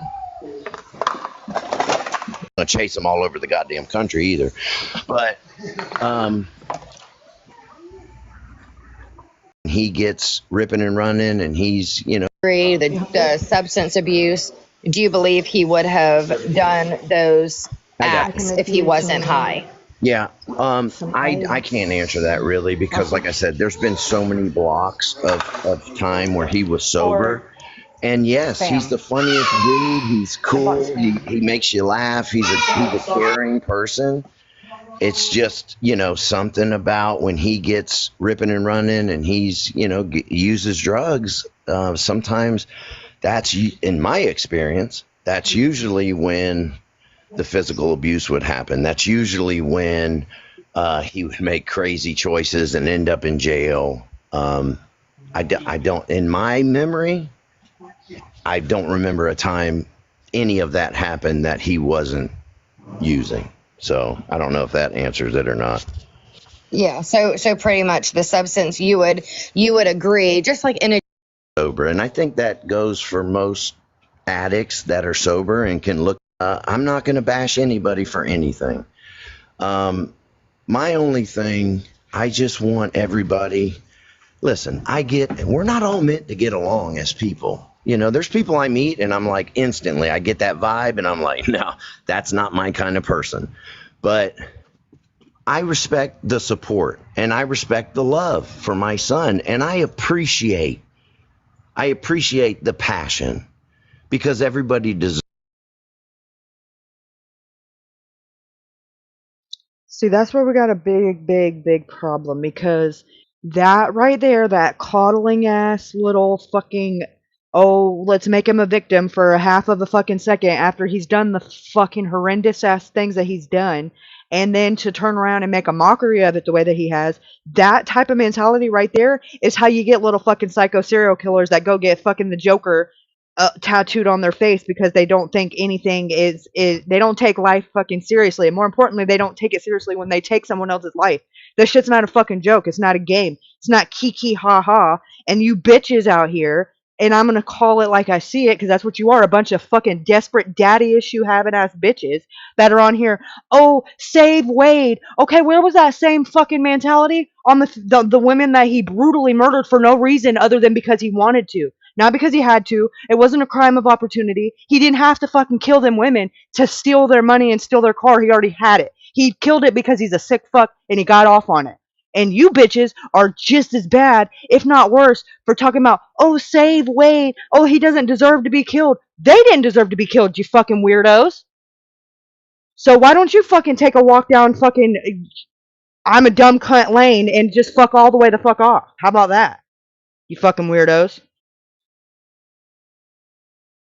gonna chase him all over the goddamn country either. But he gets ripping and running, and he's, the substance abuse. Do you believe he would have done those acts if he wasn't high? Yeah, I can't answer that really because, like I said, there's been so many blocks of time where he was sober. And yes, he's the funniest dude. He's cool. He makes you laugh. He's a caring person. It's just, something about when he gets ripping and running and he's, uses drugs. Sometimes that's, in my experience, that's usually when the physical abuse would happen. That's usually when he would make crazy choices and end up in jail. I don't, in my memory, I don't remember a time any of that happened that he wasn't using. So I don't know if that answers it or not. Yeah. So pretty much the substance you would agree, just like in a sober, and I think that goes for most addicts that are sober and can look. I'm not going to bash anybody for anything. My only thing, I just want everybody. Listen, we're not all meant to get along as people. There's people I meet and I'm like, instantly, I get that vibe and I'm like, no, that's not my kind of person. But I respect the support and I respect the love for my son. And I appreciate the passion because everybody deserves. See, that's where we got a big problem because that right there, that coddling ass little fucking, oh, let's make him a victim for a half of a fucking second after he's done the fucking horrendous ass things that he's done, and then to turn around and make a mockery of it the way that he has, that type of mentality right there is how you get little fucking psycho serial killers that go get fucking the Joker tattooed on their face because they don't think anything is they don't take life fucking seriously, and more importantly, they don't take it seriously when they take someone else's life. This shit's not a fucking joke. It's not a game. It's not kiki ha ha. And you bitches out here, and I'm gonna call it like I see it because that's what you are, a bunch of fucking desperate daddy issue having ass bitches that are on here. Oh, save Wade. Okay, where was that same fucking mentality on the women that he brutally murdered for no reason other than because he wanted to? Not because he had to. It wasn't a crime of opportunity. He didn't have to fucking kill them women to steal their money and steal their car. He already had it. He killed it because he's a sick fuck and he got off on it. And you bitches are just as bad, if not worse, for talking about, oh, save Wade. Oh, he doesn't deserve to be killed. They didn't deserve to be killed, you fucking weirdos. So why don't you fucking take a walk down fucking I'm a dumb cunt lane and just fuck all the way the fuck off? How about that? You fucking weirdos.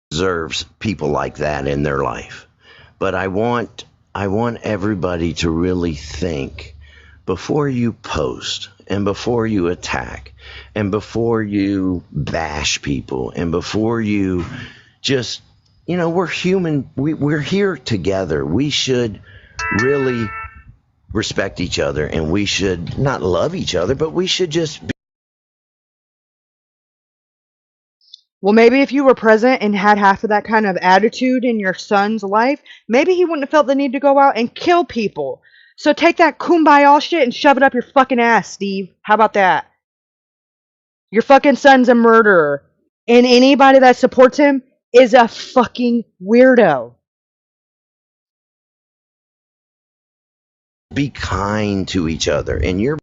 Deserves people like that in their life. But I want everybody to really think before you post and before you attack and before you bash people and before you just, we're human. We're here together. We should really respect each other and we should not love each other, but we should just be. Well, maybe if you were present and had half of that kind of attitude in your son's life, maybe he wouldn't have felt the need to go out and kill people. So take that kumbaya shit and shove it up your fucking ass, Steve. How about that? Your fucking son's a murderer. And anybody that supports him is a fucking weirdo. Be kind to each other. And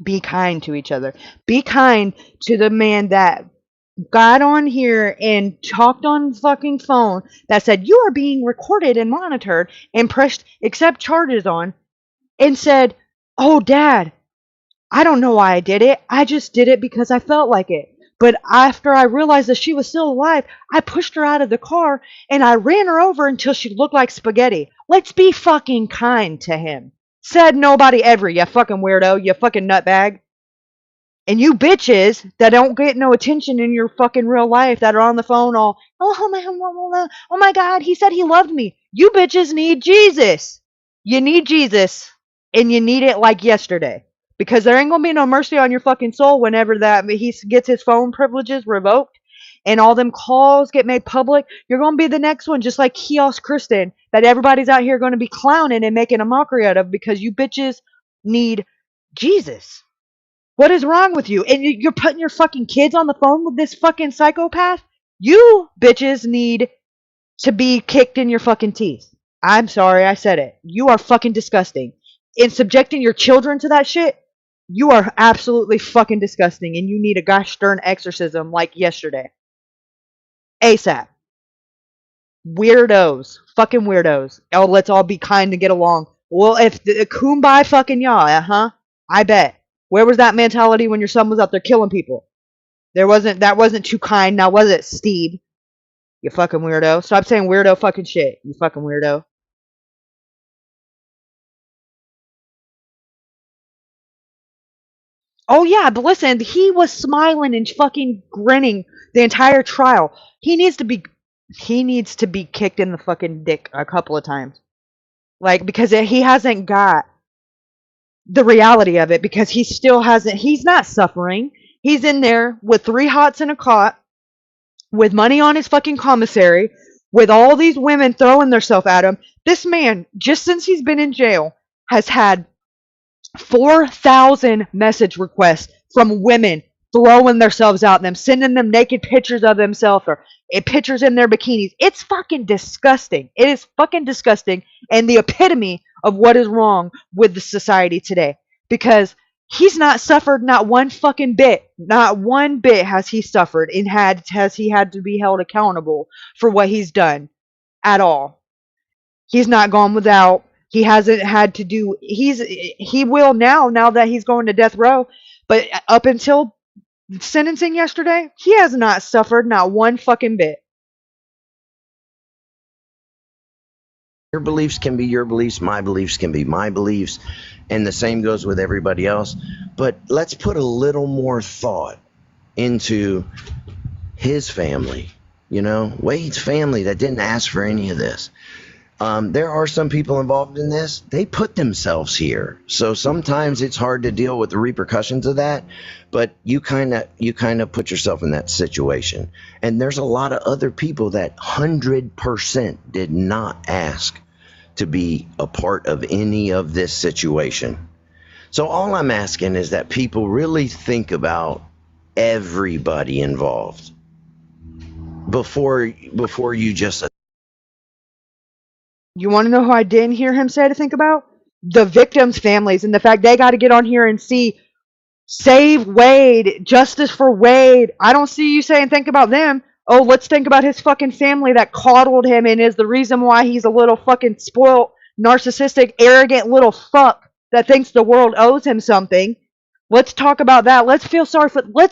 be kind to each other. Be kind to the man that got on here and talked on fucking phone that said you are being recorded and monitored and pressed accept charges on and said, oh, Dad, I don't know why I did it. I just did it because I felt like it. But after I realized that she was still alive, I pushed her out of the car and I ran her over until she looked like spaghetti. Let's be fucking kind to him. Said nobody ever, you fucking weirdo, you fucking nutbag. And you bitches that don't get no attention in your fucking real life that are on the phone all, oh my God, he said he loved me. You bitches need Jesus. You need Jesus, and you need it like yesterday. Because there ain't gonna be no mercy on your fucking soul whenever that he gets his phone privileges revoked and all them calls get made public. You're gonna be the next one, just like Kiosk Kristen, that everybody's out here gonna be clowning and making a mockery out of because you bitches need Jesus. What is wrong with you? And you're putting your fucking kids on the phone with this fucking psychopath? You bitches need to be kicked in your fucking teeth. I'm sorry I said it. You are fucking disgusting. In subjecting your children to that shit, you are absolutely fucking disgusting, and you need a gosh darn exorcism like yesterday. ASAP. Weirdos. Fucking weirdos. Oh, let's all be kind and get along. Well, if the kumbaya fucking y'all, I bet. Where was that mentality when your son was out there killing people? That wasn't too kind, now was it, Steve? You fucking weirdo. Stop saying weirdo fucking shit, you fucking weirdo. Oh yeah, but listen, he was smiling and fucking grinning the entire trial. He needs to be kicked in the fucking dick a couple of times. Like, because he hasn't got the reality of it, because he's not suffering. He's in there with 3 hots in a cot, with money on his fucking commissary, with all these women throwing themselves at him. This man, just since he's been in jail, has had 4,000 message requests from women throwing themselves out, them sending them naked pictures of themselves or pictures in their bikinis. It's fucking disgusting. It is fucking disgusting, and the epitome of what is wrong with the society today. Because he's not suffered not one fucking bit. Not one bit has he suffered and has he had to be held accountable for what he's done at all. He's not gone without. He hasn't had to do. He will now that he's going to death row. But up until sentencing yesterday, he has not suffered not one fucking bit. Your beliefs can be your beliefs, my beliefs can be my beliefs, and the same goes with everybody else. But let's put a little more thought into his family, Wade's family that didn't ask for any of this. There are some people involved in this. They put themselves here. So sometimes it's hard to deal with the repercussions of that, but you kind of put yourself in that situation. And there's a lot of other people that 100% did not ask to be a part of any of this situation. So all I'm asking is that people really think about everybody involved before you just... You want to know who I didn't hear him say to think about? The victims' families, and the fact they got to get on here and see save Wade, justice for Wade. I don't see you saying think about them. Oh, let's think about his fucking family that coddled him and is the reason why he's a little fucking spoiled, narcissistic, arrogant little fuck that thinks the world owes him something. Let's talk about that. Let's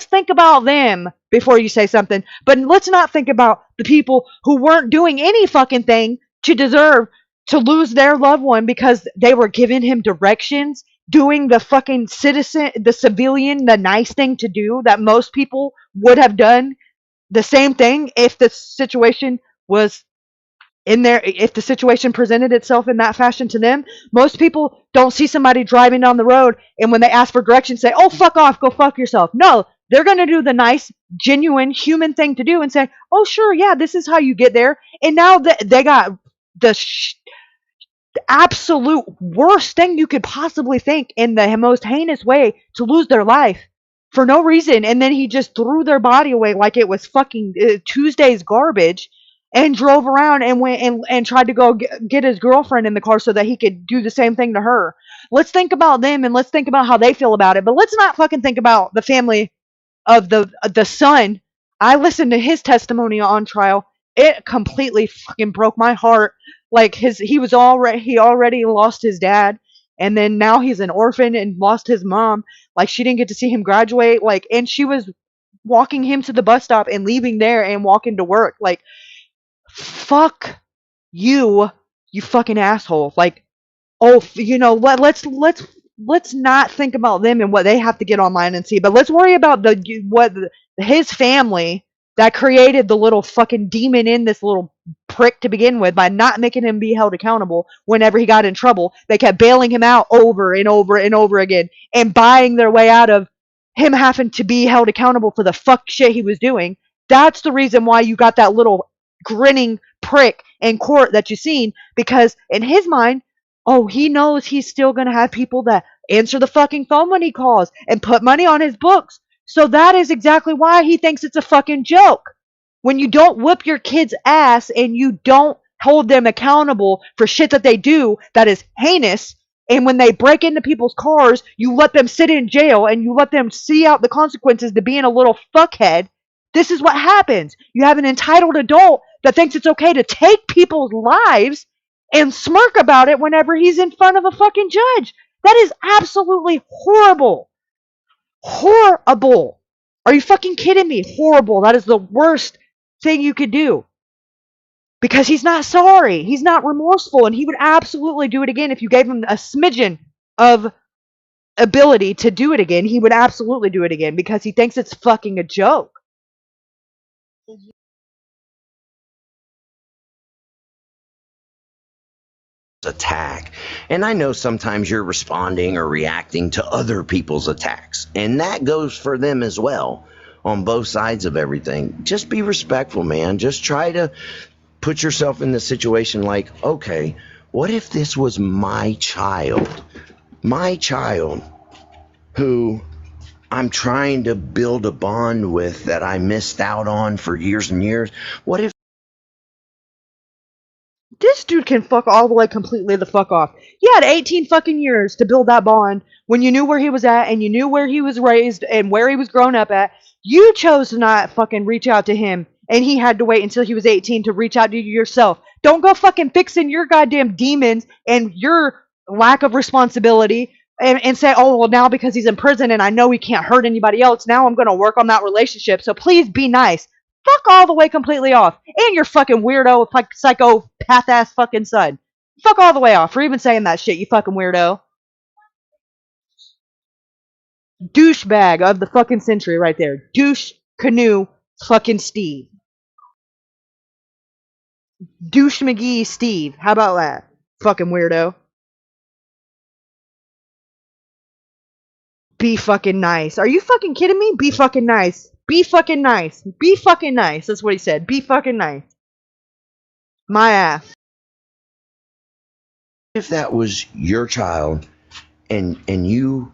think about them before you say something. But let's not think about the people who weren't doing any fucking thing to deserve to lose their loved one because they were giving him directions, doing the fucking civilian, the nice thing to do that most people would have done the same thing if the situation was in there, if the situation presented itself in that fashion to them. Most people don't see somebody driving down the road and when they ask for directions say, oh, fuck off, go fuck yourself. No, they're going to do the nice, genuine, human thing to do and say, oh, sure, yeah, this is how you get there. And now they got the absolute worst thing you could possibly think in the most heinous way to lose their life for no reason. And then he just threw their body away like it was fucking Tuesday's garbage and drove around and went and tried to go get his girlfriend in the car so that he could do the same thing to her. Let's think about them and let's think about how they feel about it. But let's not fucking think about the family of the son. I listened to his testimony on trial. It completely fucking broke my heart. Like he already lost his dad, and then now he's an orphan and lost his mom. Like she didn't get to see him graduate. Like, and she was walking him to the bus stop and leaving there and walking to work. Like, fuck you fucking asshole. Like, oh, let's let's not think about them and what they have to get online and see, but let's worry about his family that created the little fucking demon in this little prick to begin with by not making him be held accountable whenever he got in trouble. They kept bailing him out over and over and over again and buying their way out of him having to be held accountable for the fuck shit he was doing. That's the reason why you got that little grinning prick in court that you seen, because in his mind, oh, he knows he's still going to have people that answer the fucking phone when he calls and put money on his books. So that is exactly why he thinks it's a fucking joke. When you don't whip your kid's ass and you don't hold them accountable for shit that they do that is heinous, and when they break into people's cars, you let them sit in jail and you let them see out the consequences to being a little fuckhead, this is what happens. You have an entitled adult that thinks it's okay to take people's lives and smirk about it whenever he's in front of a fucking judge. That is absolutely horrible. Horrible. Are you fucking kidding me? Horrible. That is the worst thing you could do. Because he's not sorry. He's not remorseful. And he would absolutely do it again if you gave him a smidgen of ability to do it again. He would absolutely do it again because he thinks it's fucking a joke. Attack. And I know sometimes you're responding or reacting to other people's attacks, and that goes for them as well on both sides of everything. Just be respectful, man. Just try to put yourself in the situation like, okay, what if this was my child who I'm trying to build a bond with that I missed out on for years and years? What if this dude can fuck all the way completely the fuck off. You had 18 fucking years to build that bond when you knew where he was at and you knew where he was raised and where he was grown up at. You chose to not fucking reach out to him, and he had to wait until he was 18 to reach out to you yourself. Don't go fucking fixing your goddamn demons and your lack of responsibility and say, oh, well, now because he's in prison and I know he can't hurt anybody else, now I'm going to work on that relationship. So please be nice. Fuck all the way completely off. And your fucking weirdo, psychopath ass fucking son. Fuck all the way off for even saying that shit, you fucking weirdo. Douchebag of the fucking century right there. Douche canoe fucking Steve. Douche McGee Steve. How about that? Fucking weirdo. Be fucking nice. Are you fucking kidding me? Be fucking nice. Be fucking nice. Be fucking nice. That's what he said. Be fucking nice. My ass. If that was your child and you...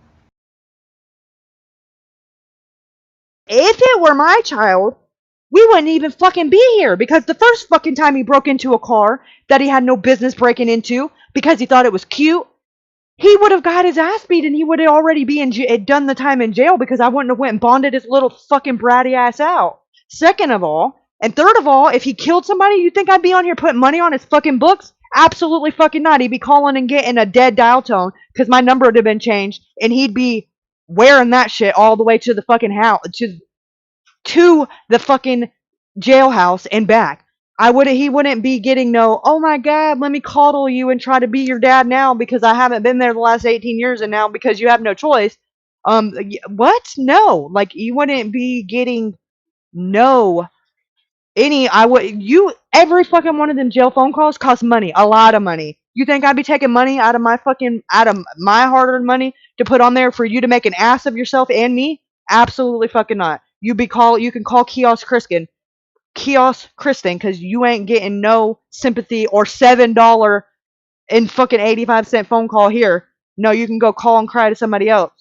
If it were my child, we wouldn't even fucking be here, because the first fucking time he broke into a car that he had no business breaking into because he thought it was cute, he would have got his ass beat and he would have already done the time in jail, because I wouldn't have went and bonded his little fucking bratty ass out. Second of all, and third of all, if he killed somebody, you think I'd be on here putting money on his fucking books? Absolutely fucking not. He'd be calling and getting a dead dial tone because my number would have been changed, and he'd be wearing that shit all the way to the fucking house, to the fucking jailhouse and back. He wouldn't be getting no, oh my god, let me coddle you and try to be your dad now because I haven't been there the last 18 years and now because you have no choice. What? No. Like, you wouldn't be getting every fucking one of them jail phone calls cost money, a lot of money. You think I'd be taking money out of my hard-earned money to put on there for you to make an ass of yourself and me? Absolutely fucking not. You can call Kiosk Kristen, because you ain't getting no sympathy or $7 and fucking 85-cent phone call here. No, you can go call and cry to somebody else.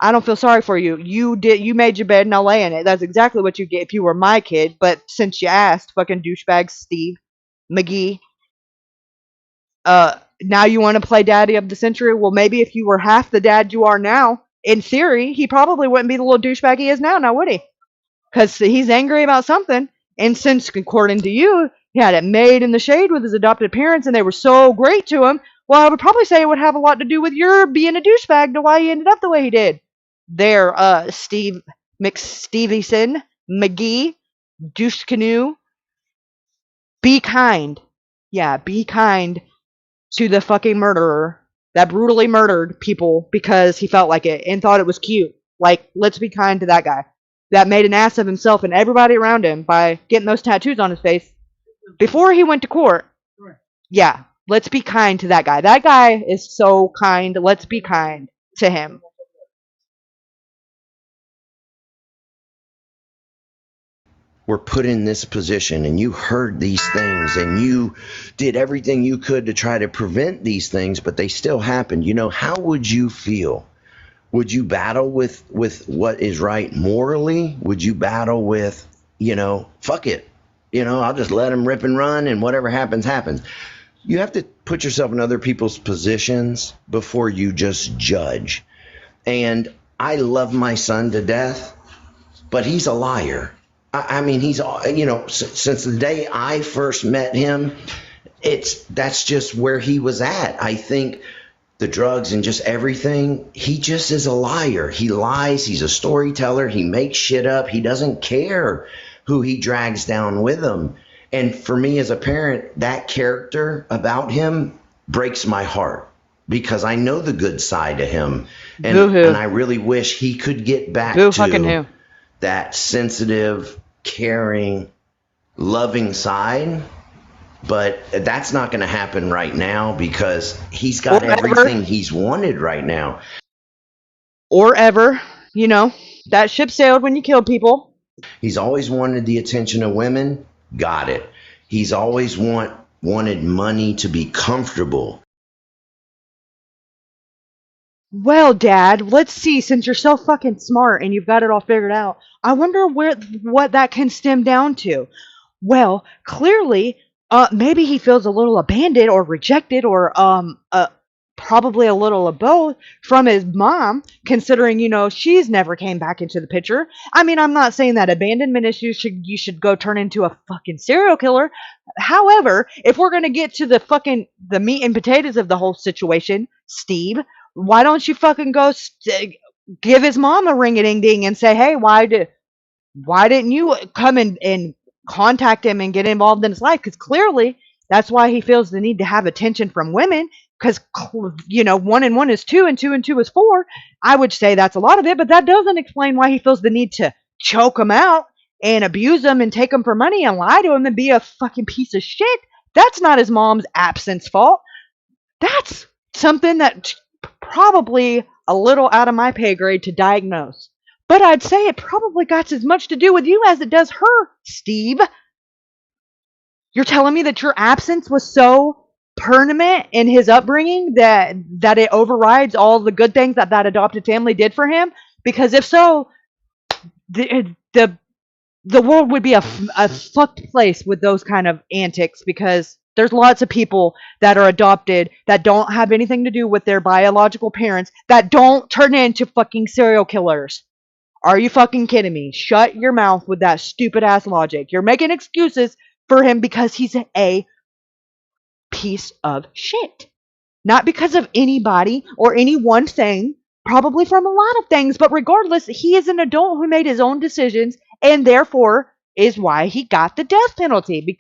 I don't feel sorry for you. You made your bed, now lay in it. That's exactly what you get if you were my kid. But since you asked, fucking douchebag Steve McGee, now you want to play daddy of the century? Well, maybe if you were half the dad you are now, in theory, he probably wouldn't be the little douchebag he is now, would he? Because he's angry about something. And since, according to you, he had it made in the shade with his adopted parents and they were so great to him, well, I would probably say it would have a lot to do with your being a douchebag to why he ended up the way he did. There, Steve McStevieson, McGee, douche canoe. Be kind. Yeah, be kind to the fucking murderer. that brutally murdered people because he felt like it and thought it was cute. Like, let's be kind to that guy. That made an ass of himself and everybody around him by getting those tattoos on his face before he went to court. Yeah, let's be kind to that guy. That guy is so kind. Let's be kind to him. Were put in this position and you heard these things and you did everything you could to try to prevent these things, but they still happened. You know, how would you feel? Would you battle with what is right morally? Would you battle with, you know, fuck it, you know, I'll just let them rip and run and whatever happens, happens. You have to put yourself in other people's positions before you just judge. And I love my son to death, but he's a liar. I mean, he's, you know, since the day I first met him, that's just where he was at. I think the drugs and just everything, he just is a liar. He lies. He's a storyteller. He makes shit up. He doesn't care who he drags down with him. And for me as a parent, that character about him breaks my heart because I know the good side of him. And I really wish he could get back to that sensitive, caring, loving side. But that's not going to happen right now because he's got everything he's wanted right now. Or ever. You know, that ship sailed when you kill people. He's always wanted the attention of women. Got it. He's always wanted money to be comfortable. Well, Dad, let's see. Since you're so fucking smart and you've got it all figured out, I wonder what that can stem down to. Well, clearly, maybe he feels a little abandoned or rejected or probably a little of both from his mom, considering, you know, she's never came back into the picture. I mean, I'm not saying that abandonment issues you should go turn into a fucking serial killer. However, if we're going to get to the meat and potatoes of the whole situation, Steve, why don't you fucking go give his mom a ring-a-ding-ding and say, hey, why didn't you come and contact him and get involved in his life? Because clearly that's why he feels the need to have attention from women, because, you know, 1 and 1 is 2 and 2 and 2 is 4. I would say that's a lot of it, but that doesn't explain why he feels the need to choke him out and abuse him and take him for money and lie to him and be a fucking piece of shit. That's not his mom's absence fault. That's something that probably a little out of my pay grade to diagnose. But I'd say it probably got as much to do with you as it does her, Steve. You're telling me that your absence was so permanent in his upbringing that it overrides all the good things that adopted family did for him? Because if so, the world would be a fucked place with those kind of antics, because there's lots of people that are adopted that don't have anything to do with their biological parents that don't turn into fucking serial killers. Are you fucking kidding me? Shut your mouth with that stupid ass logic. You're making excuses for him because he's a piece of shit. Not because of anybody or any one thing, probably from a lot of things, but regardless, he is an adult who made his own decisions and therefore is why he got the death penalty.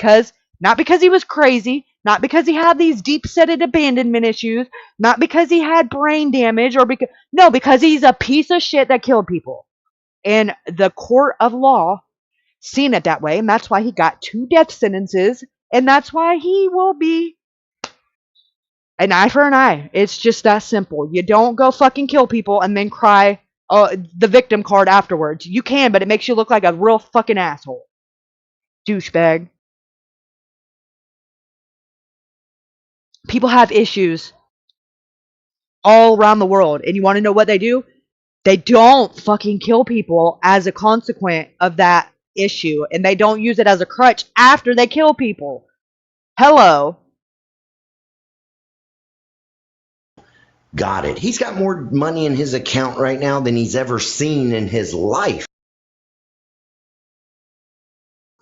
Not because he was crazy, not because he had these deep-seated abandonment issues, not because he had brain damage, because he's a piece of shit that killed people. And the court of law seen it that way, and that's why he got 2 death sentences, and that's why he will be an eye for an eye. It's just that simple. You don't go fucking kill people and then cry the victim card afterwards. You can, but it makes you look like a real fucking asshole. Douchebag. People have issues all around the world, and you want to know what they do? They don't fucking kill people as a consequence of that issue, and they don't use it as a crutch after they kill people. Hello. Got it. He's got more money in his account right now than he's ever seen in his life.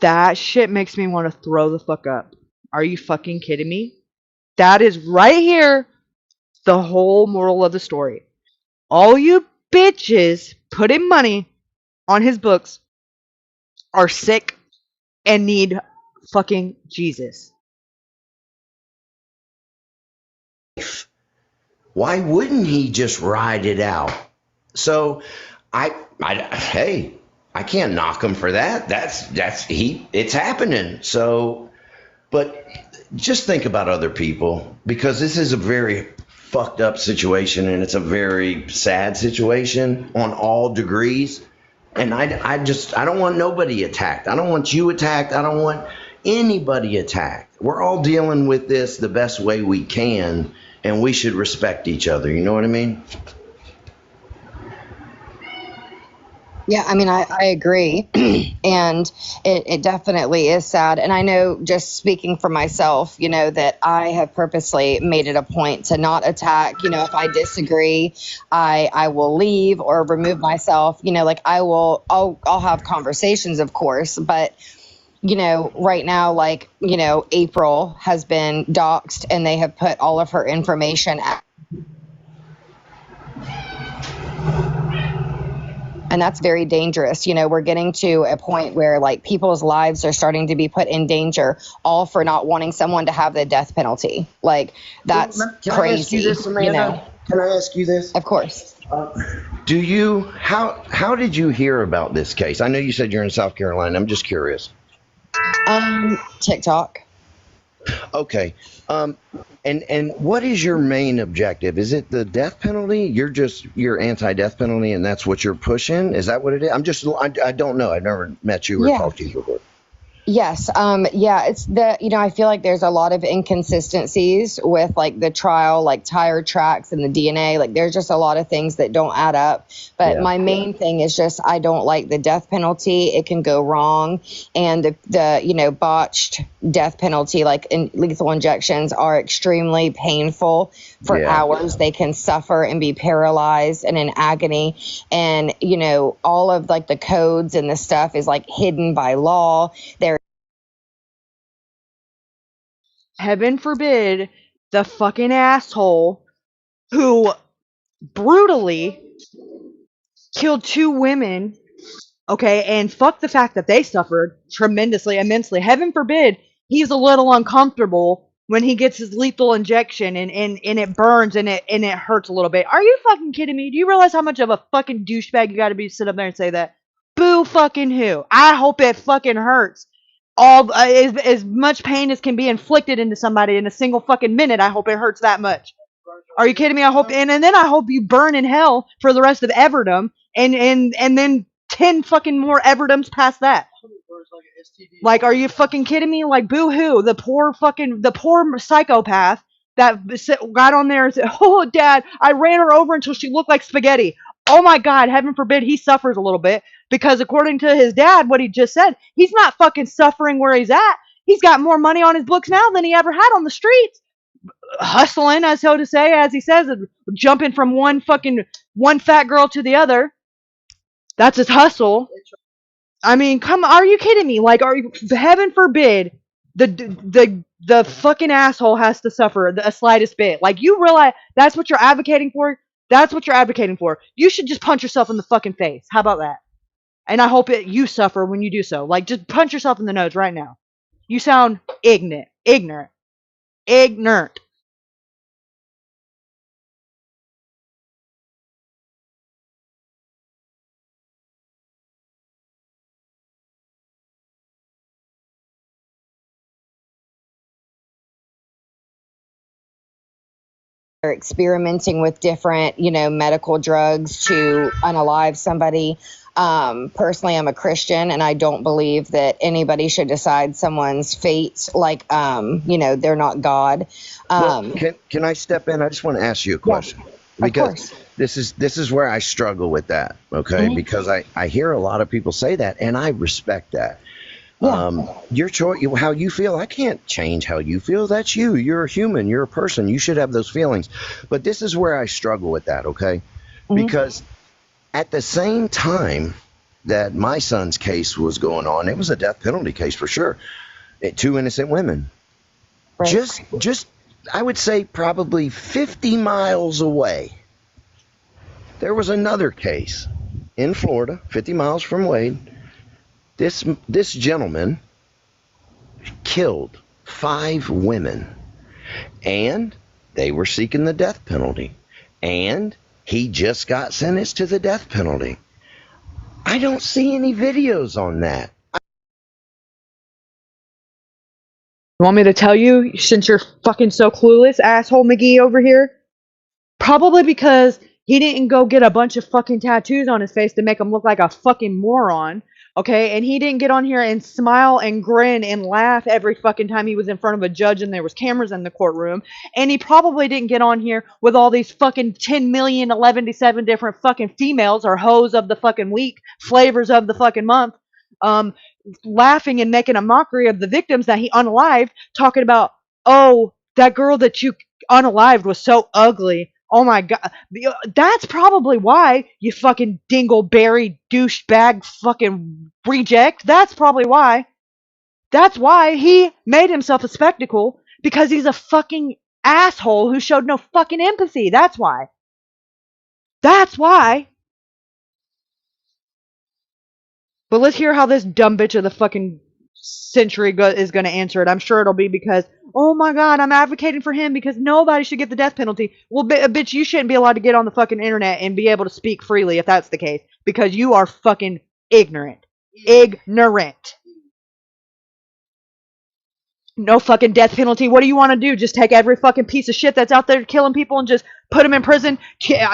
That shit makes me want to throw the fuck up. Are you fucking kidding me? That is right here the whole moral of the story. All you bitches putting money on his books are sick and need fucking Jesus. Why wouldn't he just ride it out? So hey, I can't knock him for that. It's happening. So, but just think about other people, because this is a very fucked up situation, and it's a very sad situation on all degrees. And I don't want nobody attacked. I don't want you attacked. I don't want anybody attacked. We're all dealing with this the best way we can, and we should respect each other. You know what I mean? Yeah, I mean, I agree. And it definitely is sad. And I know, just speaking for myself, you know, that I have purposely made it a point to not attack. You know, if I disagree, I will leave or remove myself. You know, like I'll have conversations, of course, but you know, right now, like, you know, April has been doxxed and they have put all of her information out. And that's very dangerous. You know, we're getting to a point where like people's lives are starting to be put in danger, all for not wanting someone to have the death penalty. Like, that's Can crazy. I ask you this, Amanda? You know? Can I ask you this? Of course. How did you hear about this case? I know you said you're in South Carolina. I'm just curious. TikTok. Okay. And what is your main objective? Is it the death penalty? You're anti-death penalty, and that's what you're pushing? Is that what it is? I don't know. I've never met you or talked to you before. Yes. Yeah, it's I feel like there's a lot of inconsistencies with like the trial, like tire tracks and the DNA. Like there's just a lot of things that don't add up. But my main thing is just, I don't like the death penalty. It can go wrong. And the botched death penalty, like lethal injections, are extremely painful for hours. They can suffer and be paralyzed and in agony. And, all of like the codes and the stuff is like hidden by law. Heaven forbid the fucking asshole who brutally killed 2 women, okay, and fuck the fact that they suffered tremendously, immensely. Heaven forbid he's a little uncomfortable when he gets his lethal injection and it burns and it hurts a little bit. Are you fucking kidding me? Do you realize how much of a fucking douchebag you gotta be to sit up there and say that? Boo fucking who? I hope it fucking hurts. All as much pain as can be inflicted into somebody in a single fucking minute. I hope it hurts that much. Are you kidding me? I hope, and then I hope you burn in hell for the rest of Everdom, and then 10 fucking more Everdoms past that. Like, are you fucking kidding me? Like, boo hoo, the poor psychopath that got on there and said, "Oh, Dad, I ran her over until she looked like spaghetti." Oh my God, heaven forbid he suffers a little bit, because according to his dad, what he just said, he's not fucking suffering where he's at. He's got more money on his books now than he ever had on the streets. Hustling, as so to say, as he says, jumping from one fat girl to the other. That's his hustle. I mean, come on, are you kidding me? Like, heaven forbid the fucking asshole has to suffer the slightest bit. Like, you realize that's what you're advocating for? That's what you're advocating for. You should just punch yourself in the fucking face. How about that? And I hope you suffer when you do so. Like, just punch yourself in the nose right now. You sound ignorant. They're experimenting with different, medical drugs to unalive somebody. Personally, I'm a Christian, and I don't believe that anybody should decide someone's fate. Like, they're not God. Can I step in? I just want to ask you a question. Because this is where I struggle with that, okay? Mm-hmm. Because I hear a lot of people say that, and I respect that. Yeah. Your choice, how you feel, I can't change how you feel. That's you. You're a human. You're a person. You should have those feelings. But this is where I struggle with that, okay? Mm-hmm. Because at the same time that my son's case was going on, it was a death penalty case for sure. 2 innocent women. Right. Just I would say probably 50 miles away, there was another case in Florida, 50 miles from Wade. This gentleman killed 5 women, and they were seeking the death penalty. And he just got sentenced to the death penalty. I don't see any videos on that. You want me to tell you, since you're fucking so clueless, asshole McGee over here? Probably because he didn't go get a bunch of fucking tattoos on his face to make him look like a fucking moron, okay? And he didn't get on here and smile and grin and laugh every fucking time he was in front of a judge and there was cameras in the courtroom. And he probably didn't get on here with all these fucking 10,011,7 different fucking females or hoes of the fucking week, flavors of the fucking month, laughing and making a mockery of the victims that he unalived, talking about, oh, that girl that you unalived was so ugly. Oh my god. That's probably why, you fucking dingleberry douchebag fucking reject. That's probably why. That's why he made himself a spectacle, because he's a fucking asshole who showed no fucking empathy. That's why. That's why. But let's hear how this dumb bitch of the fucking century is going to answer it. I'm sure it'll be because, oh my god, I'm advocating for him because nobody should get the death penalty. Well, bitch, you shouldn't be allowed to get on the fucking internet and be able to speak freely if that's the case, because you are fucking ignorant. Ignorant. No fucking death penalty. What do you want to do? Just take every fucking piece of shit that's out there killing people and just put them in prison?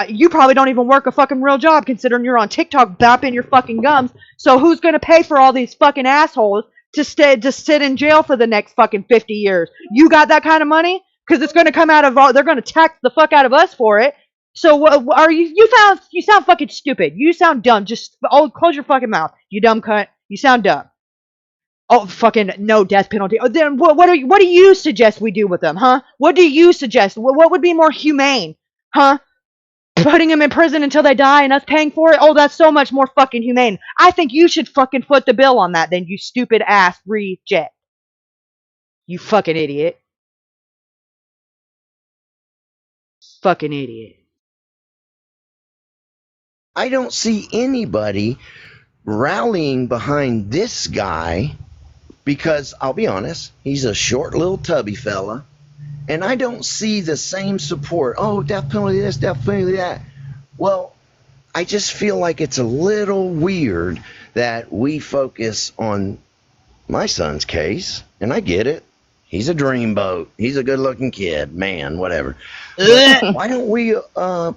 You probably don't even work a fucking real job, considering you're on TikTok bapping your fucking gums. So who's going to pay for all these fucking assholes to sit in jail for the next fucking 50 years? You got that kind of money? Because it's going to come out of they're going to tax the fuck out of us for it. So are you sound fucking stupid. You sound dumb. Just close your fucking mouth, you dumb cunt. You sound dumb. Oh, fucking no death penalty. Oh, then what do you suggest we do with them, huh? What do you suggest? What would be more humane, huh? Putting them in prison until they die and us paying for it? Oh, that's so much more fucking humane. I think you should fucking foot the bill on that then, you stupid ass reject. You fucking idiot. Fucking idiot. I don't see anybody rallying behind this guy, because I'll be honest, he's a short little tubby fella, and I don't see the same support. Oh, death penalty this, death penalty that. Well, I just feel like it's a little weird that we focus on my son's case, and I get it. He's a dreamboat. He's a good-looking kid, man, whatever. Why don't we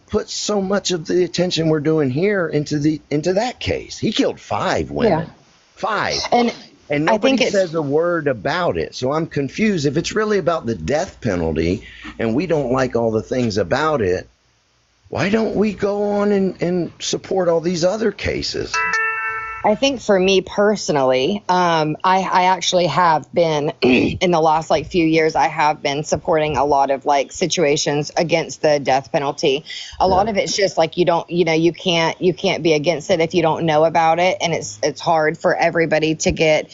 put so much of the attention we're doing here into that case? He killed 5 women. Yeah. 5. And nobody says a word about it. So I'm confused. If it's really about the death penalty and we don't like all the things about it, why don't we go on and support all these other cases? I think for me personally, I actually have been in the last few years, I have been supporting a lot of situations against the death penalty. A lot of it's just you can't be against it if you don't know about it, and it's hard for everybody to get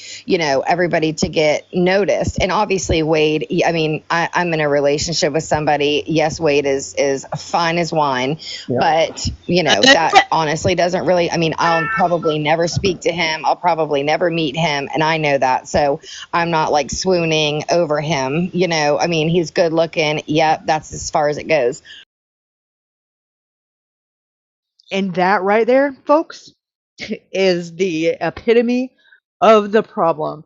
noticed. And obviously Wade, I mean, I'm in a relationship with somebody. Yes, Wade is fine as wine, but that honestly doesn't really. I mean, I'll probably never speak to him. I'll probably never meet him, and I know that. So I'm not swooning over him. I mean, he's good looking. Yep, that's as far as it goes. And that right there, folks, is the epitome of the problem.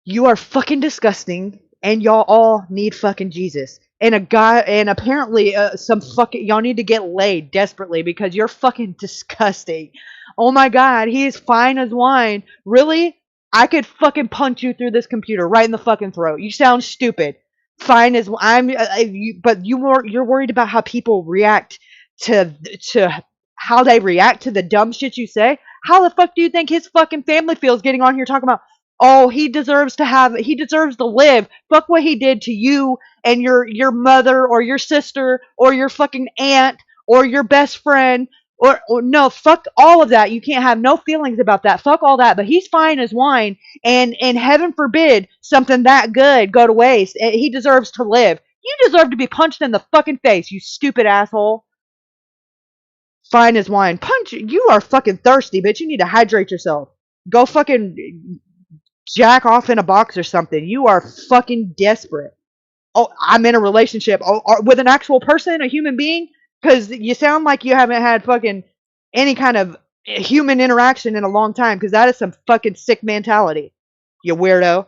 You are fucking disgusting, and y'all all need fucking Jesus. And apparently y'all need to get laid desperately because you're fucking disgusting. Oh my god, he is fine as wine. Really? I could fucking punch you through this computer right in the fucking throat. You sound stupid. Fine as but you're worried about how people react to how they react to the dumb shit you say. How the fuck do you think his fucking family feels getting on here talking about, oh, he deserves to live. Fuck what he did to you and your mother or your sister or your fucking aunt or your best friend or no, fuck all of that. You can't have no feelings about that. Fuck all that. But he's fine as wine, and heaven forbid something that good go to waste. He deserves to live. You deserve to be punched in the fucking face, you stupid asshole. Fine as wine. Punch. You are fucking thirsty, bitch. You need to hydrate yourself. Go fucking jack off in a box or something. You are fucking desperate. Oh, I'm in a relationship with an actual person, a human being. Because you sound like you haven't had fucking any kind of human interaction in a long time, because that is some fucking sick mentality, you weirdo.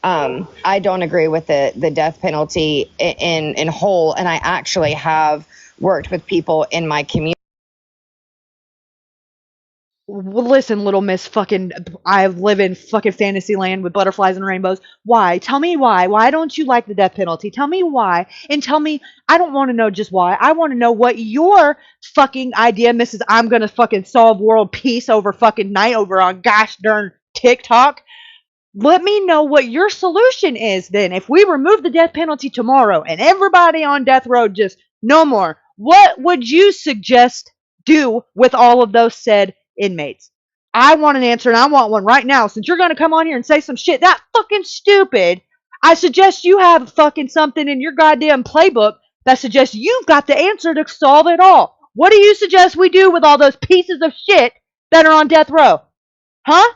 I don't agree with the death penalty in whole, and I actually have worked with people in my community. Well, listen, little miss fucking, I live in fucking fantasy land with butterflies and rainbows. Why? Tell me why. Why don't you like the death penalty? Tell me why. And tell me, I don't want to know just why. I want to know what your fucking idea, Mrs. I'm going to fucking solve world peace over fucking night over on gosh darn TikTok. Let me know what your solution is then. If we remove the death penalty tomorrow and everybody on death row just no more, what would you suggest do with all of those said inmates? I want an answer, and I want one right now. Since you're going to come on here and say some shit that fucking stupid, I suggest you have fucking something in your goddamn playbook that suggests you've got the answer to solve it all. What do you suggest we do with all those pieces of shit that are on death row? Huh?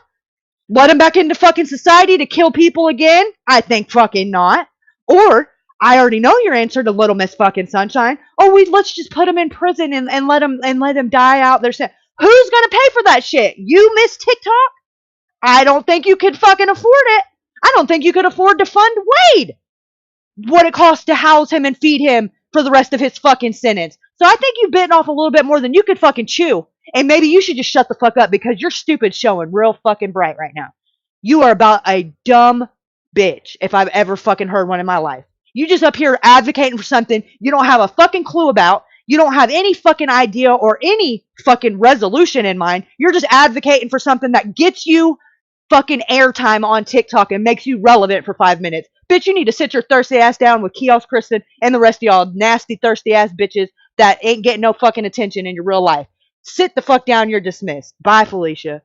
Let them back into fucking society to kill people again? I think fucking not. Or, I already know your answer to Little Miss fucking Sunshine. Oh, let's just put them in prison and let them die out their sin. Who's gonna pay for that shit? You, Miss TikTok? I don't think you could fucking afford it. I don't think you could afford to fund Wade what it costs to house him and feed him for the rest of his fucking sentence. So I think you've bitten off a little bit more than you could fucking chew. And maybe you should just shut the fuck up because your stupid's showing real fucking bright right now. You are about a dumb bitch if I've ever fucking heard one in my life. You just up here advocating for something you don't have a fucking clue about. You don't have any fucking idea or any fucking resolution in mind. You're just advocating for something that gets you fucking airtime on TikTok and makes you relevant for 5 minutes. Bitch, you need to sit your thirsty ass down with Kiosk Kristen and the rest of y'all nasty, thirsty ass bitches that ain't getting no fucking attention in your real life. Sit the fuck down, you're dismissed. Bye, Felicia.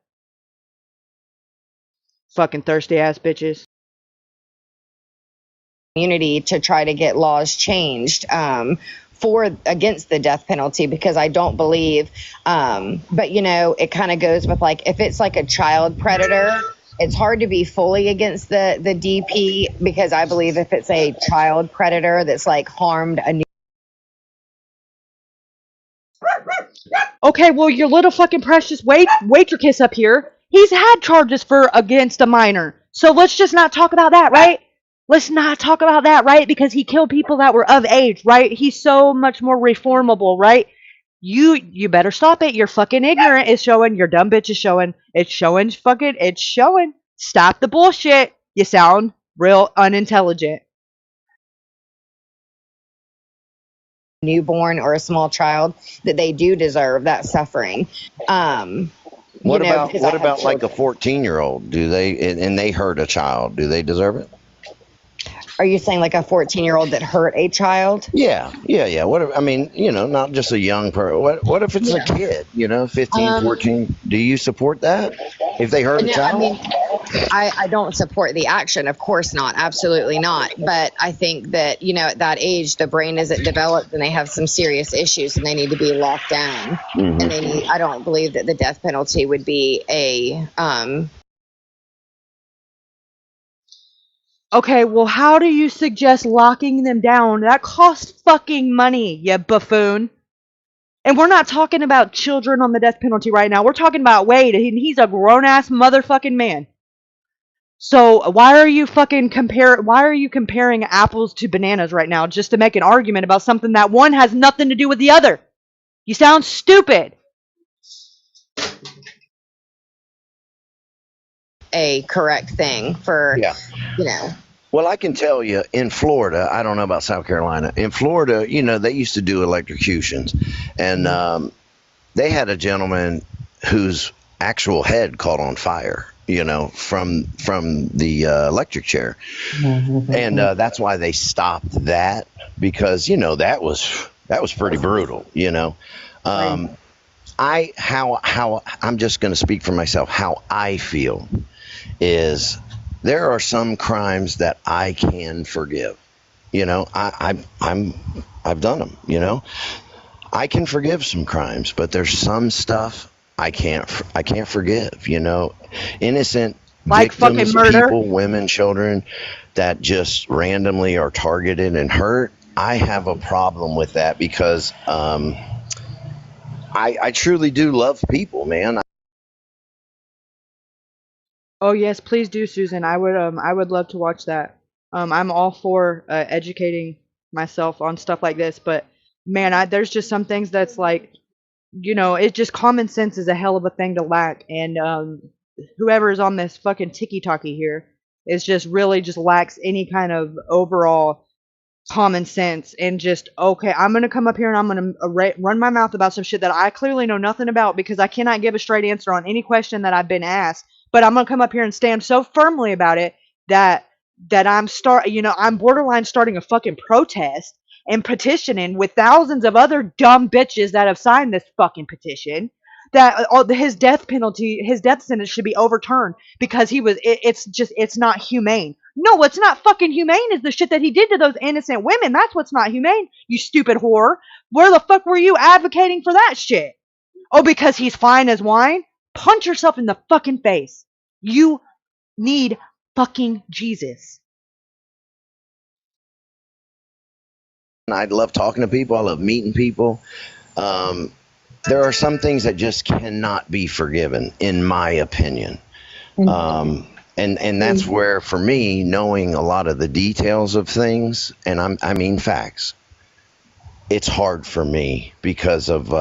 Fucking thirsty ass bitches. Community to try to get laws changed against the death penalty, because I don't believe, but you know, it kind of goes with like, if it's like a child predator, it's hard to be fully against the DP, because I believe if it's a child predator that's like harmed a new. Okay, well, your little fucking precious waitress up here, he's had charges for against a minor. So let's just not talk about that, right? Let's not talk about that, right? Because he killed people that were of age, right? He's so much more reformable, right? You better stop it. You're fucking ignorant. It's showing. Your dumb bitch is showing. It's showing. Fucking. It's showing. Stop the bullshit. You sound real unintelligent. Newborn or a small child, that they do deserve that suffering. What about like a 14-year-old? Do they and they hurt a child? Do they deserve it? Are you saying like a 14-year-old that hurt a child? Yeah. What if, I mean, you know, not just a young person. What if it's a kid, you know, 15, 14? Do you support that if they hurt a child? I mean, I don't support the action. Of course not. Absolutely not. But I think that, you know, at that age, the brain isn't developed and they have some serious issues and they need to be locked down. Mm-hmm. And I don't believe that the death penalty would be a, Okay, well, how do you suggest locking them down? That costs fucking money, you buffoon. And we're not talking about children on the death penalty right now. We're talking about Wade. He's a grown-ass motherfucking man. So why are you comparing apples to bananas right now just to make an argument about something that one has nothing to do with the other? You sound stupid. A correct thing for, you know. Well, I can tell you in Florida, I don't know about South Carolina. In Florida, you know, they used to do electrocutions. And they had a gentleman whose actual head caught on fire, you know, from the electric chair. And that's why they stopped that, because, you know, that was pretty brutal, you know. I'm just going to speak for myself. How I feel is there are some crimes that I can forgive. You know, I've done them. You know, I can forgive some crimes, but there's some stuff I can't forgive. You know, innocent Like fucking victims, murder. people, women, children that just randomly are targeted and hurt. I have a problem with that because I truly do love people, man. Oh yes, please do, Susan. I would love to watch that. I'm all for educating myself on stuff like this, but man, there's just some things that's like, it's just common sense is a hell of a thing to lack, and whoever is on this fucking tiki-talkie here is just really just lacks any kind of overall common sense and just, okay, I'm going to come up here and I'm going to run my mouth about some shit that I clearly know nothing about because I cannot give a straight answer on any question that I've been asked, but I'm going to come up here and stand so firmly about it that I'm borderline starting a fucking protest and petitioning with thousands of other dumb bitches that have signed this fucking petition that his death sentence should be overturned because it's not humane. No, what's not fucking humane is the shit that he did to those innocent women. That's what's not humane, you stupid whore. Where the fuck were you advocating for that shit? Oh, because he's fine as wine? Punch yourself in the fucking face. You need fucking Jesus. I love talking to people. I love meeting people. There are some things that just cannot be forgiven, in my opinion. And that's where, for me, knowing a lot of the details of things, and I mean facts, it's hard for me because of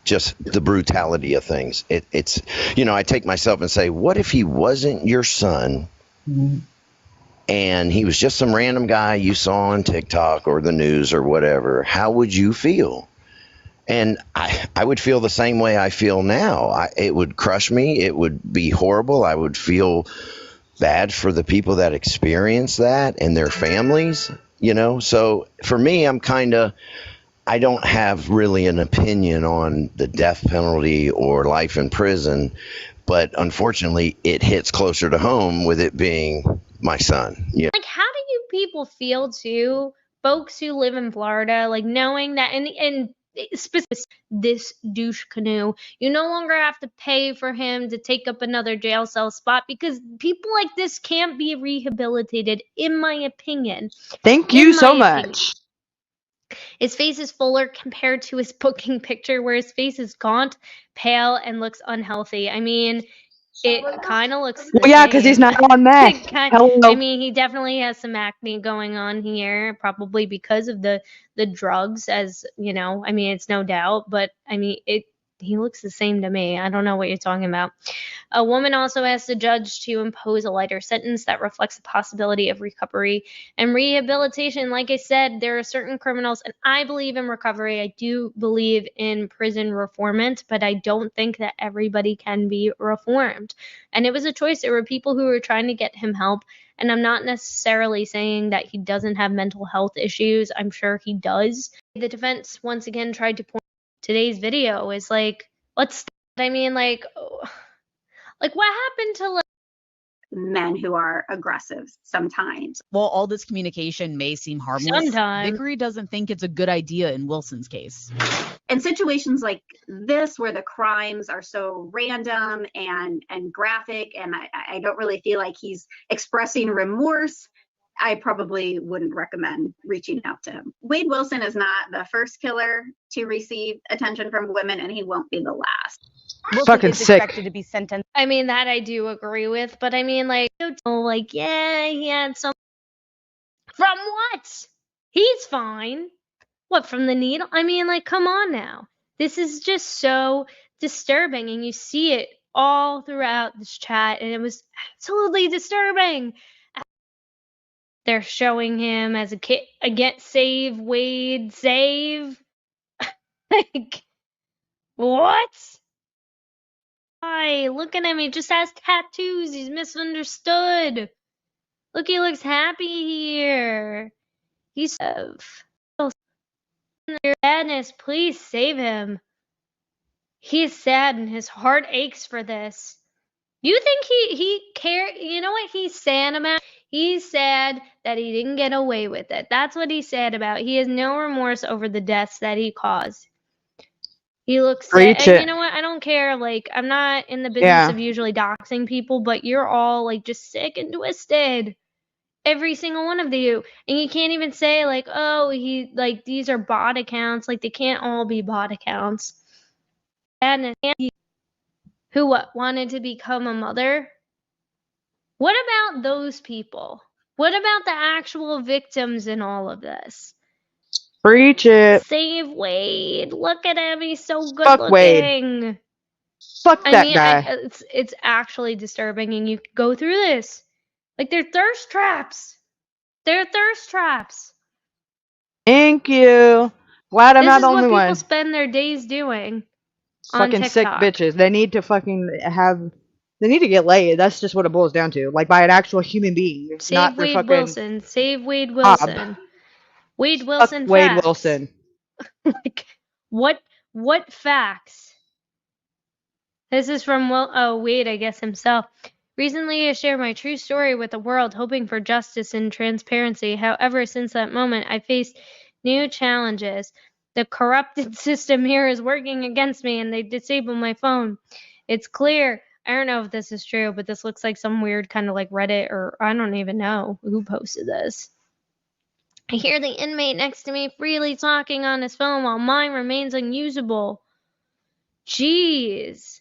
just the brutality of things. It's I take myself and say, what if he wasn't your son and he was just some random guy you saw on TikTok or the news or whatever? How would you feel? And I would feel the same way I feel now. It would crush me. It would be horrible. I would feel bad for the people that experience that and their families, So for me, I don't have really an opinion on the death penalty or life in prison, but unfortunately it hits closer to home with it being my son. Yeah. Like, how do you people feel too, folks who live in Florida, like knowing that and specifically this douche canoe, you no longer have to pay for him to take up another jail cell spot because people like this can't be rehabilitated, in my opinion. Thank you so much. His face is fuller compared to his booking picture, where his face is gaunt, pale, and looks unhealthy. I mean, it kind of looks. Well, yeah, because he's not on meth. Hello. I mean, he definitely has some acne going on here, probably because of the drugs, as you know. I mean, it's no doubt, but I mean, he looks the same to me. I don't know what you're talking about. A woman also asked the judge to impose a lighter sentence that reflects the possibility of recovery and rehabilitation. Like I said, there are certain criminals, and I believe in recovery. I do believe in prison reformment, but I don't think that everybody can be reformed. And it was a choice. There were people who were trying to get him help. And I'm not necessarily saying that he doesn't have mental health issues. I'm sure he does. The defense once again tried to point today's video is like, what happened to men who are aggressive sometimes? While all this communication may seem harmless, Vickery doesn't think it's a good idea in Wilson's case. In situations like this, where the crimes are so random and graphic, and I don't really feel like he's expressing remorse, I probably wouldn't recommend reaching out to him. Wade Wilson is not the first killer to receive attention from women, and he won't be the last. Wilson fucking is expected to be sentenced. I mean, that I do agree with, but I mean, yeah, he had some. From what? He's fine. What, from the needle? I mean, come on now. This is just so disturbing, and you see it all throughout this chat, and it was absolutely disturbing. They're showing him as a kid again. Save Wade, save. What? Why? Look at him. He just has tattoos. He's misunderstood. Look, he looks happy here. He's your sadness. Please save him. He's sad and his heart aches for this. You think he cared? You know what he's sad about? He's sad that he didn't get away with it. That's what he's sad about. He has no remorse over the deaths that he caused. He looks sad. And you know what? I don't care. Like, I'm not in the business of usually doxing people, but you're all like just sick and twisted. Every single one of you. And you can't even say like, oh, these are bot accounts. Like, they can't all be bot accounts. And who wanted to become a mother? What about those people? What about the actual victims in all of this? Preach it. Save Wade. Look at him. He's so good Fuck looking. Wade. Fuck that guy. It's actually disturbing, and you go through this. Like, they're thirst traps. They're thirst traps. Thank you. Glad I'm not the only one. This is what people spend their days doing on Fucking sick TikTok. bitches. They need to fucking they need to get laid. That's just what it boils down to. Like, by an actual human being. Save not their Wade fucking Wilson. Save Wade Wilson. Wade Wilson Fuck Wade facts. Wilson. Like, what facts? This is from Wade, I guess, himself. Recently, I shared my true story with the world, hoping for justice and transparency. However, since that moment, I faced new challenges. The corrupted system here is working against me, and they disabled my phone. It's clear. I don't know if this is true, but this looks like some weird kind of like Reddit, or I don't even know who posted this. I hear the inmate next to me freely talking on his phone while mine remains unusable. Jeez.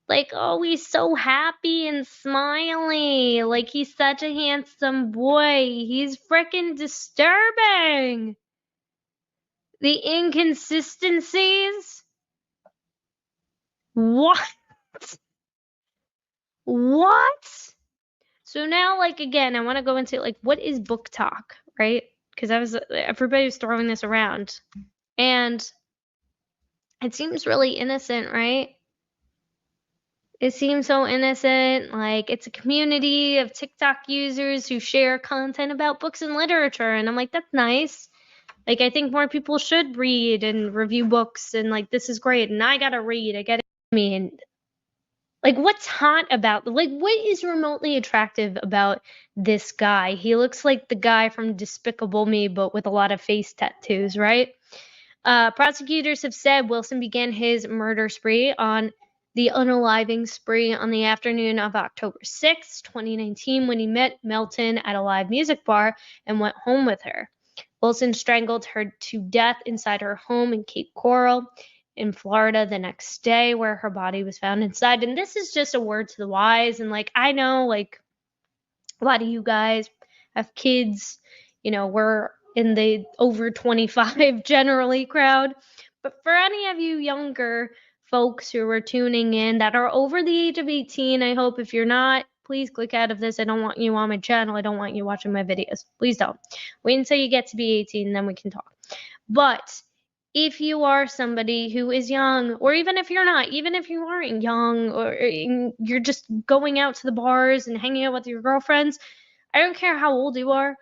Like, oh, he's so happy and smiley. Like, he's such a handsome boy. He's freaking disturbing. The inconsistencies? What? What? So now, like, again, I want to go into, like, what is book talk, right? Because everybody was throwing this around. And it seems really innocent, right? It seems so innocent, like it's a community of TikTok users who share content about books and literature, and I'm like, that's nice. Like, I think more people should read and review books, and like, this is great, and I gotta read, and like, what's hot about, like, what is remotely attractive about this guy? He looks like the guy from Despicable Me, but with a lot of face tattoos, right? Prosecutors have said Wilson began his murder spree on the unaliving spree on the afternoon of October 6, 2019, when he met Melton at a live music bar and went home with her. Wilson strangled her to death inside her home in Cape Coral in Florida the next day, where her body was found inside. And this is just a word to the wise. And like, I know, like, a lot of you guys have kids, you know, we're in the over 25 generally crowd. But for any of you younger folks who are tuning in that are over the age of 18, I hope if you're not, please click out of this. I don't want you on my channel. I don't want you watching my videos. Please don't. Wait until you get to be 18, then we can talk. But if you are somebody who is young, or even if you're not, even if you aren't young, or you're just going out to the bars and hanging out with your girlfriends, I don't care how old you are,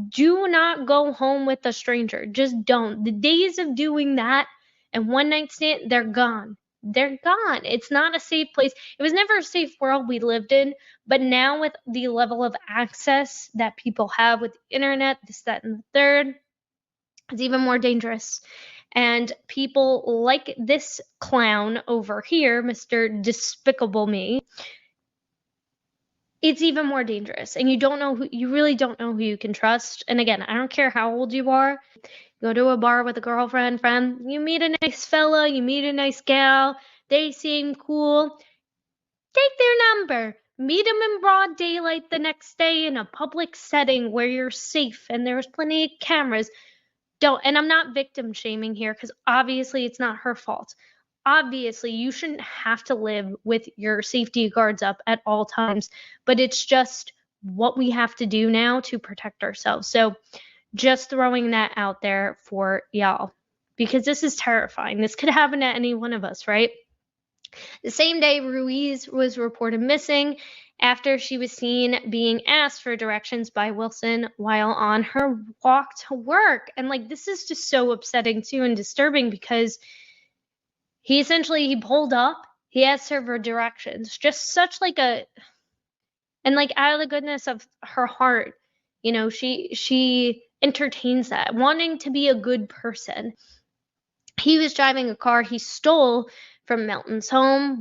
do not go home with a stranger. Just don't. The days of doing that and one night stand, they're gone. They're gone. It's not a safe place. It was never a safe world we lived in, but now with the level of access that people have with the internet, this, that, and the third, it's even more dangerous. And people like this clown over here, Mr. Despicable Me, it's even more dangerous. And you really don't know who you can trust. And again, I don't care how old you are. Go to a bar with a girlfriend, friend, you meet a nice fella, you meet a nice gal, they seem cool, take their number. Meet them in broad daylight the next day in a public setting where you're safe and there's plenty of cameras. Don't, and I'm not victim shaming here, because obviously it's not her fault. Obviously, you shouldn't have to live with your safety guards up at all times, but it's just what we have to do now to protect ourselves. So just throwing that out there for y'all, because this is terrifying. This could happen to any one of us, right? The same day, Ruiz was reported missing after she was seen being asked for directions by Wilson while on her walk to work. And like, this is just so upsetting too and disturbing, because he pulled up, he asked her for directions, just such like and like out of the goodness of her heart, you know, she entertains that, wanting to be a good person. He was driving a car he stole from Melton's home